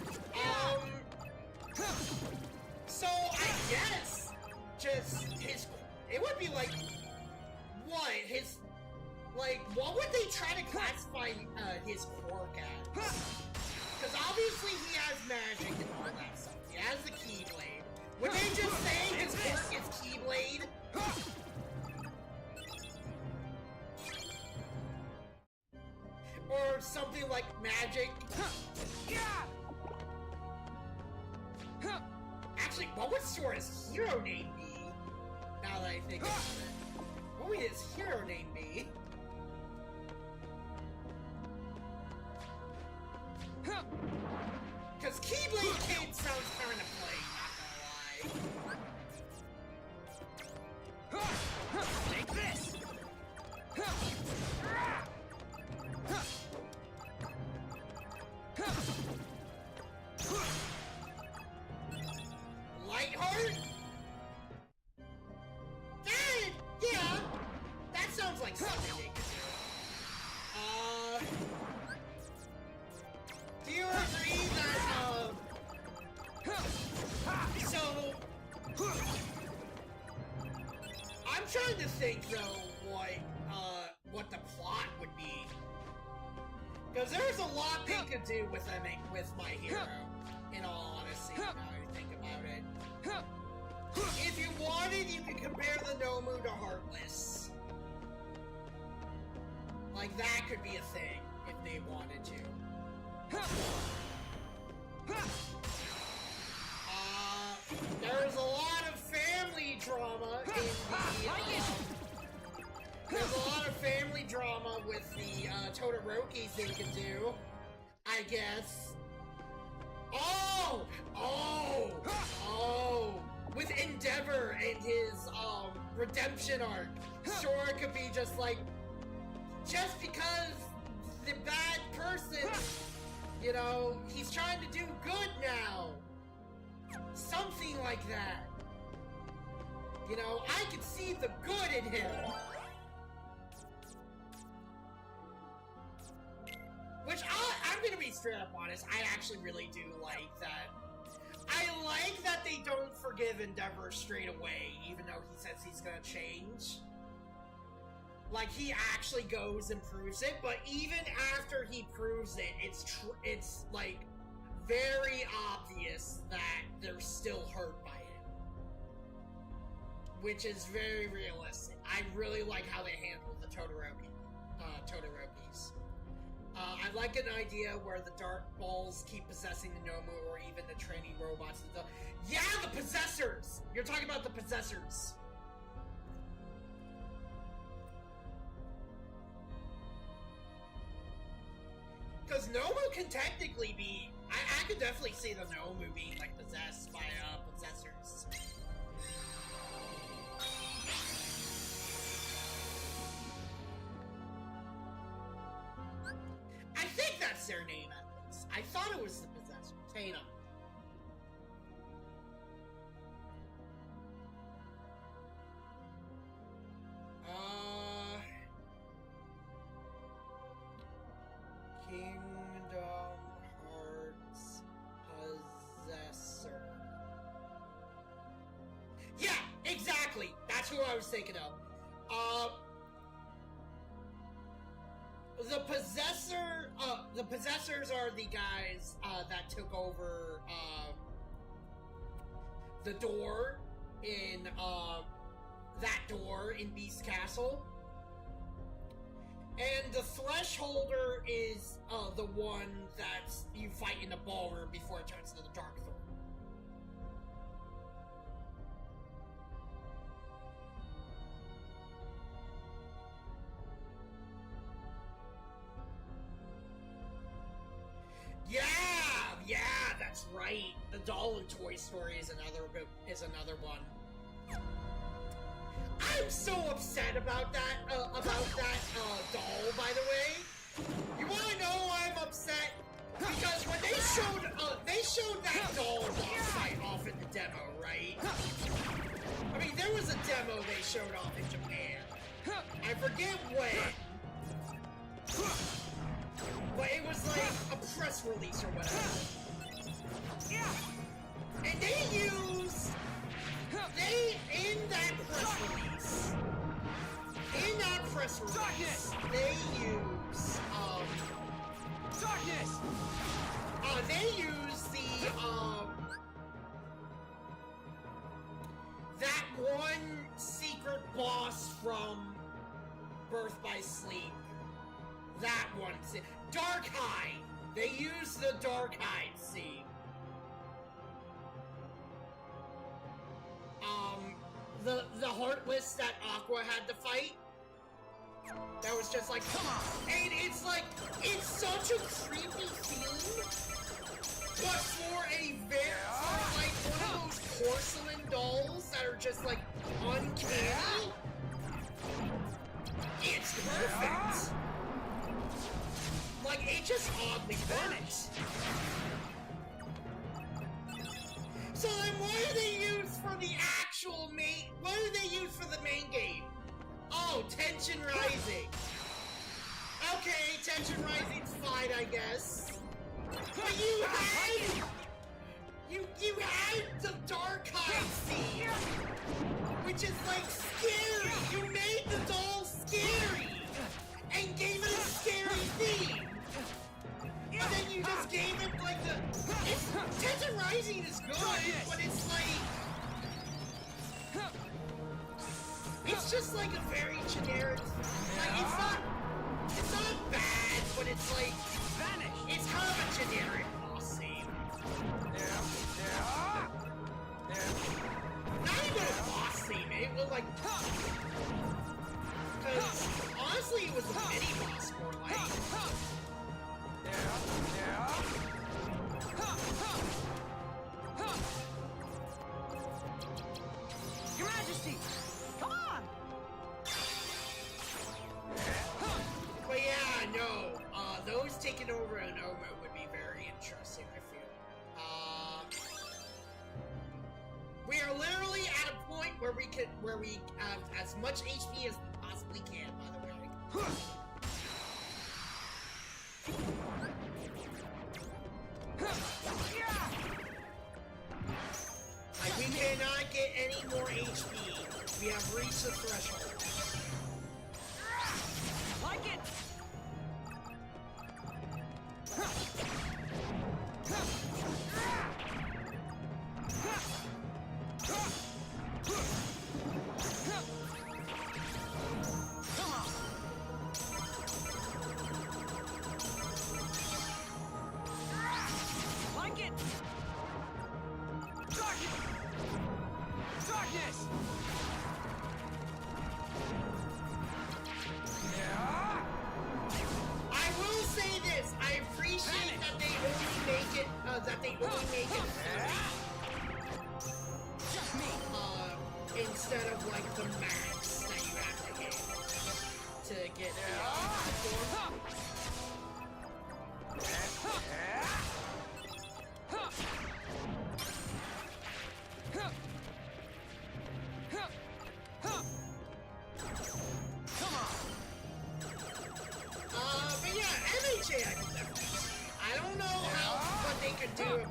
So I guess it would be like, what? What would they try to classify his quirk as? Because obviously he has magic and all that stuff. He has the Keyblade. Would they just say his quirk is Keyblade? Or something like magic? Actually, what would Sora's hero name be? Now that I think about it. What would his hero name be? Because Keyblade Kid sounds kind of plain, not gonna lie. Take this! Lightheart? Yeah, that sounds like something they could do. Do you agree that, so, I'm trying to think, though, what the plot would be. Because there's a lot they could do with My Hero, in all honesty, now I think about it. If you wanted, you could compare the Nomu to Heartless. Like, that could be a thing, if they wanted to. There's a lot of family drama in there's a lot of family drama with the Todorokis they could do, I guess. With Endeavor and his redemption arc, Sora could be just like, just because the bad person, you know, he's trying to do good now. Something like that. You know, I can see the good in him. Which I'm gonna be straight up honest, I actually really do like that. I like that they don't forgive Endeavor straight away, even though he says he's gonna change. Like, he actually goes and proves it, but even after he proves it, it's like, very obvious that they're still hurt by it. Which is very realistic. I really like how they handle the Todorokis. I like an idea where the Dark Balls keep possessing the Nomu or even the training robots. Yeah, the Possessors! You're talking about the Possessors. Because Nomu can technically be... I could definitely see the Nomu being, like, possessed by, Possessors. I think that's their name, at least. I thought it was the Possessors. Hang on. Kingdom Hearts Possessor. who I was thinking of. The possessors are the guys that took over the door in that door in Beast Castle. And the Thresholder is the one that you fight in the ballroom before it turns into the Dark Thorn. Yeah, that's right. The doll in Toy Story is another one. I'm so upset about that doll, by the way. You wanna know why I'm upset? Because when they showed that doll boss fight off in the demo, right? I mean, there was a demo they showed off in Japan. I forget when. But it was like a press release or whatever. And in that press release, they use, Darkness! They use that one secret boss from Birth by Sleep. That one, Darkhide! They use the Darkhide scene. The Heartless that Aqua had to fight. That was just like, come on! And it's like, it's such a creepy theme, but for like one of those porcelain dolls that are just like uncanny, it's perfect. Like, it just oddly works. So then what do they use for the actual main... What do they use for the main game? Oh, Tension Rising. Okay, Tension Rising's fine, I guess. But you had the Darkhide scene, which is like scary. You made the doll scary and gave it a scary theme. And then you just gave it like the... Tension Rising is good, but it's like... It's just like a very generic... Like, it's not bad, but it's like... It's kind of a generic boss scene. Not even a boss scene, it was like... Because, honestly, it was a mini-boss more like... Your Majesty! Come on! But yeah, no. Those taking over an Oma would be very interesting, I feel. We are literally at a point where we have as much HP as we possibly can, by the way. Like, we cannot get any more HP. We have reached the threshold. Like it! Come on! Like it! Darkness! Darkness! I will say this, I appreciate that they only make it, Just me! instead of like the max that you have to hit to get the platform. But yeah, MHA I can definitely see. I don't know what they could do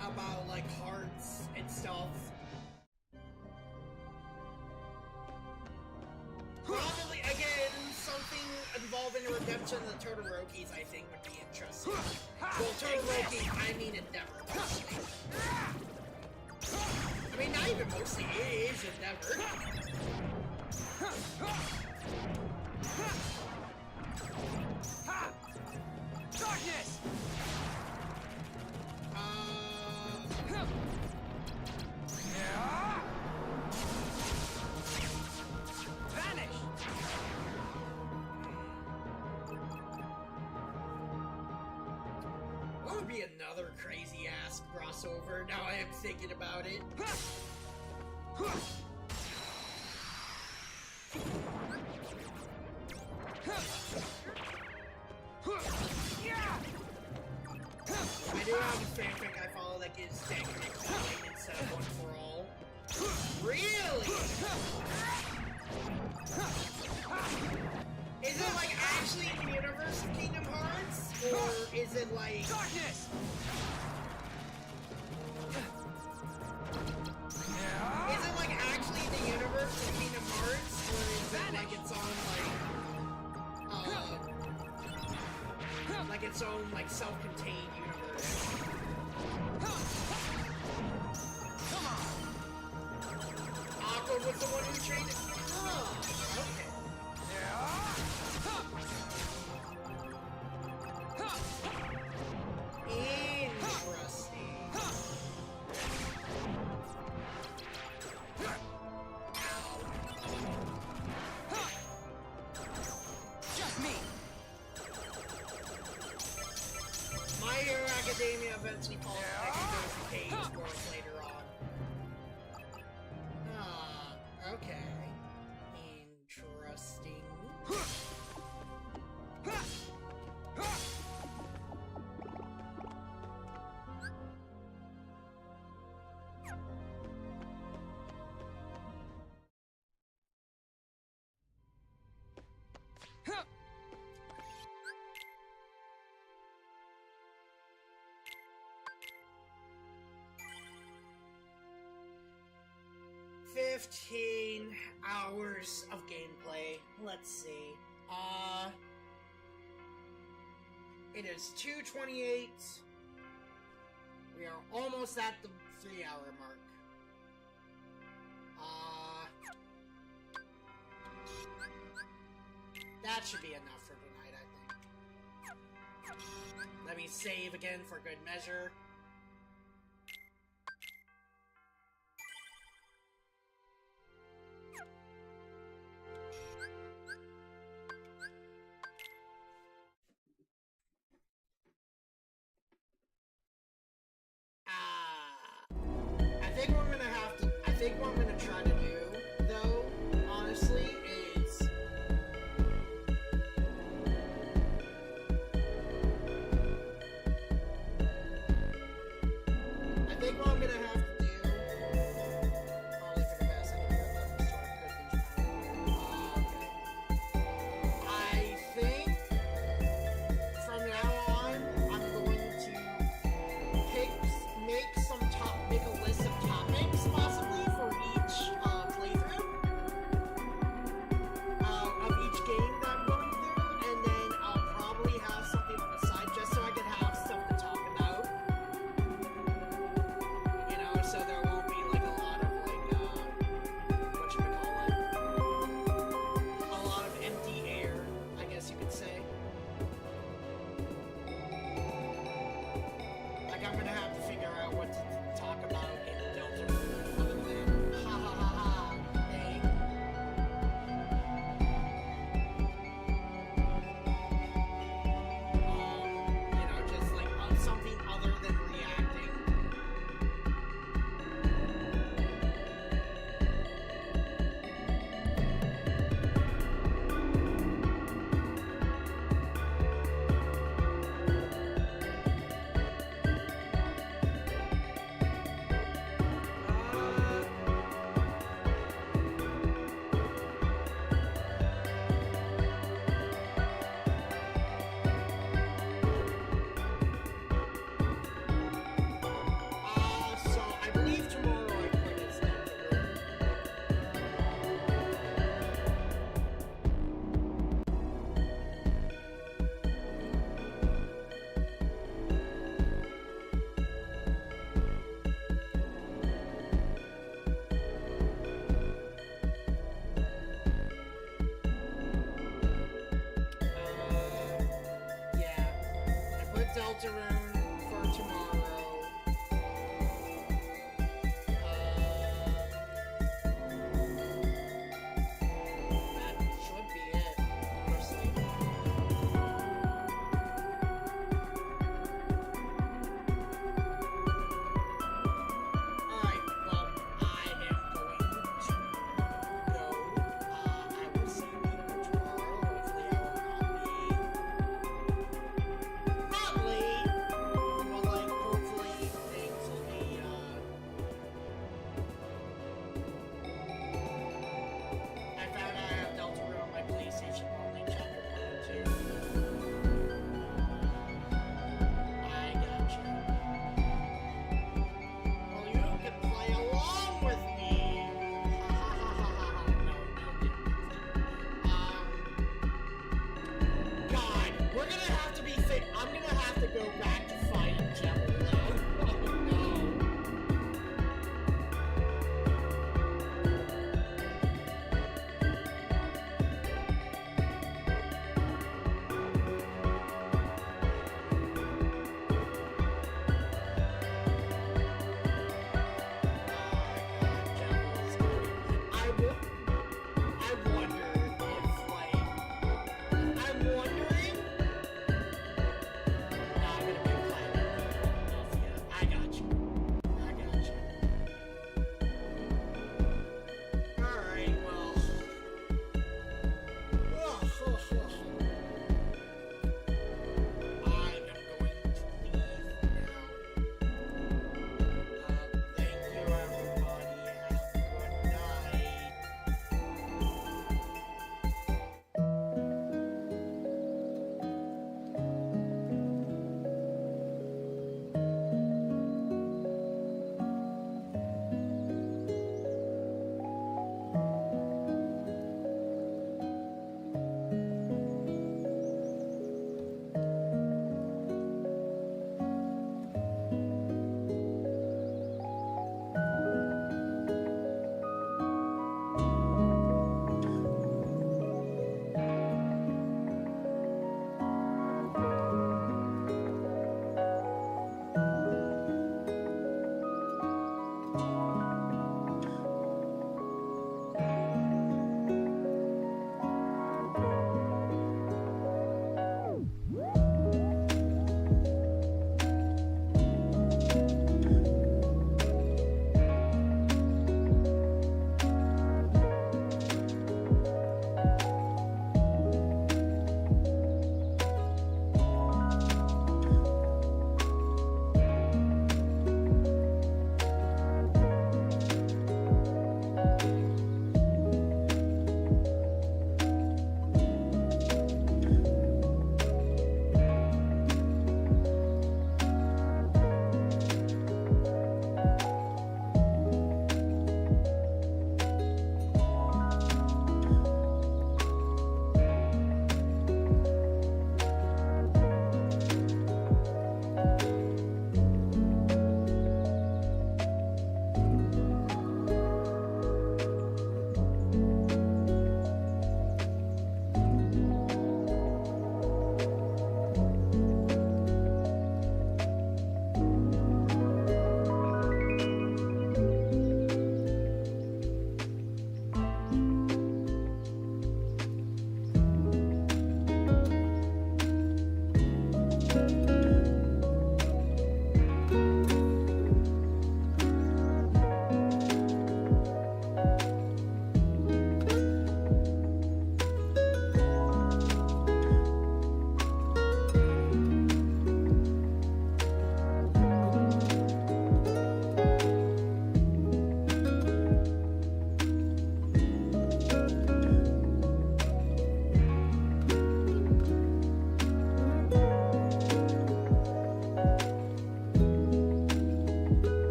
about like hearts and stuff. redemption of the Todorokis, I think, would be interesting. Well, Todoroki, I mean Endeavor, mostly. I mean, not even mostly, it is Endeavor. Darkness! Vanish! What would be another crazy ass crossover? Now I am thinking about it. I do have a fanfic I follow that gives techniques light instead of one for all. Really? Is it like actually in the universe of Kingdom Hearts? Or is it like... Darkness! Is it like actually the universe of Kingdom Hearts? Or is it like its own like its own like self-contained universe? Come on! Aqua was the one who trained it? Oh, okay. Interesting. Just me! My Hero Academia eventually falls back and goes to Cage World later on. Okay. Interesting. $15 hours of gameplay. Let's see. It is 2:28. We are almost at the 3-hour mark. That should be enough for tonight, I think. Let me save again for good measure. I think what I'm gonna try to do, though, honestly, is Deltarune for tomorrow.